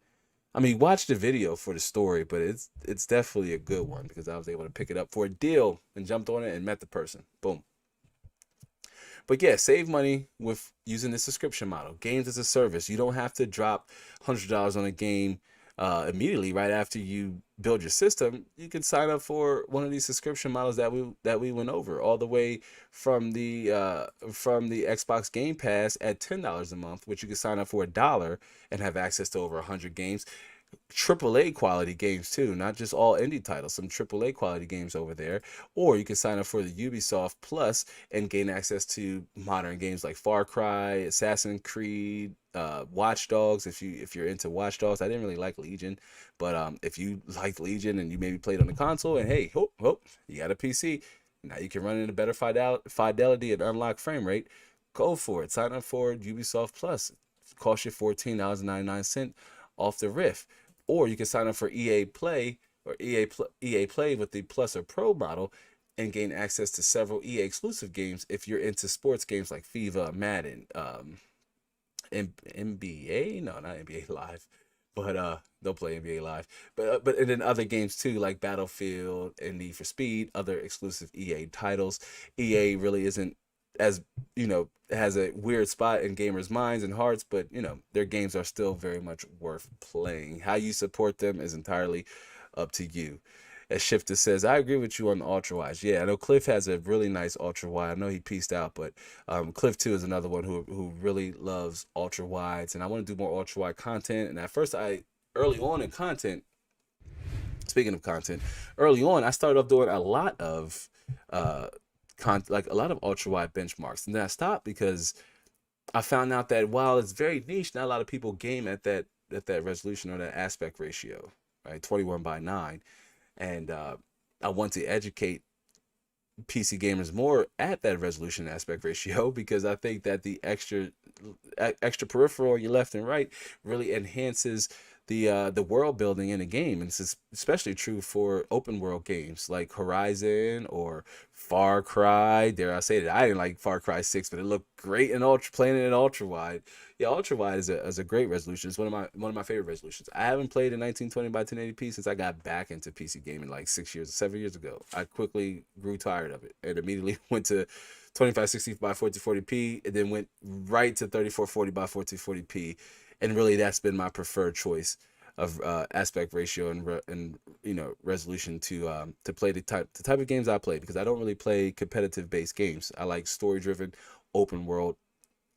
I mean, watch the video for the story, but it's definitely a good one because I was able to pick it up for a deal and jumped on it and met the person. Boom. But yeah, save money with using the subscription model. Games as a service. You don't have to drop $100 on a game immediately right after you build your system. You can sign up for one of these subscription models that we went over, all the way from the Xbox Game Pass at $10 a month, which you can sign up for $1 and have access to over 100 games. AAA quality games too, not just all indie titles, some AAA quality games over there. Or you can sign up for the Ubisoft Plus and gain access to modern games like Far Cry, Assassin's Creed, Watch Dogs. If you're into Watch Dogs, I didn't really like Legion, but if you liked Legion and you maybe played on the console, and hey, you got a PC, now you can run in a better fidelity and unlock frame rate. Go for it. Sign up for Ubisoft Plus. It costs you $14.99 off the riff. Or you can sign up for EA Play or EA Play with the Plus or Pro model and gain access to several EA exclusive games if you're into sports games like FIFA, Madden, NBA, no, not NBA Live, but they'll play NBA Live, but and then other games too, like Battlefield and Need for Speed, other exclusive EA titles. EA really isn't, as has a weird spot in gamers' minds and hearts, but their games are still very much worth playing. How you support them is entirely up to you. As Shifter says, I agree with you on the ultra wides. Yeah, I know Cliff has a really nice ultra wide. I know he pieced out, but Cliff too is another one who really loves ultra wides, and I want to do more ultra wide content. And at first, early on in content, speaking of content, early on I started off doing a lot of like a lot of ultra wide benchmarks, and then I stopped because I found out that while it's very niche, not a lot of people game at that resolution or that aspect ratio, right? 21:9, and I want to educate PC gamers more at that resolution aspect ratio because I think that the extra peripheral on your left and right really enhances the world building in a game, and it's especially true for open world games like Horizon or Far Cry. Dare I say that I didn't like Far Cry 6, but it looked great in ultra playing it in ultra wide. Yeah, ultra wide is a great resolution. It's one of my favorite resolutions. I haven't played in 1920 by 1080p since I got back into PC gaming like 7 years ago. I quickly grew tired of it and immediately went to 2560 by 1440p, and then went right to 3440 by 1440p, and really that's been my preferred choice of aspect ratio and resolution to play the type of games I play, because I don't really play competitive based games. I like story driven open world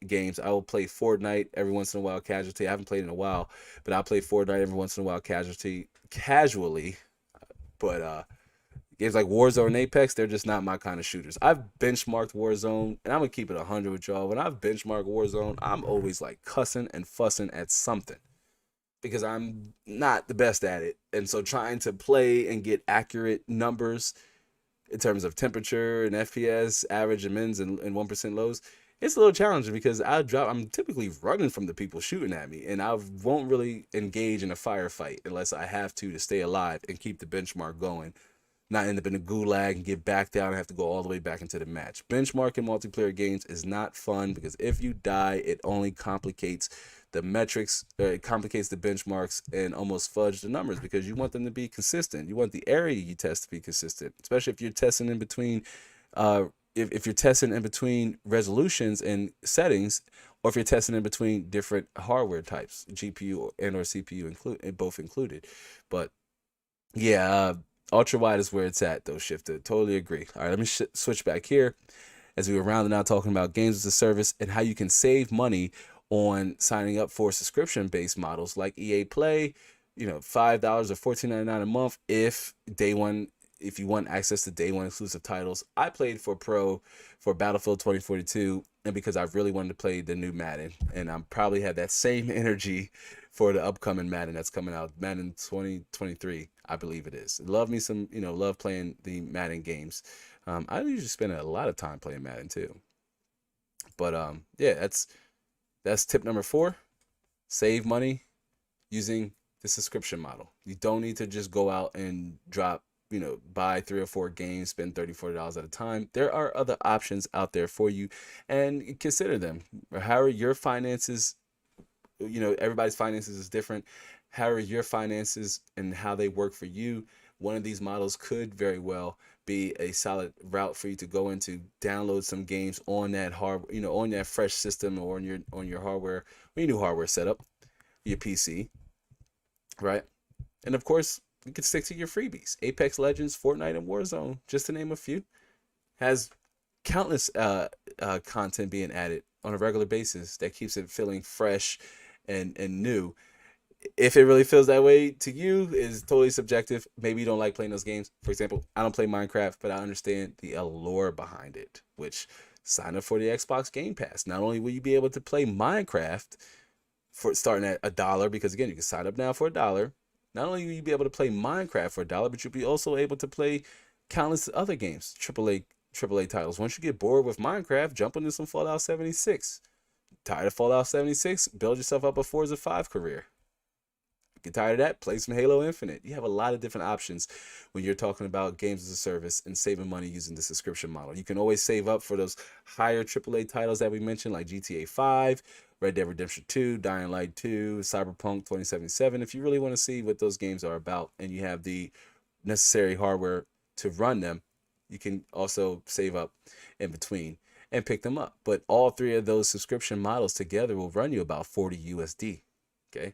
games. I will play Fortnite every once in a while casually. I haven't played in a while, but I'll play Fortnite every once in a while casually. But games like Warzone and Apex, they're just not my kind of shooters. I've benchmarked Warzone, and I'm gonna keep it 100 with y'all. When I've benchmarked Warzone, I'm always like cussing and fussing at something because I'm not the best at it. And so trying to play and get accurate numbers in terms of temperature and FPS, average and mins and 1% lows, it's a little challenging because I'm typically running from the people shooting at me, and I won't really engage in a firefight unless I have to stay alive and keep the benchmark going, not end up in a gulag and get back down and have to go all the way back into the match. Benchmarking multiplayer games is not fun because if you die, it only complicates the metrics, it complicates the benchmarks and almost fudge the numbers because you want them to be consistent. You want the area you test to be consistent, especially if you're testing in between, if you're testing in between resolutions and settings, or if you're testing in between different hardware types, GPU and or CPU both included. But yeah, ultra wide is where it's at though. Shifter, totally agree. All right, let me switch back here as we were rounding out talking about games as a service and how you can save money on signing up for subscription based models like EA Play. $5 or $14.99 a month if you want access to day one exclusive titles. I played for Battlefield 2042, and because I really wanted to play the new Madden, and I'm probably have that same energy for the upcoming Madden that's coming out, Madden 2023, I believe it is. Love playing the Madden games. I usually spend a lot of time playing Madden too. But yeah, that's tip number 4. Save money using the subscription model. You don't need to just go out and buy 3 or 4 games, spend $30, $40 at a time. There are other options out there for you, and consider them. How are your finances? Everybody's finances is different. How are your finances and how they work for you? One of these models could very well be a solid route for you to go into, download some games on that on that fresh system, or on your hardware, or your new hardware setup, your PC, right? And of course, you can stick to your freebies. Apex Legends, Fortnite, and Warzone, just to name a few, has countless content being added on a regular basis that keeps it feeling fresh and new. If it really feels that way to you is totally subjective. Maybe you don't like playing those games. For example, I don't play Minecraft, but I understand the allure behind it, which sign up for the Xbox Game Pass. Not only will you be able to play Minecraft for starting at $1, because again, you can sign up now for $1. Not only will you be able to play Minecraft for $1, but you'll be also able to play countless other games, AAA titles. Once you get bored with Minecraft, jump into some Fallout 76. Tired of Fallout 76? Build yourself up a Forza 5 career. Get tired of that? Play some Halo Infinite. You have a lot of different options when you're talking about games as a service and saving money using the subscription model. You can always save up for those higher AAA titles that we mentioned, like GTA 5, Red Dead Redemption 2, Dying Light 2, Cyberpunk 2077. If you really want to see what those games are about and you have the necessary hardware to run them, you can also save up in between and pick them up. But all 3 of those subscription models together will run you about 40 USD. Okay.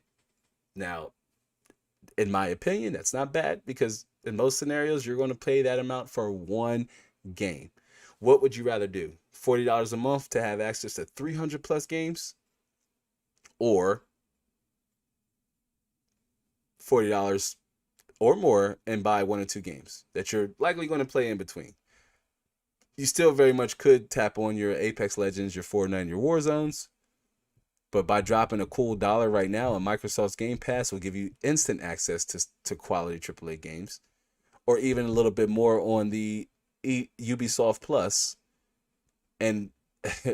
Now, in my opinion, that's not bad because in most scenarios, you're going to pay that amount for one game. What would you rather do? $40 a month to have access to 300 plus games, or $40 or more and buy one or two games that you're likely going to play in between? You still very much could tap on your Apex Legends, your Fortnite, and your Warzones. But by dropping a cool dollar right now on Microsoft's Game Pass will give you instant access to quality AAA games, or even a little bit more on the Ubisoft Plus, and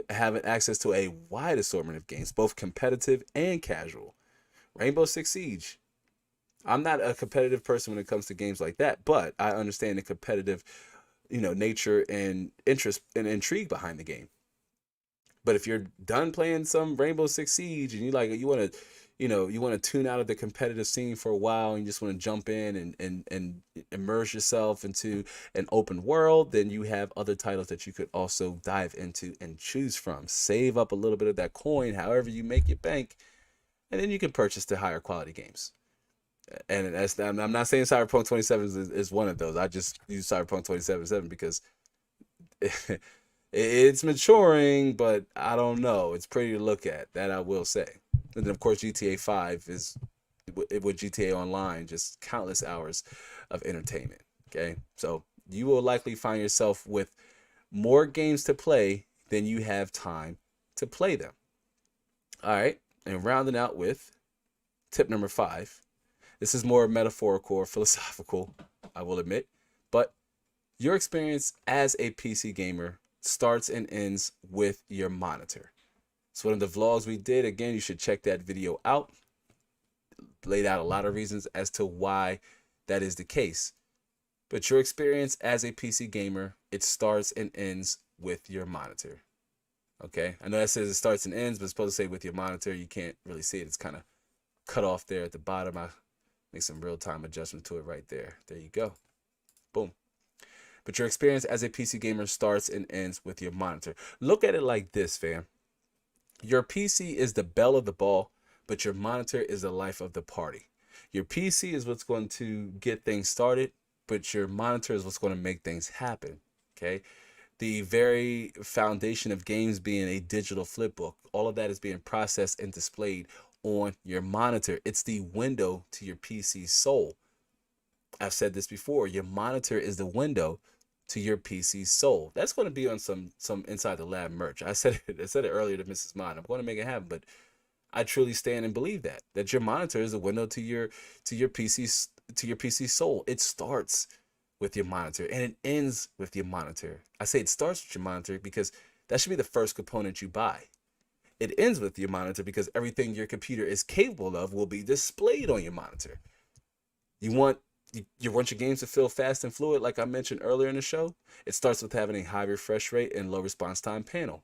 having access to a wide assortment of games, both competitive and casual. Rainbow Six Siege. I'm not a competitive person when it comes to games like that, but I understand the competitive, nature and interest and intrigue behind the game. But if you're done playing some Rainbow Six Siege and you want to, you want to tune out of the competitive scene for a while and you just want to jump in and immerse yourself into an open world, then you have other titles that you could also dive into and choose from. Save up a little bit of that coin, however you make your bank, and then you can purchase the higher quality games. And I'm not saying Cyberpunk 2077 is one of those. I just use Cyberpunk 2077 because it's maturing, but I don't know. It's pretty to look at, that I will say. And then, of course, GTA 5 is, with GTA Online, just countless hours of entertainment. Okay, so you will likely find yourself with more games to play than you have time to play them. All right, and rounding out with tip number 5. This is more metaphorical or philosophical, I will admit, but your experience as a PC gamer starts and ends with your monitor. So one of the vlogs we did, again, you should check that video out. Laid out a lot of reasons as to why that is the case. But your experience as a PC gamer, it starts and ends with your monitor. Okay, I know that says it starts and ends, but it's supposed to say with your monitor. You can't really see it. It's kind of cut off there at the bottom. I make some real-time adjustment to it right there. There you go. Boom. But your experience as a PC gamer starts and ends with your monitor. Look at it like this, fam. Your PC is the belle of the ball, but your monitor is the life of the party. Your PC is what's going to get things started, but your monitor is what's going to make things happen. Okay? The very foundation of games being a digital flipbook, all of that is being processed and displayed on your monitor. It's the window to your PC's soul. I've said this before. Your monitor is the window to your PC's soul. That's going to be on some Inside the Lab merch. I said it earlier to Mrs. Mind. I'm going to make it happen, but I truly stand and believe that your monitor is the window to your PC's soul. It starts with your monitor and it ends with your monitor. I say it starts with your monitor because that should be the first component you buy. It ends with your monitor because everything your computer is capable of will be displayed on your monitor. You want your games to feel fast and fluid, like I mentioned earlier in the show? It starts with having a high refresh rate and low response time panel.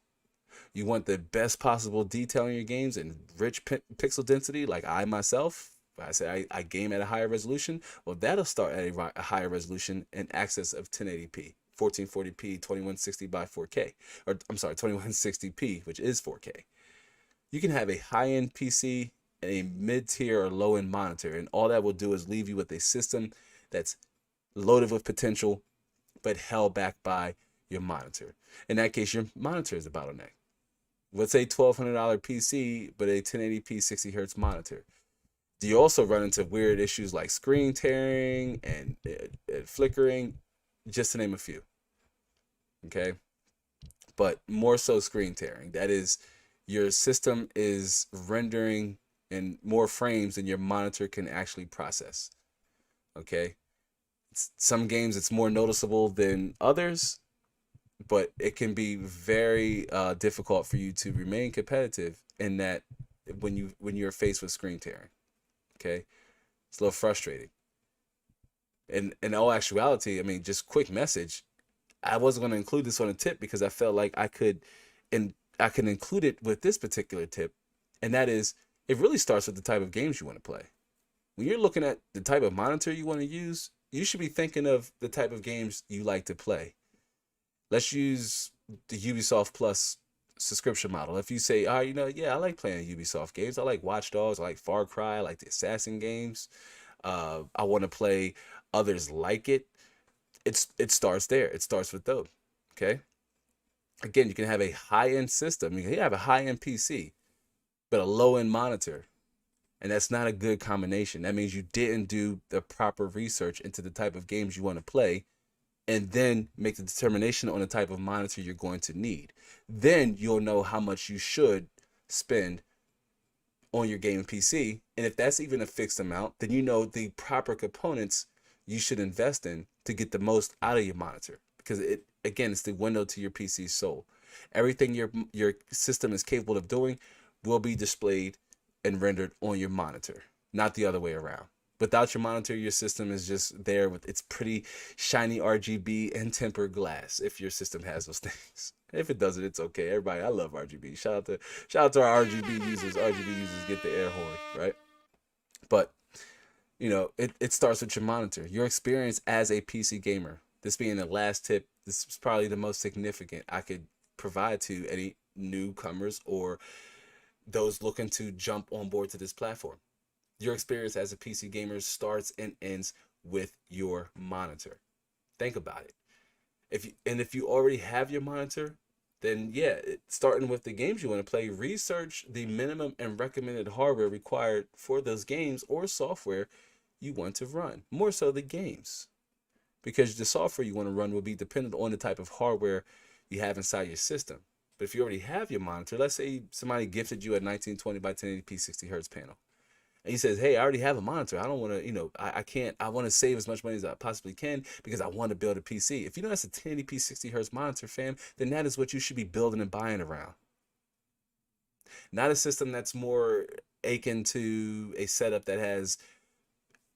You want the best possible detail in your games and rich pixel density, like I myself, I say I game at a higher resolution. Well, that'll start at a higher resolution and access of 1080p, 1440p, 2160 by 4K, or I'm sorry, 2160p, which is 4K. You can have a high-end PC and a mid-tier or low-end monitor, and all that will do is leave you with a system that's loaded with potential but held back by your monitor. In that case, your monitor is the bottleneck. Let's say $1,200 PC, but a 1080p 60 hertz monitor. Do you also run into weird issues like screen tearing and flickering, just to name a few? Okay, but more so screen tearing. That is, your system is rendering in more frames than your monitor can actually process. Okay, some games it's more noticeable than others, but it can be very difficult for you to remain competitive in that when you're faced with screen tearing. Okay, it's a little frustrating. And in all actuality, I mean, just quick message, I wasn't going to include this on a tip because I felt like I could include it with this particular tip, and that is, it really starts with the type of games you want to play. When you're looking at the type of monitor you want to use, you should be thinking of the type of games you like to play. Let's use the Ubisoft Plus subscription model. If you say, I like playing Ubisoft games. I like Watch Dogs. I like Far Cry. I like the Assassin games. I want to play others like it, it starts there. It starts with those. Okay. Again, you can have a high-end system. You can have a high-end PC, but a low-end monitor. And that's not a good combination. That means you didn't do the proper research into the type of games you want to play, and then make the determination on the type of monitor you're going to need. Then you'll know how much you should spend on your gaming PC. And if that's even a fixed amount, then you know the proper components you should invest in to get the most out of your monitor. Because it, again, it's the window to your PC's soul. Everything your system is capable of doing will be displayed and rendered on your monitor, not the other way around. Without your monitor, your system is just there with its pretty shiny RGB and tempered glass. If your system has those things, if it doesn't, it's okay. Everybody, I love RGB. Shout out to our RGB users. RGB users get the air horn, right? But you know, it starts with your monitor. Your experience as a PC gamer. This being the last tip, this is probably the most significant I could provide to any newcomers or those looking to jump on board to this platform. Your experience as a PC gamer starts and ends with your monitor. Think about it. If you already have your monitor, then yeah, starting with the games you want to play, research the minimum and recommended hardware required for those games or software you want to run. More so the games, because the software you want to run will be dependent on the type of hardware you have inside your system. But if you already have your monitor, let's say somebody gifted you a 1920 by 1080p 60 hertz panel. And he says, hey, I already have a monitor. I don't want to, I can't, I want to save as much money as I possibly can because I want to build a PC. If you know that's a 1080p 60 hertz monitor, fam, then that is what you should be building and buying around. Not a system that's more akin to a setup that has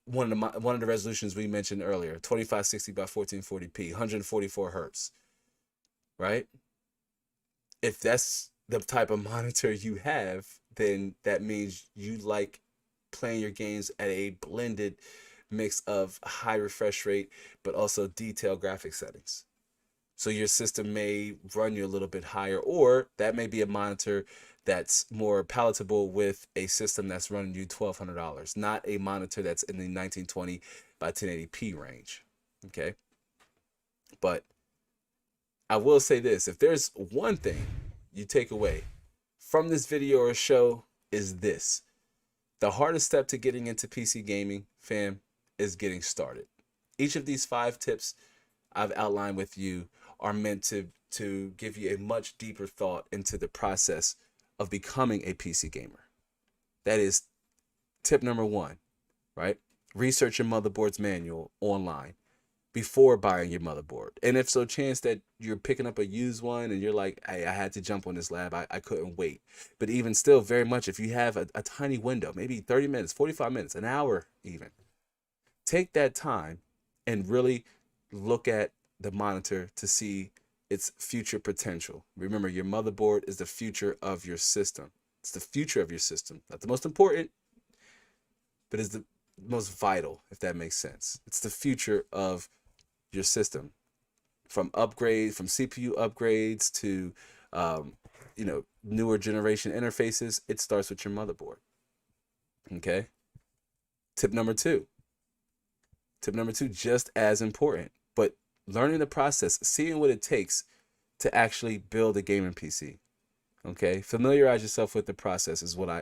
one of the resolutions we mentioned earlier, 2560 by 1440p, 144 hertz, right? If that's the type of monitor you have, then that means you like playing your games at a blended mix of high refresh rate, but also detailed graphic settings. So your system may run you a little bit higher, or that may be a monitor that's more palatable with a system that's running you $1,200, not a monitor that's in the 1920 by 1080p range. Okay. But I will say this, if there's one thing you take away from this video or show is this: the hardest step to getting into PC gaming, fam, is getting started. Each of these 5 tips I've outlined with you are meant to give you a much deeper thought into the process of becoming a PC gamer. That is tip number 1, right? Research your motherboard's manual online before buying your motherboard. And if so chance that you're picking up a used one and you're like, hey, I had to jump on this lab, I couldn't wait. But even still, very much, if you have a tiny window, maybe 30 minutes, 45 minutes, an hour even, take that time and really look at the monitor to see its future potential. Remember, your motherboard is the future of your system. It's the future of your system. Not the most important, but is the most vital, if that makes sense. It's the future of your system. From upgrades, from CPU upgrades to newer generation interfaces, it starts with your motherboard. Okay. Tip number 2, just as important, but learning the process, seeing what it takes to actually build a gaming PC. Okay, familiarize yourself with the process is what I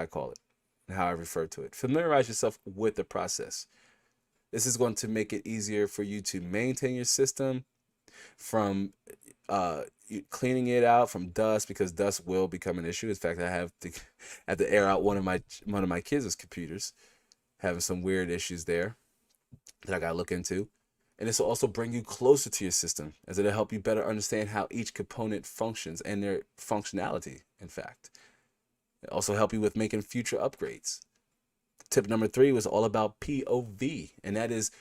call it, and how I refer to it. Familiarize yourself with the process. This is going to make it easier for you to maintain your system from cleaning it out from dust, because dust will become an issue. In fact, I have to air out one of my kids' computers, having some weird issues there that I gotta look into. And this will also bring you closer to your system, as it'll help you better understand how each component functions and their functionality, in fact. It'll also help you with making future upgrades. Tip number 3 was all about POV, and that is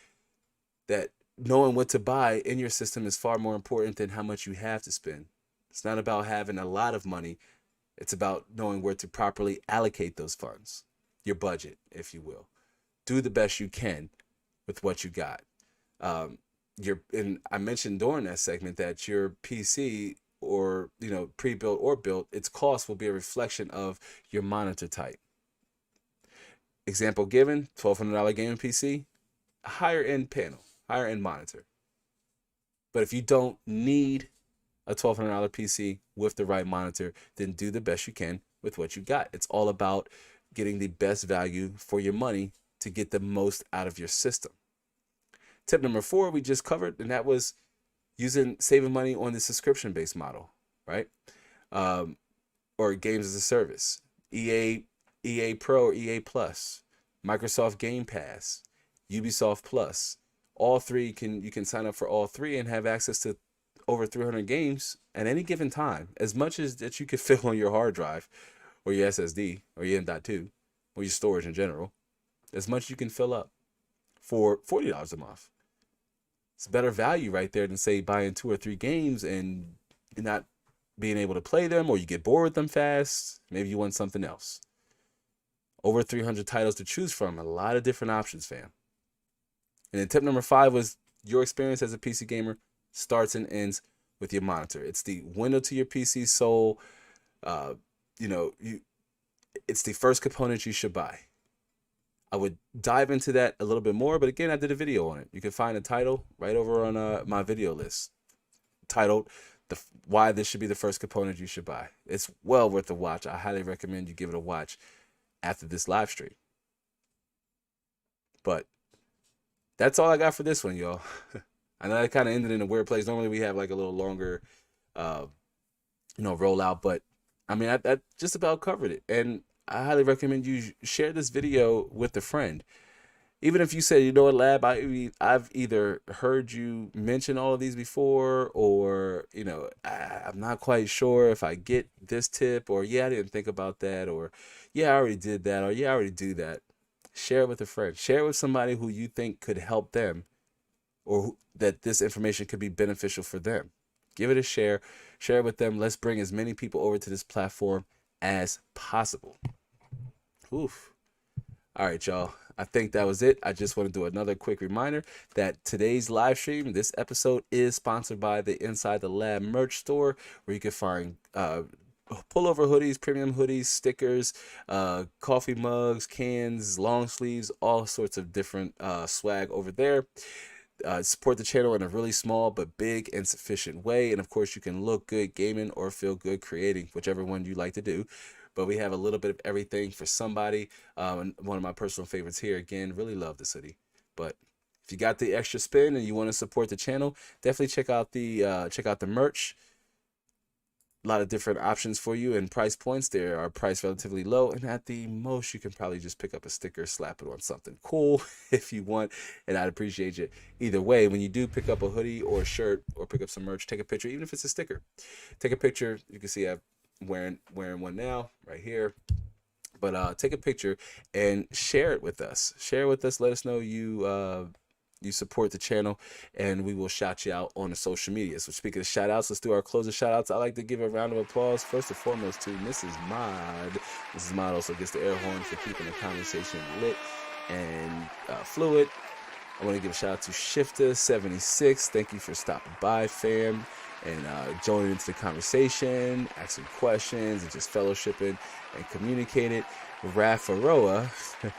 that knowing what to buy in your system is far more important than how much you have to spend. It's not about having a lot of money. It's about knowing where to properly allocate those funds, your budget, if you will. Do the best you can with what you got. And I mentioned during that segment that your PC, or pre-built or built, its cost will be a reflection of your monitor type. Example given: $1,200 gaming PC, higher end panel, higher end monitor. But if you don't need a $1,200 PC with the right monitor, then do the best you can with what you got. It's all about getting the best value for your money to get the most out of your system. Tip number 4 we just covered, and that was saving money on the subscription-based model, right? Or games as a service. EA Pro or EA Plus, Microsoft Game Pass, Ubisoft Plus. All three you can sign up for all three and have access to over 300 games at any given time, as much as that you could fit on your hard drive or your SSD or your M.2 or your storage in general. As much as you can fill up for $40 a month. It's better value right there than, say, buying 2 or 3 games and not being able to play them, or you get bored with them fast. Maybe you want something else. Over 300 titles to choose from. A lot of different options, fam. And then tip number 5 was your experience as a PC gamer starts and ends with your monitor. It's the window to your PC soul. It's the first component you should buy. I would dive into that a little bit more, but again, I did a video on it. You can find the title right over on my video list, titled "Why This Should Be the First Component You Should Buy." It's well worth a watch. I highly recommend you give it a watch after this live stream. But that's all I got for this one, y'all. I know I kind of ended in a weird place. Normally we have like a little longer, rollout, but I mean, I just about covered it. And I highly recommend you share this video with a friend. Even if you say, you know what, Lab, I've either heard you mention all of these before, or, I'm not quite sure if I get this tip, or, yeah, I didn't think about that, or, yeah, I already did that, or, yeah, I already do that. Share it with a friend. Share it with somebody who you think could help them, or that this information could be beneficial for them. Give it a share. Share it with them. Let's bring as many people over to this platform as possible. Oof. All right, y'all. I think that was it. I just want to do another quick reminder that today's live stream, this episode, is sponsored by the Inside the Lab merch store, where you can find pullover hoodies, premium hoodies, stickers, coffee mugs, cans, long sleeves, all sorts of different swag over there. Support the channel in a really small but big and sufficient way. And of course, you can look good gaming or feel good creating, whichever one you like to do. But we have a little bit of everything for somebody. And one of my personal favorites here, again, really love this hoodie. But if you got the extra spin and you want to support the channel, definitely check out the merch. A lot of different options for you, and price points there are priced relatively low, and at the most you can probably just pick up a sticker, slap it on something cool if you want, and I'd appreciate you either way. When you do pick up a hoodie or a shirt or pick up some merch, take a picture. Even if it's a sticker, take a picture. You can see I'm wearing one now right here, but take a picture and share it with us. Let us know you support the channel, and we will shout you out on the social media. So speaking of shout outs, let's do our closing shout outs. I'd like to give a round of applause first and foremost to Mrs. Mod. Mrs. Mod also gets the air horn for keeping the conversation lit and fluid. I want to give a shout out to Shifter76. Thank you for stopping by, fam, and joining into the conversation, asking questions, and just fellowshipping and communicating. Raffaroa,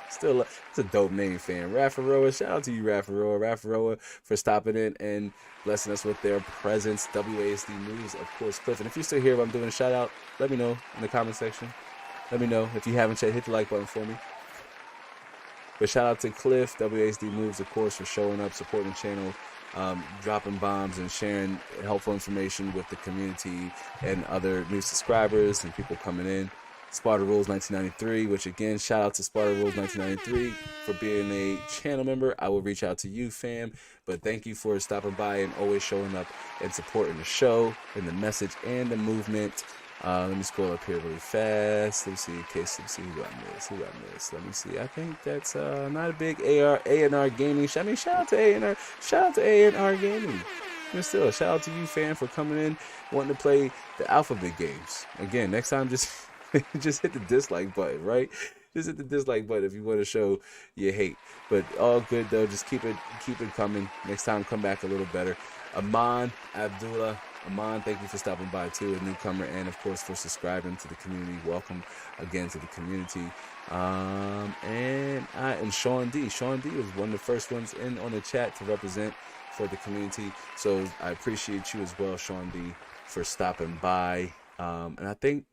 still, it's a dope name, fam. Raffaroa, shout out to you, Raffaroa, for stopping in and blessing us with their presence. WASD News, of course, Cliff. And if you're still here while I'm doing a shout out, let me know in the comment section. Let me know. If you haven't yet, hit the like button for me. But shout out to Cliff, WASD Moves, of course, for showing up, supporting the channel, dropping bombs and sharing helpful information with the community and other new subscribers and people coming in. Sparta Rules 1993, which again, shout out to Sparta Rules 1993 for being a channel member. I will reach out to you, fam, but thank you for stopping by and always showing up and supporting the show and the message and the movement. Let me scroll up here really fast. Let me see who I missed. Let me see. I think that's not a big A&R Gaming. I mean, shout out to A&R. Shout out to A&R Gaming. But still, shout out to you, fam, for coming in, wanting to play the Alphabet games. Again, next time, just hit the dislike button, right? Just hit the dislike button if you want to show your hate. But all good though. Just keep it coming. Next time, come back a little better. Aman Abdullah, Amon, thank you for stopping by too, a newcomer, and of course for subscribing to the community. Welcome again to the community. And Sean D. Sean D was one of the first ones in on the chat to represent for the community. So I appreciate you as well, Sean D, for stopping by. And I think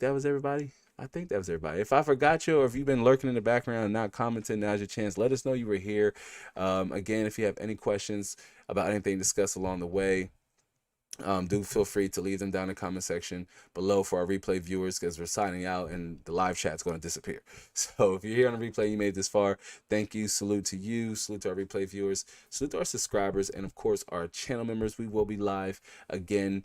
that was everybody. I think that was everybody. If I forgot you, or if you've been lurking in the background and not commenting, now's your chance. Let us know you were here. Again, if you have any questions about anything discussed along the way, do feel free to leave them down in the comment section below for our replay viewers, because we're signing out and the live chat's going to disappear. So if you're here on the replay, you made it this far, thank you. Salute to you. Salute to our replay viewers. Salute to our subscribers, and of course our channel members. We will be live again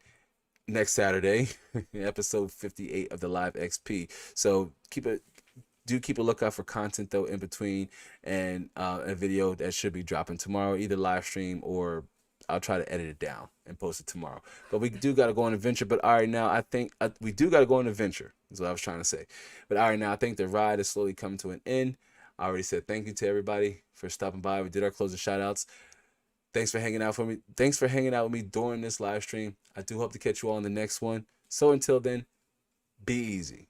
next Saturday, episode 58 of the Live XP. So keep a lookout for content though in between, and a video that should be dropping tomorrow, either live stream or I'll try to edit it down and post it tomorrow. But we do got to go on an adventure. But all right, now I think we do got to go on an adventure is what I was trying to say. But all right, now I think the ride is slowly coming to an end. I already said thank you to everybody for stopping by. We did our closing shout outs. Thanks for hanging out for me. Thanks for hanging out with me during this live stream. I do hope to catch you all on the next one. So until then, be easy.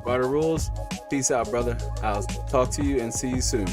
By the rules, peace out, brother. I'll talk to you and see you soon.